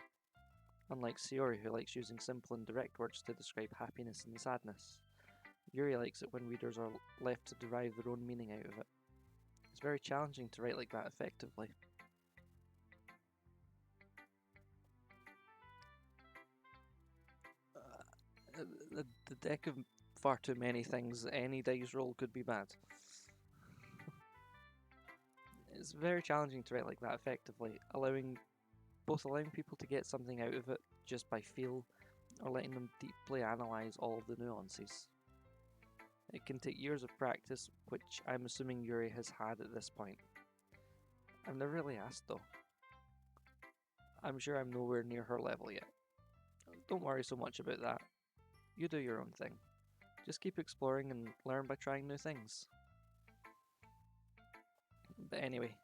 Unlike Sayori, who likes using simple and direct words to describe happiness and sadness. Yuri likes it when readers are left to derive their own meaning out of it. It's very challenging to write like that effectively. The deck of far too many things, any dice roll could be bad. It's very challenging to write like that effectively, allowing people to get something out of it just by feel, or letting them deeply analyse all of the nuances. It can take years of practice, which I'm assuming Yuri has had at this point. I've never really asked though. I'm sure I'm nowhere near her level yet. Don't worry so much about that. You do your own thing. Just keep exploring and learn by trying new things. But anyway,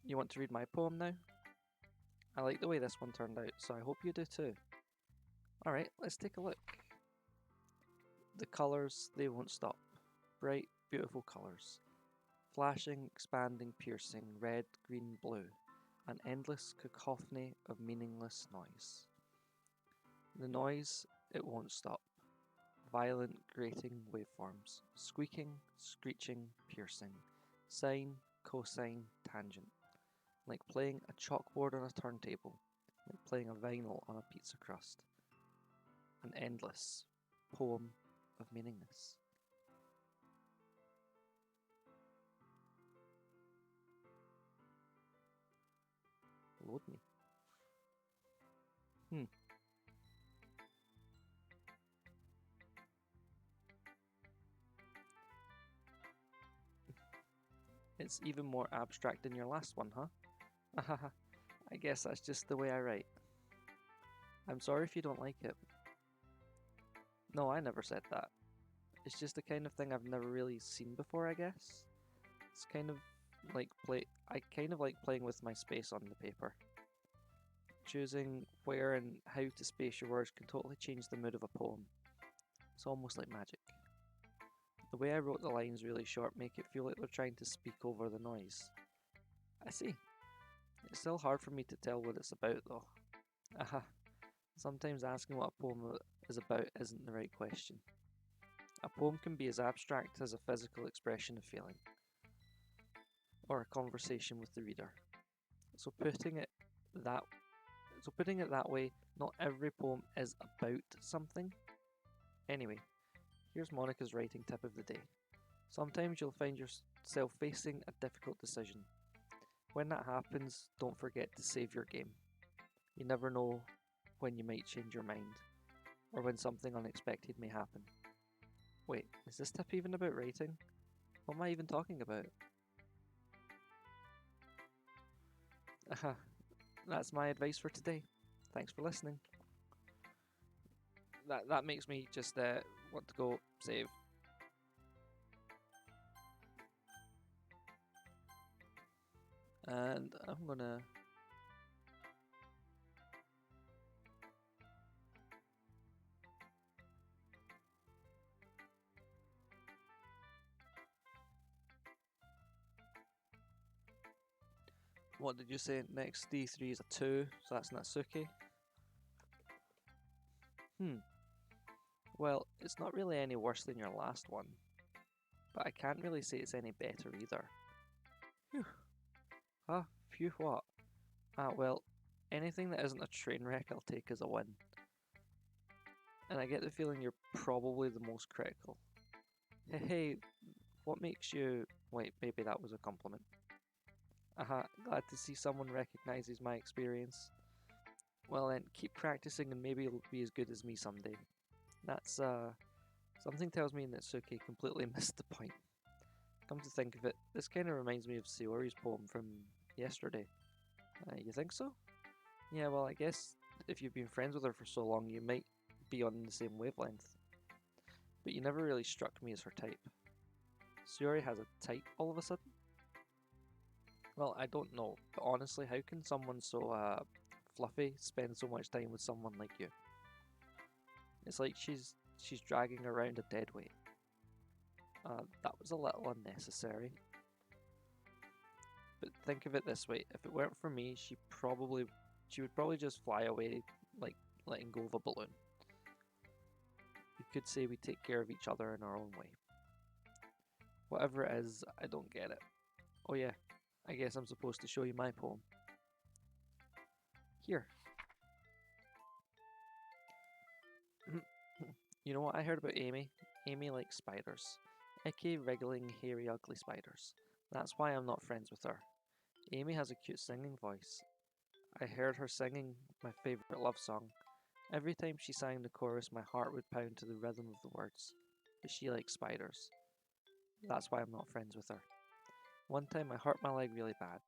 you want to read my poem now? I like the way this one turned out, so I hope you do too. Alright, let's take a look. The colours, they won't stop. Bright, beautiful colours. Flashing, expanding, piercing, red, green, blue. An endless cacophony of meaningless noise. The noise, it won't stop. Violent, grating waveforms. Squeaking, screeching, piercing. Sine, cosine, tangent. Like playing a chalkboard on a turntable. Like playing a vinyl on a pizza crust. An endless poem of meaningless. Load me. It's even more abstract than your last one, huh? Ahaha, I guess that's just the way I write. I'm sorry if you don't like it. No, I never said that. It's just the kind of thing I've never really seen before, I guess. It's kind of like I kind of like playing with my space on the paper. Choosing where and how to space your words can totally change the mood of a poem. It's almost like magic. The way I wrote the lines really short make it feel like they're trying to speak over the noise. I see. It's still hard for me to tell what it's about though. Aha. Sometimes asking what a poem is about isn't the right question. A poem can be as abstract as a physical expression of feeling, or a conversation with the reader. So that putting it that way, not every poem is about something. Anyway, here's Monica's writing tip of the day. Sometimes you'll find yourself facing a difficult decision. When that happens, don't forget to save your game. You never know when you might change your mind, or when something unexpected may happen. Wait, is this tip even about writing? What am I even talking about? Aha, that's my advice for today. Thanks for listening. That makes me just want to go save. And I'm gonna... What did you say? Next D3 is a 2, so that's Natsuki. Well, it's not really any worse than your last one, but I can't really say it's any better either. Phew. Ah, phew what? Well, anything that isn't a train wreck I'll take as a win. And I get the feeling you're probably the most critical. Hey, what makes you... Wait, maybe that was a compliment. Glad to see someone recognises my experience. Well then, keep practicing and maybe you'll be as good as me someday. That's, something tells me Natsuki completely missed the point. Come to think of it, this kind of reminds me of Sayori's poem from yesterday. You think so? Yeah, well, I guess if you've been friends with her for so long, you might be on the same wavelength. But you never really struck me as her type. Sayori has a type all of a sudden? Well, I don't know, but honestly, how can someone so, fluffy spend so much time with someone like you? It's like she's dragging around a dead weight. That was a little unnecessary. But think of it this way, if it weren't for me, she would probably just fly away like letting go of a balloon. You could say we take care of each other in our own way. Whatever it is, I don't get it. Oh yeah, I guess I'm supposed to show you my poem. Here. You know what I heard about Amy? Amy likes spiders. Icky, wriggling, hairy, ugly spiders. That's why I'm not friends with her. Amy has a cute singing voice. I heard her singing my favourite love song. Every time she sang the chorus, my heart would pound to the rhythm of the words. But she likes spiders. That's why I'm not friends with her. One time I hurt my leg really bad.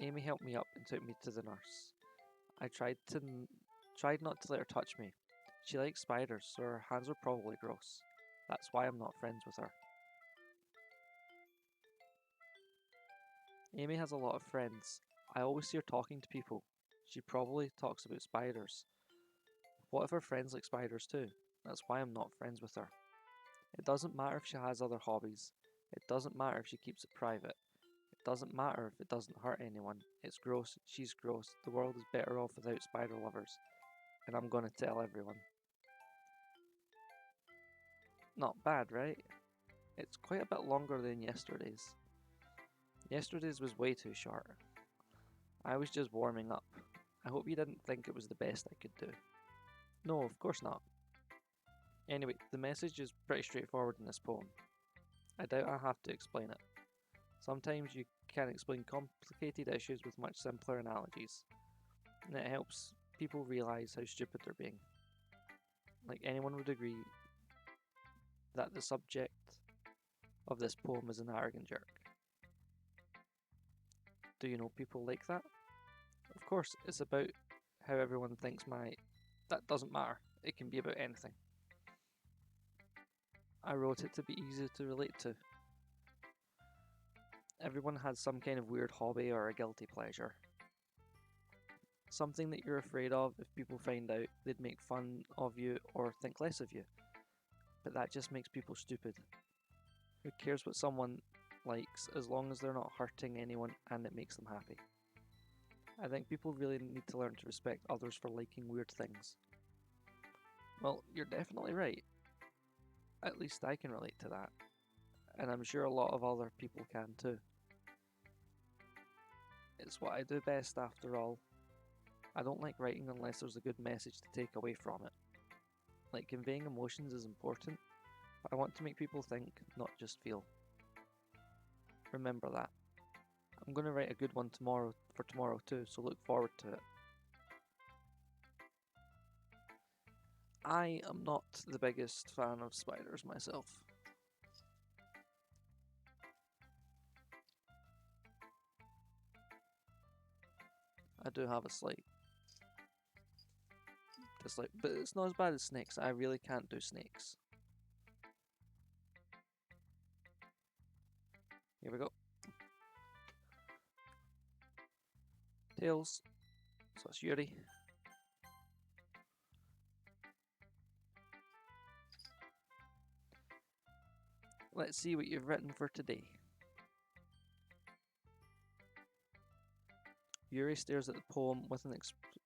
Amy helped me up and took me to the nurse. I tried not to let her touch me. She likes spiders, so her hands are probably gross. That's why I'm not friends with her. Amy has a lot of friends. I always see her talking to people. She probably talks about spiders. What if her friends like spiders too? That's why I'm not friends with her. It doesn't matter if she has other hobbies. It doesn't matter if she keeps it private. It doesn't matter if it doesn't hurt anyone. It's gross. She's gross. The world is better off without spider lovers. And I'm gonna tell everyone. Not bad, right? It's quite a bit longer than yesterday's. Yesterday's was way too short. I was just warming up. I hope you didn't think it was the best I could do. No, of course not. Anyway, the message is pretty straightforward in this poem. I doubt I have to explain it. Sometimes you can explain complicated issues with much simpler analogies, and it helps people realise how stupid they're being. Like anyone would agree that the subject of this poem is an arrogant jerk. Do you know people like that? Of course, it's about how everyone thinks that doesn't matter. It can be about anything. I wrote it to be easy to relate to. Everyone has some kind of weird hobby or a guilty pleasure. Something that you're afraid of if people find out, they'd make fun of you or think less of you. But that just makes people stupid. Who cares what someone likes as long as they're not hurting anyone and it makes them happy? I think people really need to learn to respect others for liking weird things. Well, you're definitely right. At least I can relate to that. And I'm sure a lot of other people can too. It's what I do best after all. I don't like writing unless there's a good message to take away from it. Like, conveying emotions is important, but I want to make people think, not just feel. Remember that. I'm going to write a good one tomorrow too, so look forward to it. I am not the biggest fan of spiders myself. I do have a slight dislike, but it's not as bad as snakes. I really can't do snakes. Here we go. Tails. So it's Yuri. Let's see what you've written for today. Yuri stares at the poem with an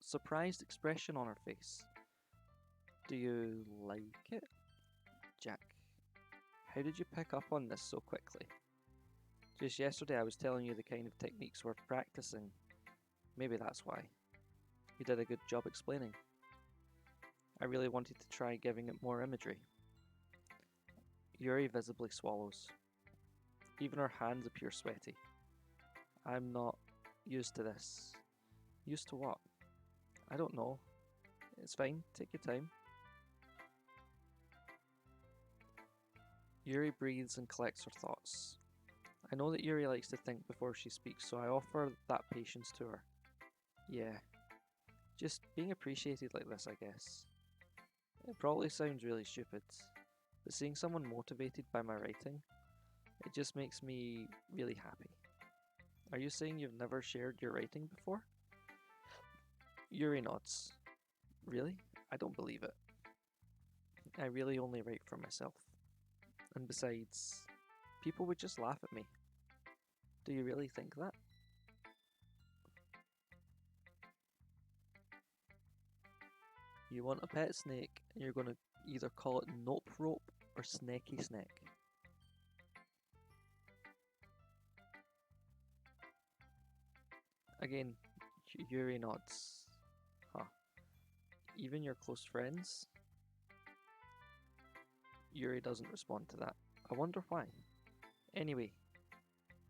surprised expression on her face. Do you like it? Jack, how did you pick up on this so quickly? Just yesterday I was telling you the kind of techniques we're practicing. Maybe that's why. You did a good job explaining. I really wanted to try giving it more imagery. Yuri visibly swallows. Even her hands appear sweaty. I'm not used to this. Used to what? I don't know. It's fine, take your time. Yuri breathes and collects her thoughts. I know that Yuri likes to think before she speaks, so I offer that patience to her. Yeah, just being appreciated like this, I guess. It probably sounds really stupid, but seeing someone motivated by my writing, it just makes me really happy. Are you saying you've never shared your writing before? Yuri nods. Really? I don't believe it. I really only write for myself. And besides, people would just laugh at me. Do you really think that? You want a pet snake, and you're going to either call it Nope Rope or Snaky Snack. Again, Yuri nods. Huh. Even your close friends? Yuri doesn't respond to that. I wonder why. Anyway,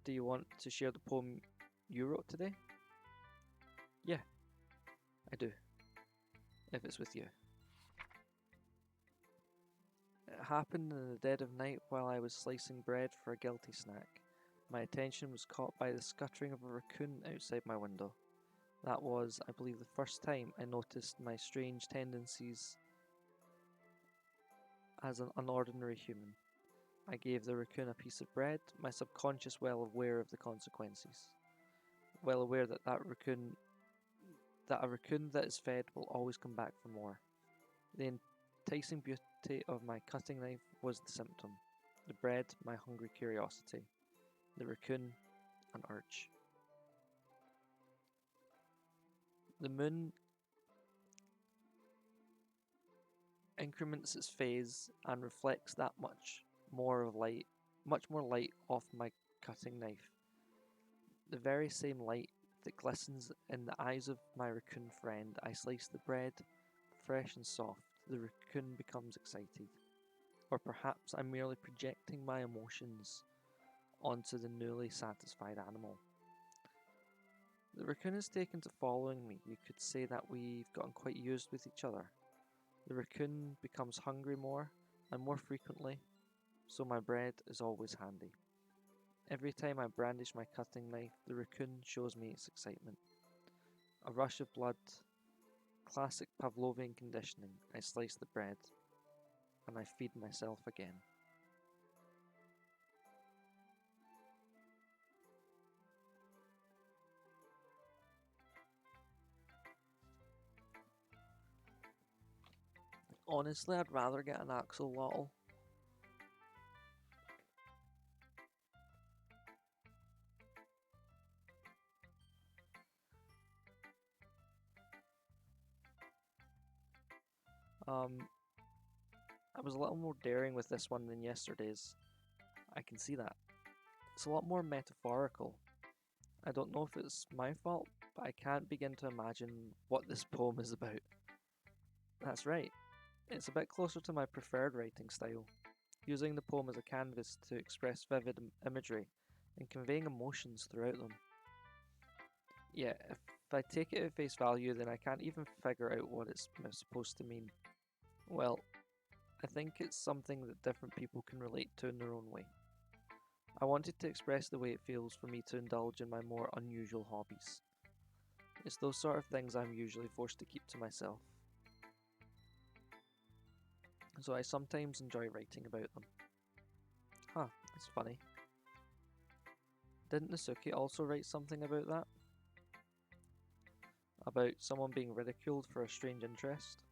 do you want to share the poem you wrote today? Yeah, I do. If it's with you. It happened in the dead of night while I was slicing bread for a guilty snack. My attention was caught by the scuttering of a raccoon outside my window. That was, I believe, the first time I noticed my strange tendencies as an unordinary human. I gave the raccoon a piece of bread, my subconscious well aware of the consequences. Well aware that a raccoon that is fed will always come back for more. The enticing beauty of my cutting knife was the symptom. The bread, my hungry curiosity. The raccoon, an urge. The moon increments its phase and reflects that much more light off my cutting knife. The very same light that glistens in the eyes of my raccoon friend. I slice the bread, fresh and soft. The raccoon becomes excited. Or perhaps I'm merely projecting my emotions onto the newly satisfied animal. The raccoon has taken to following me. You could say that we've gotten quite used with each other. The raccoon becomes hungry more and more frequently, so my bread is always handy. Every time I brandish my cutting knife, the raccoon shows me its excitement. A rush of blood, classic Pavlovian conditioning. I slice the bread, and I feed myself again. Honestly, I'd rather get an axolotl. I was a little more daring with this one than yesterday's. I can see that. It's a lot more metaphorical. I don't know if it's my fault, but I can't begin to imagine what this poem is about. That's right, it's a bit closer to my preferred writing style, using the poem as a canvas to express vivid imagery and conveying emotions throughout them. Yeah, if I take it at face value, then I can't even figure out what it's supposed to mean. Well, I think it's something that different people can relate to in their own way. I wanted to express the way it feels for me to indulge in my more unusual hobbies. It's those sort of things I'm usually forced to keep to myself. So I sometimes enjoy writing about them. Huh, that's funny. Didn't Nasuki also write something about that? About someone being ridiculed for a strange interest?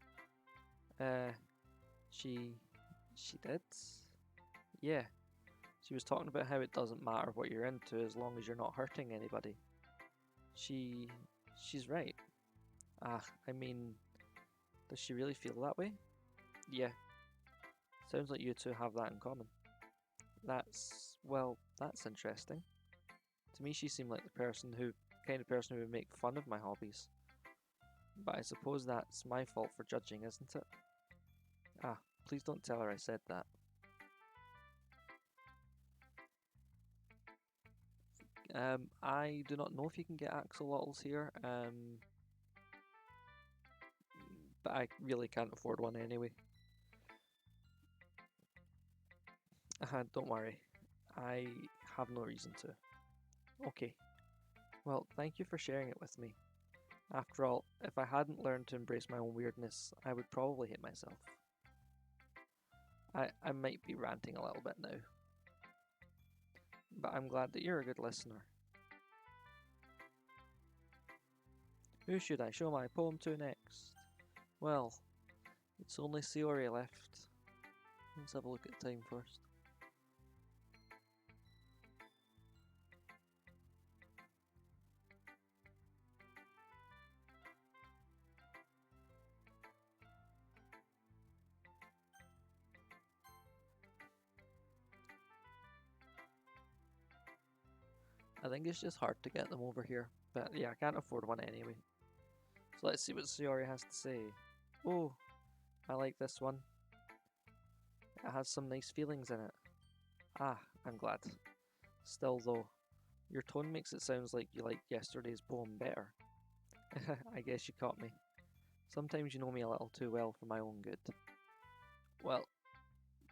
Uh, she... she did? Yeah. She was talking about how it doesn't matter what you're into as long as you're not hurting anybody. She's right. I mean, does she really feel that way? Yeah. Sounds like you two have that in common. That's interesting. To me, she seemed like the kind of person who would make fun of my hobbies. But I suppose that's my fault for judging, isn't it? Please don't tell her I said that. I do not know if you can get axolotls here, but I really can't afford one anyway. Don't worry, I have no reason to. Okay, well, thank you for sharing it with me. After all, if I hadn't learned to embrace my own weirdness, I would probably hate myself. I might be ranting a little bit now, but I'm glad that you're a good listener. Who should I show my poem to next? Well, it's only Sayori left. Let's have a look at the time first. I think it's just hard to get them over here, but yeah, I can't afford one anyway. So let's see what Sayori has to say. Oh, I like this one. It has some nice feelings in it. I'm glad. Still though, your tone makes it sound like you liked yesterday's poem better. I guess you caught me. Sometimes you know me a little too well for my own good. Well,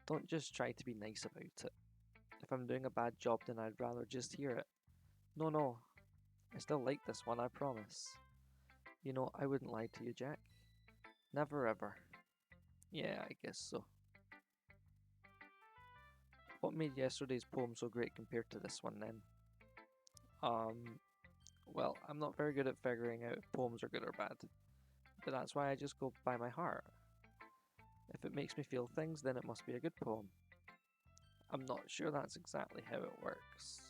don't just try to be nice about it. If I'm doing a bad job, then I'd rather just hear it. No, I still like this one, I promise. You know, I wouldn't lie to you, Jack. Never ever. Yeah, I guess so. What made yesterday's poem so great compared to this one then? Well, I'm not very good at figuring out if poems are good or bad, but that's why I just go by my heart. If it makes me feel things, then it must be a good poem. I'm not sure that's exactly how it works.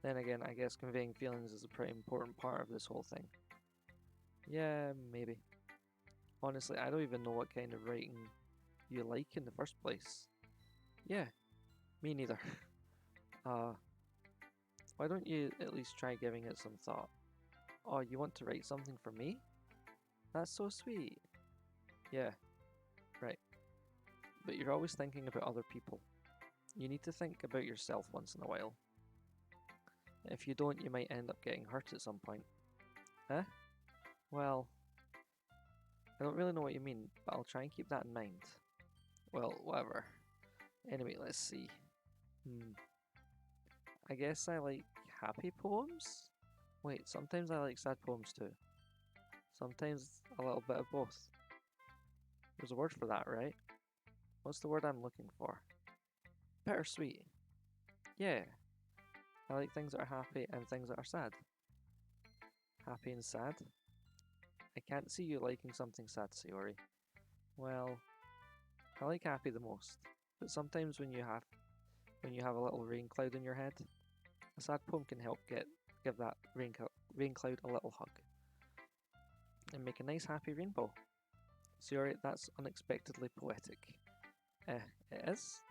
Then again, I guess conveying feelings is a pretty important part of this whole thing. Yeah, maybe. Honestly, I don't even know what kind of writing you like in the first place. Yeah, me neither. Why don't you at least try giving it some thought? Oh, you want to write something for me? That's so sweet. Yeah, right. But you're always thinking about other people. You need to think about yourself once in a while. If you don't, you might end up getting hurt at some point. Huh? Well, I don't really know what you mean, but I'll try and keep that in mind. Well, whatever. Anyway, let's see. I guess I like happy poems? Wait, sometimes I like sad poems too. Sometimes a little bit of both. There's a word for that, right? What's the word I'm looking for? Bittersweet. Yeah. I like things that are happy and things that are sad. Happy and sad? I can't see you liking something sad, Sayori. Well, I like happy the most, but sometimes when you have a little rain cloud in your head, a sad poem can help give that rain cloud a little hug and make a nice happy rainbow. Sayori, that's unexpectedly poetic. It is?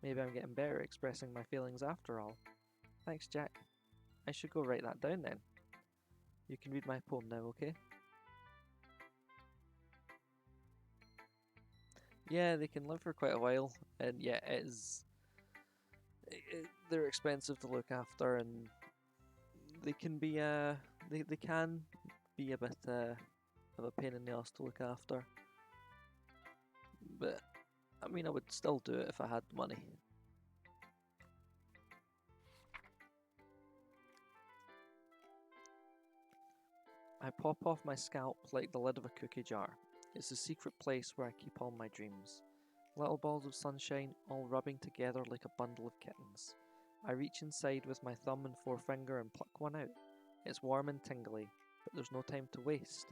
Maybe I'm getting better at expressing my feelings after all. Thanks, Jack. I should go write that down then. You can read my poem now, okay? Yeah, they can live for quite a while, and yeah, they're expensive to look after, and they can be they can be a bit of a pain in the ass to look after. But I mean, I would still do it if I had the money. I pop off my scalp like the lid of a cookie jar. It's a secret place where I keep all my dreams. Little balls of sunshine, all rubbing together like a bundle of kittens. I reach inside with my thumb and forefinger and pluck one out. It's warm and tingly, but there's no time to waste.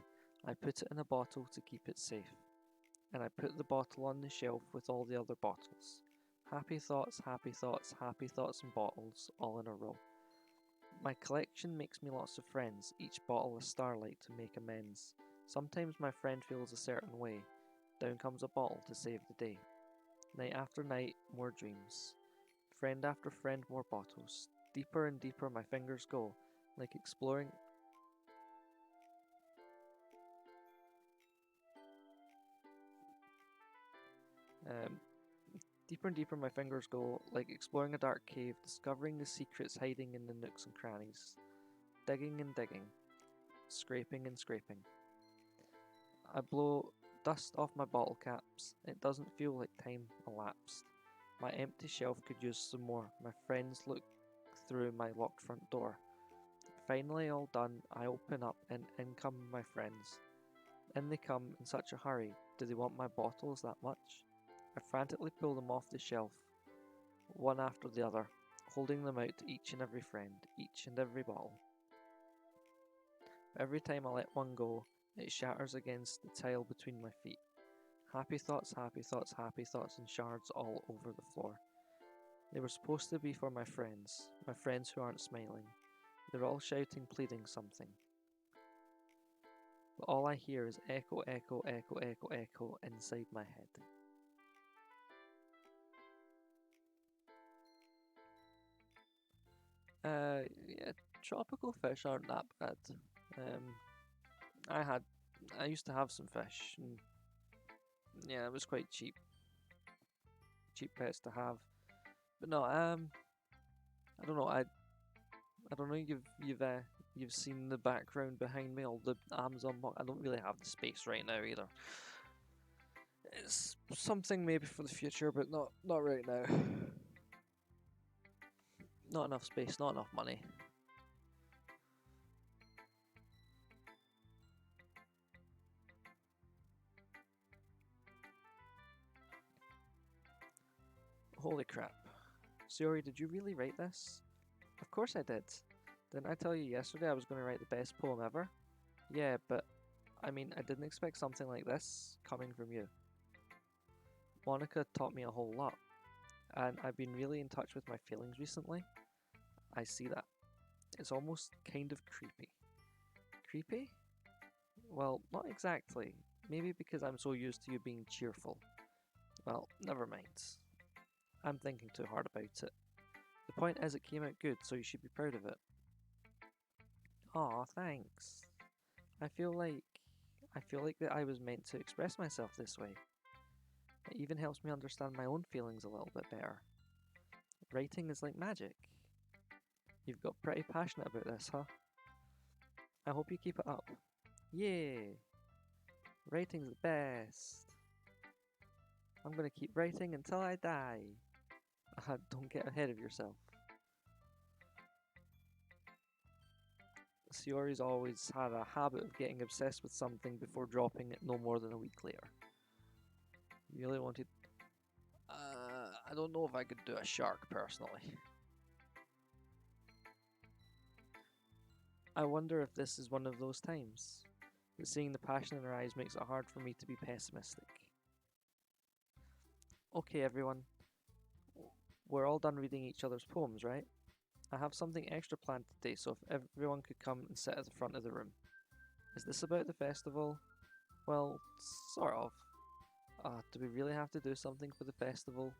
I put it in a bottle to keep it safe. And I put the bottle on the shelf with all the other bottles. Happy thoughts, happy thoughts, happy thoughts and bottles, all in a row. My collection makes me lots of friends, each bottle a starlight to make amends. Sometimes my friend feels a certain way. Down comes a bottle to save the day. Night after night, more dreams. Friend after friend, more bottles. Deeper and deeper my fingers go, like exploring. Um, Deeper and deeper my fingers go, like exploring a dark cave, discovering the secrets hiding in the nooks and crannies. Digging and digging, scraping and scraping. I blow dust off my bottle caps. It doesn't feel like time elapsed. My empty shelf could use some more. My friends look through my locked front door. Finally, all done, I open up and in come my friends. In they come in such a hurry. Do they want my bottles that much? I frantically pull them off the shelf, one after the other, holding them out to each and every friend, each and every bottle. Every time I let one go, it shatters against the tile between my feet. Happy thoughts, happy thoughts, happy thoughts in shards all over the floor. They were supposed to be for my friends who aren't smiling. They're all shouting, pleading something. But all I hear is echo, echo, echo, echo, echo inside my head. Yeah, tropical fish aren't that bad. Um, I had, I used to have some fish, and yeah, it was quite cheap pets to have. But no, I don't know. I don't know. You've seen the background behind me, all the Amazon box. I don't really have the space right now either. It's something maybe for the future, but not right now. Not enough space, not enough money. Holy crap. Sayori, did you really write this? Of course I did. Didn't I tell you yesterday I was going to write the best poem ever? Yeah, but I mean, I didn't expect something like this coming from you. Monica taught me a whole lot, and I've been really in touch with my feelings recently. I see that. It's almost kind of creepy. Creepy? Well, not exactly. Maybe because I'm so used to you being cheerful. Well, never mind. I'm thinking too hard about it. The point is, it came out good, so you should be proud of it. Aw, thanks. I feel like I feel like that I was meant to express myself this way. It even helps me understand my own feelings a little bit better. Writing is like magic. You've got pretty passionate about this, huh? I hope you keep it up. Yay! Writing's the best. I'm gonna keep writing until I die. Don't get ahead of yourself. Sayori's always had a habit of getting obsessed with something before dropping it no more than a week later. You really wanted... I don't know if I could do a shark personally. I wonder if this is one of those times. But seeing the passion in her eyes makes it hard for me to be pessimistic. Okay, everyone. We're all done reading each other's poems, right? I have something extra planned today, so if everyone could come and sit at the front of the room. Is this about the festival? Well, sort of. Do we really have to do something for the festival?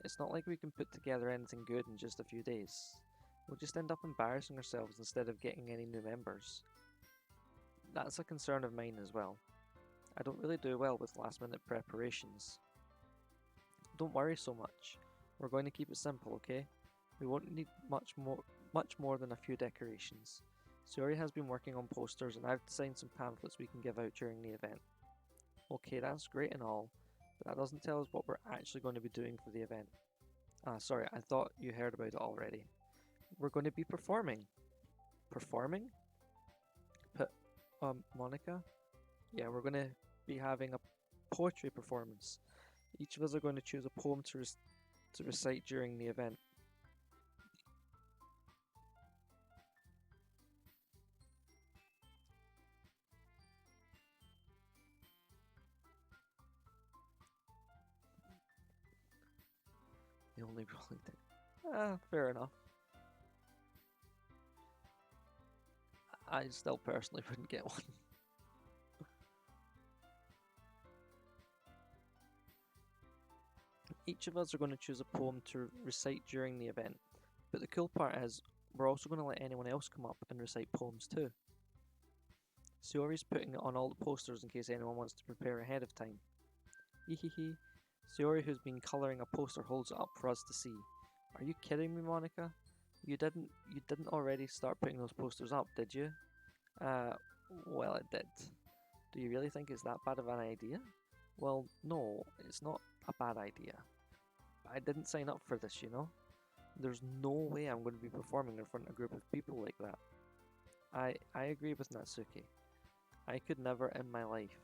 It's not like we can put together anything good in just a few days. We'll just end up embarrassing ourselves instead of getting any new members. That's a concern of mine as well. I don't really do well with last minute preparations. Don't worry so much. We're going to keep it simple, okay? We won't need much more than a few decorations. Sayori has been working on posters and I've designed some pamphlets we can give out during the event. Okay, that's great and all, but that doesn't tell us what we're actually going to be doing for the event. Sorry, I thought you heard about it already. We're going to be performing. Performing? Monica? Yeah, we're going to be having a poetry performance. Each of us are going to choose a poem to recite during the event. The only rolling thing. Fair enough. I still personally wouldn't get one. Each of us are going to choose a poem to recite during the event, but the cool part is, we're also going to let anyone else come up and recite poems too. Sayori's putting it on all the posters in case anyone wants to prepare ahead of time. Hehehe. Sayori, who's been colouring a poster, holds it up for us to see. Are you kidding me, Monica? You didn't already start putting those posters up, did you? Well, it did. Do you really think it's that bad of an idea? Well, no, it's not a bad idea. I didn't sign up for this, you know? There's no way I'm going to be performing in front of a group of people like that. I agree with Natsuki. I could never in my life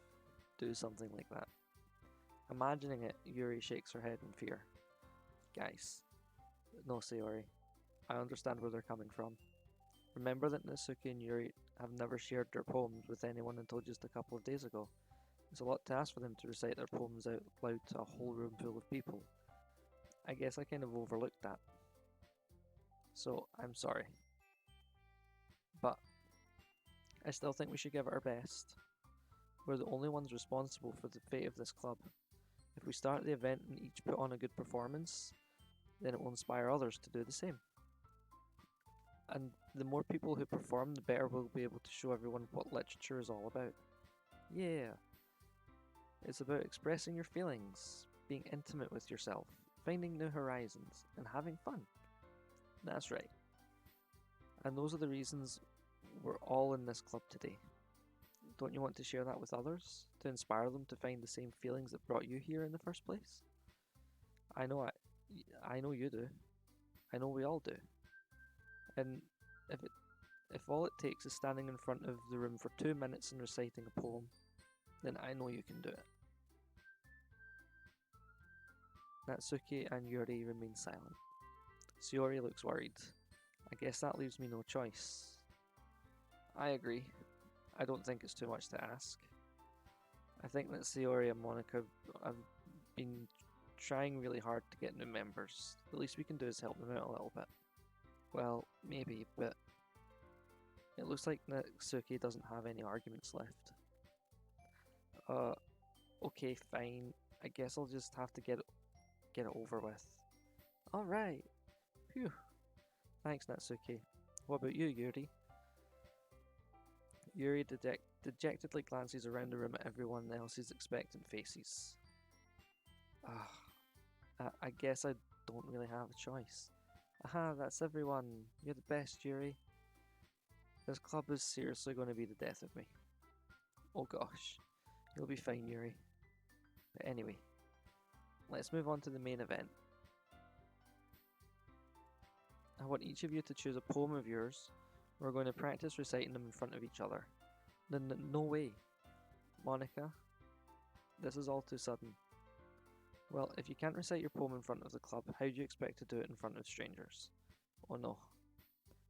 do something like that. Imagining it, Yuri shakes her head in fear. Guys, no, Sayori. I understand where they're coming from. Remember that Natsuki and Yuri have never shared their poems with anyone until just a couple of days ago. It's a lot to ask for them to recite their poems out loud to a whole room full of people. I guess I kind of overlooked that. So, I'm sorry. But I still think we should give it our best. We're the only ones responsible for the fate of this club. If we start the event and each put on a good performance, then it will inspire others to do the same. And the more people who perform, the better we'll be able to show everyone what literature is all about. Yeah. It's about expressing your feelings, being intimate with yourself, finding new horizons, and having fun. That's right. And those are the reasons we're all in this club today. Don't you want to share that with others? To inspire them to find the same feelings that brought you here in the first place? I know you do. I know we all do. And if all it takes is standing in front of the room for 2 minutes and reciting a poem, then I know you can do it. Natsuki and Yuri remain silent. Sayori looks worried. I guess that leaves me no choice. I agree. I don't think it's too much to ask. I think that Sayori and Monica have been trying really hard to get new members. The least we can do is help them out a little bit. Well, maybe, but it looks like Natsuki doesn't have any arguments left. Okay, fine. I guess I'll just have to get it over with. Alright. Phew. Thanks, Natsuki. What about you, Yuri? Yuri dejectedly glances around the room at everyone else's expectant faces. I guess I don't really have a choice. Aha, that's everyone. You're the best, Yuri. This club is seriously going to be the death of me. Oh gosh. You'll be fine, Yuri. But anyway, let's move on to the main event. I want each of you to choose a poem of yours. We're going to practice reciting them in front of each other. No way. Monica, this is all too sudden. Well, if you can't recite your poem in front of the club, how do you expect to do it in front of strangers? Oh no.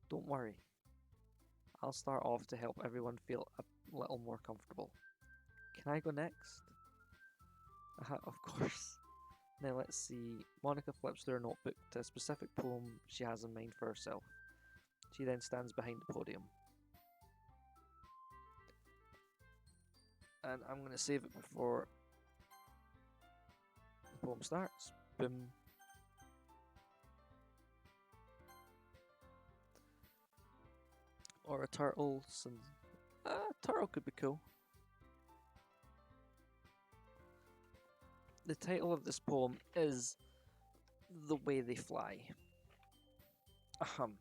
Don't worry. I'll start off to help everyone feel a little more comfortable. Can I go next? Of course. Now let's see. Monica flips through her notebook to a specific poem she has in mind for herself. She then stands behind the podium. And I'm going to save it before the poem starts. Boom. Or a turtle. Turtle could be cool. The title of this poem is The Way They Fly. Ahem.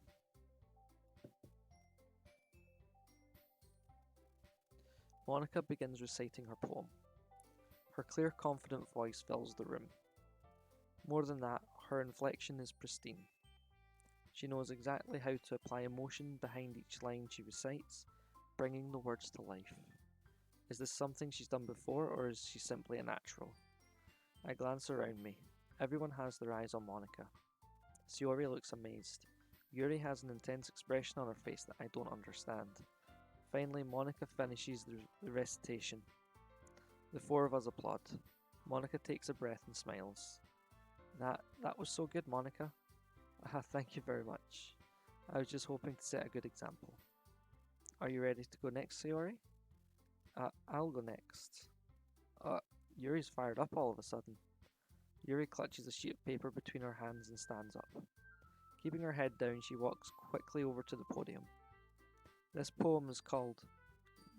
Monica begins reciting her poem. Her clear, confident voice fills the room. More than that, her inflection is pristine. She knows exactly how to apply emotion behind each line she recites, bringing the words to life. Is this something she's done before, or is she simply a natural? I glance around me. Everyone has their eyes on Monica. Shiori looks amazed. Yuri has an intense expression on her face that I don't understand. Finally, Monica finishes the recitation. The four of us applaud. Monica takes a breath and smiles. That was so good, Monica. Thank you very much. I was just hoping to set a good example. Are you ready to go next, Sayori? I'll go next. Yuri's fired up all of a sudden. Yuri clutches a sheet of paper between her hands and stands up. Keeping her head down, she walks quickly over to the podium. This poem is called...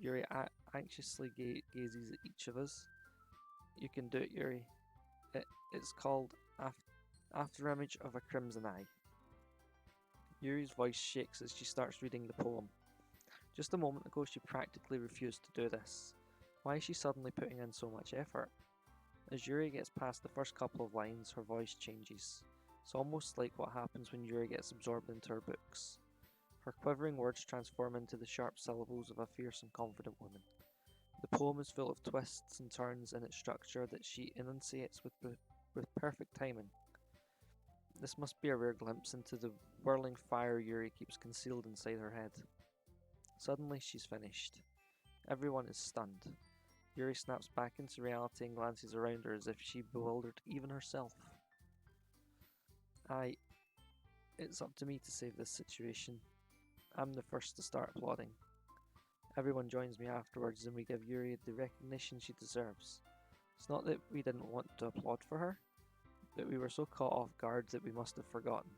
Yuri anxiously gazes at each of us. You can do it, Yuri. It's called Afterimage of a Crimson Eye. Yuri's voice shakes as she starts reading the poem. Just a moment ago she practically refused to do this. Why is she suddenly putting in so much effort? As Yuri gets past the first couple of lines, her voice changes. It's almost like what happens when Yuri gets absorbed into her books. Her quivering words transform into the sharp syllables of a fierce and confident woman. The poem is full of twists and turns in its structure that she enunciates with perfect timing. This must be a rare glimpse into the whirling fire Yuri keeps concealed inside her head. Suddenly she's finished. Everyone is stunned. Yuri snaps back into reality and glances around her as if she bewildered even herself. It's up to me to save this situation. I'm the first to start applauding. Everyone joins me afterwards and we give Yuri the recognition she deserves. It's not that we didn't want to applaud for her, but we were so caught off guard that we must have forgotten.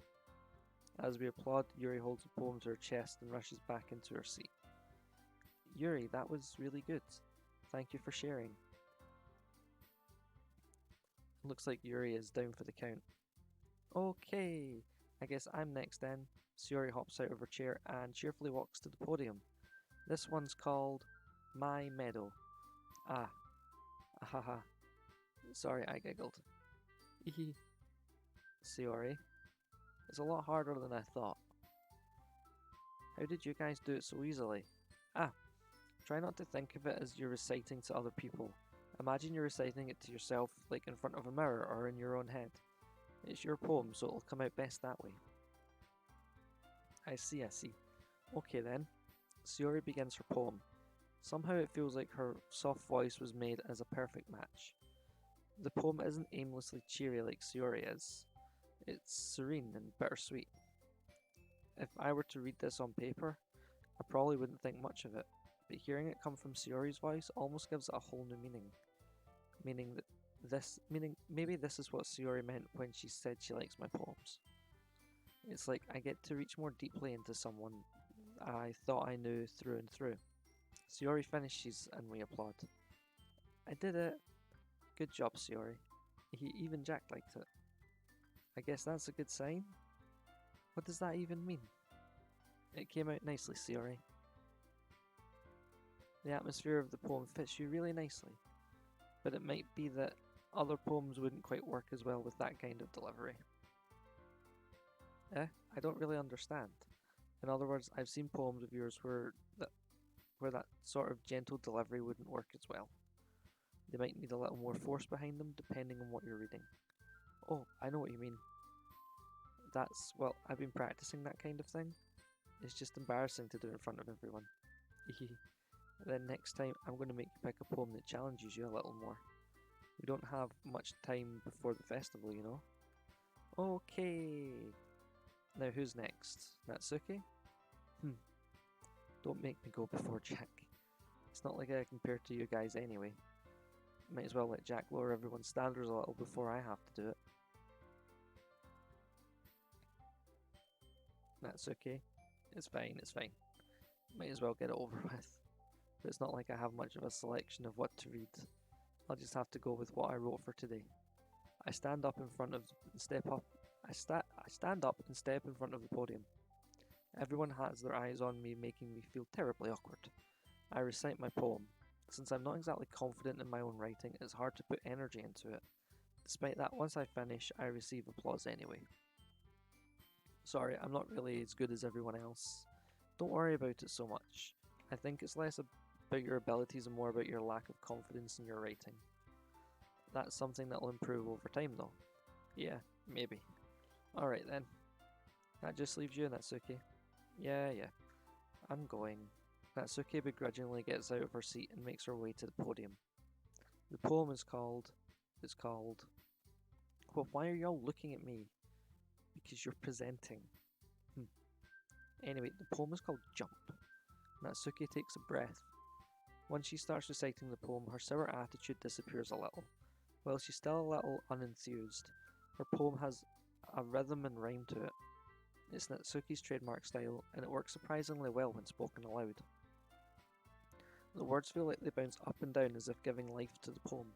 As we applaud, Yuri holds a poem to her chest and rushes back into her seat. Yuri, that was really good. Thank you for sharing. It looks like Yuri is down for the count. Okay, I guess I'm next then. Shiori hops out of her chair and cheerfully walks to the podium. This one's called My Meadow. Ahaha. Sorry, I giggled. Shiori, it's a lot harder than I thought. How did you guys do it so easily? Try not to think of it as you're reciting to other people. Imagine you're reciting it to yourself, like in front of a mirror or in your own head. It's your poem, so it'll come out best that way. I see. Okay then. Shiori begins her poem. Somehow it feels like her soft voice was made as a perfect match. The poem isn't aimlessly cheery like Shiori is. It's serene and bittersweet. If I were to read this on paper, I probably wouldn't think much of it, but hearing it come from Shiori's voice almost gives it a whole new meaning. Maybe this is what Shiori meant when she said she likes my poems. It's like I get to reach more deeply into someone I thought I knew through and through. Shiori finishes and we applaud. I did it. Good job, Shiori. Even Jack liked it. I guess that's a good sign? What does that even mean? It came out nicely, Shiori. The atmosphere of the poem fits you really nicely, but it might be that other poems wouldn't quite work as well with that kind of delivery. I don't really understand. In other words, I've seen poems of yours where that sort of gentle delivery wouldn't work as well. They might need a little more force behind them depending on what you're reading. Oh, I know what you mean. Well, I've been practicing that kind of thing. It's just embarrassing to do it in front of everyone. Then next time, I'm going to make you pick a poem that challenges you a little more. We don't have much time before the festival, you know? Okay. Now who's next? Natsuki? Don't make me go before Jack. It's not like I compare to you guys anyway. Might as well let Jack lower everyone's standards a little before I have to do it. Natsuki? It's fine, it's fine. Might as well get it over with. But it's not like I have much of a selection of what to read. I'll just have to go with what I wrote for today. I stand up in front of and step up. I stand up and step in front of the podium. Everyone has their eyes on me, making me feel terribly awkward. I recite my poem. Since I'm not exactly confident in my own writing, it's hard to put energy into it. Despite that, once I finish, I receive applause anyway. Sorry, I'm not really as good as everyone else. Don't worry about it so much. I think it's less about your abilities and more about your lack of confidence in your writing. That's something that'll improve over time though. Yeah, maybe. Alright then. That just leaves you, Natsuki. Yeah. I'm going. Natsuki begrudgingly gets out of her seat and makes her way to the podium. The poem is called... Well, why are y'all looking at me? Because you're presenting. Anyway, the poem is called Jump. Natsuki takes a breath. When she starts reciting the poem, her sour attitude disappears a little. While she's still a little unenthused, her poem has a rhythm and rhyme to it. It's Natsuki's trademark style, and it works surprisingly well when spoken aloud. The words feel like they bounce up and down as if giving life to the poem.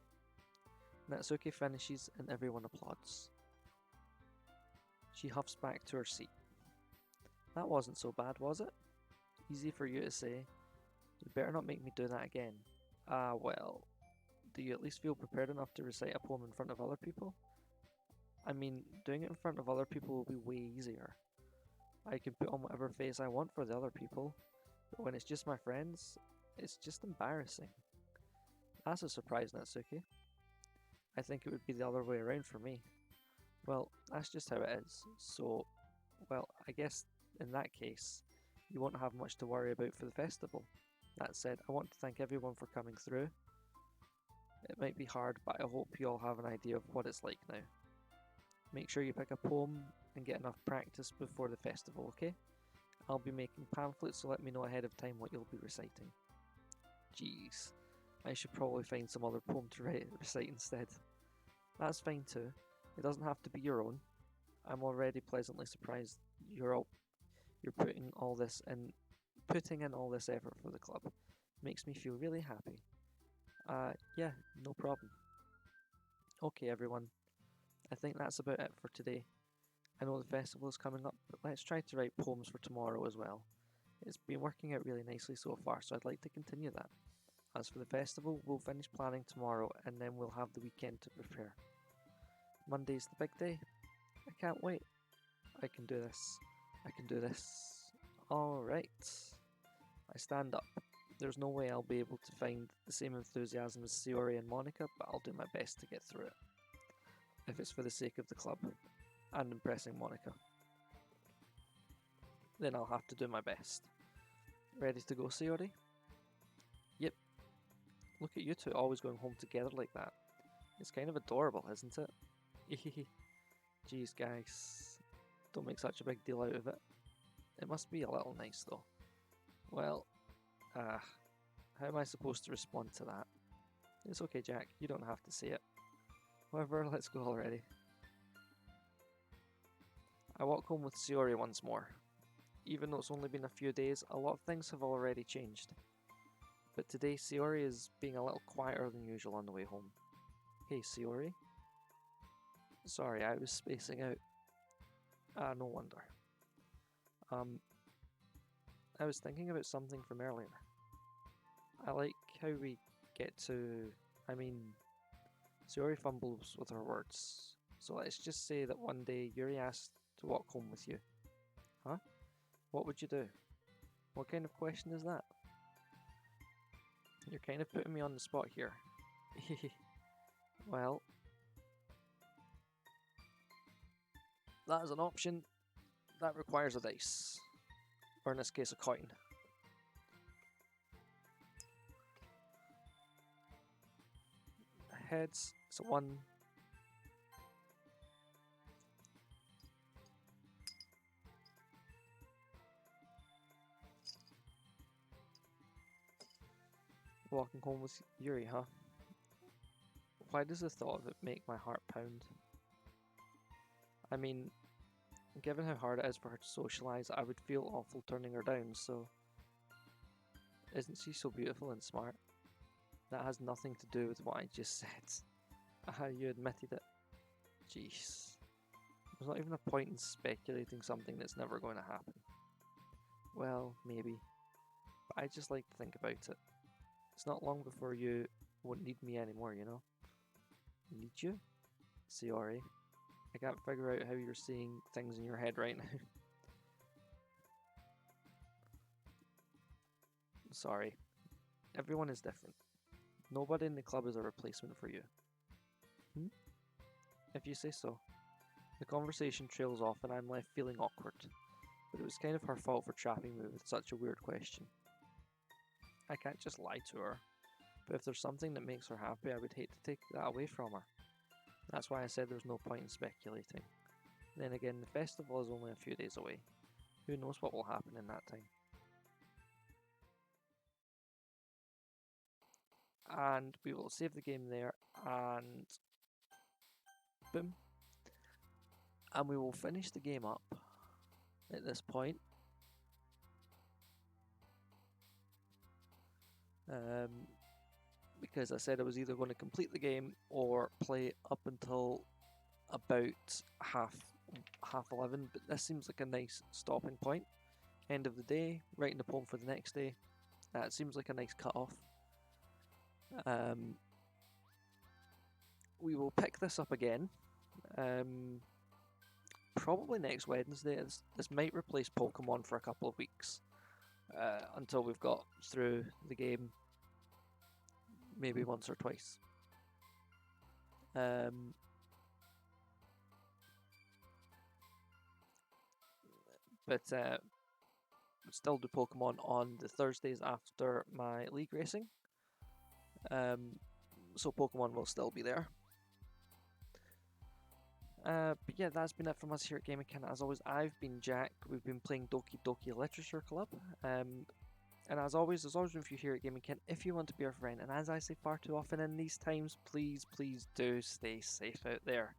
Natsuki finishes and everyone applauds. She huffs back to her seat. That wasn't so bad, was it? Easy for you to say. You better not make me do that again. Well, do you at least feel prepared enough to recite a poem in front of other people? I mean, doing it in front of other people will be way easier. I can put on whatever face I want for the other people, but when it's just my friends, it's just embarrassing. That's a surprise, Natsuki. I think it would be the other way around for me. Well, that's just how it is, so, well, I guess in that case, you won't have much to worry about for the festival. That said, I want to thank everyone for coming through. It might be hard, but I hope you all have an idea of what it's like now. Make sure you pick a poem and get enough practice before the festival, okay? I'll be making pamphlets, so let me know ahead of time what you'll be reciting. Jeez, I should probably find some other poem to recite instead. That's fine too. It doesn't have to be your own. I'm already pleasantly surprised you're putting in all this effort for the club. Makes me feel really happy. Yeah, no problem. Okay, everyone. I think that's about it for today. I know the festival is coming up, but let's try to write poems for tomorrow as well. It's been working out really nicely so far, so I'd like to continue that. As for the festival, we'll finish planning tomorrow and then we'll have the weekend to prepare. Monday's the big day. I can't wait. I can do this. I can do this. Alright. I stand up. There's no way I'll be able to find the same enthusiasm as Sayori and Monica, but I'll do my best to get through it. If it's for the sake of the club and impressing Monica. Then I'll have to do my best. Ready to go, Sayori? Yep. Look at you two always going home together like that. It's kind of adorable, isn't it? Jeez, guys. Don't make such a big deal out of it. It must be a little nice, though. Well, how am I supposed to respond to that? It's okay, Jack. You don't have to say it. However, let's go already. I walk home with Sayori once more. Even though it's only been a few days, a lot of things have already changed. But today, Sayori is being a little quieter than usual on the way home. Hey, Sayori? Sorry, I was spacing out. No wonder. I was thinking about something from earlier. I like how we get to... Sayori fumbles with her words. So let's just say that one day Yuri asked to walk home with you. Huh? What would you do? What kind of question is that? You're kind of putting me on the spot here. Well, that is an option. That requires a dice. Or in this case, a coin. Heads, it's a 1. Walking home with Yuri, huh? Why does the thought of it make my heart pound? I mean, given how hard it is for her to socialise, I would feel awful turning her down, so... Isn't she so beautiful and smart? That has nothing to do with what I just said. You admitted it. Jeez. There's not even a point in speculating something that's never going to happen. Well, maybe. But I just like to think about it. It's not long before you won't need me anymore, you know? Need you? Sorry. I can't figure out how you're seeing things in your head right now. Sorry. Everyone is different. Nobody in the club is a replacement for you. If you say so. The conversation trails off and I'm left feeling awkward. But it was kind of her fault for trapping me with such a weird question. I can't just lie to her. But if there's something that makes her happy, I would hate to take that away from her. That's why I said there's no point in speculating. Then again, the festival is only a few days away. Who knows what will happen in that time. And we will save the game there, and boom. And we will finish the game up at this point. Because I said I was either going to complete the game or play up until about half 11, but this seems like a nice stopping point. End of the day, writing the poem for the next day. That seems like a nice cut-off. We will pick this up again. Probably next Wednesday. This might replace Pokemon for a couple of weeks. Until we've got through the game. Maybe once or twice. But still do Pokemon on the Thursdays after my league racing. So Pokemon will still be there. But yeah, that's been it from us here at Gaming Can. As always, I've been Jack. We've been playing Doki Doki Literature Club. And as always, there's always room for you here at Gaming Can if you want to be our friend. And as I say far too often in these times, please, please do stay safe out there.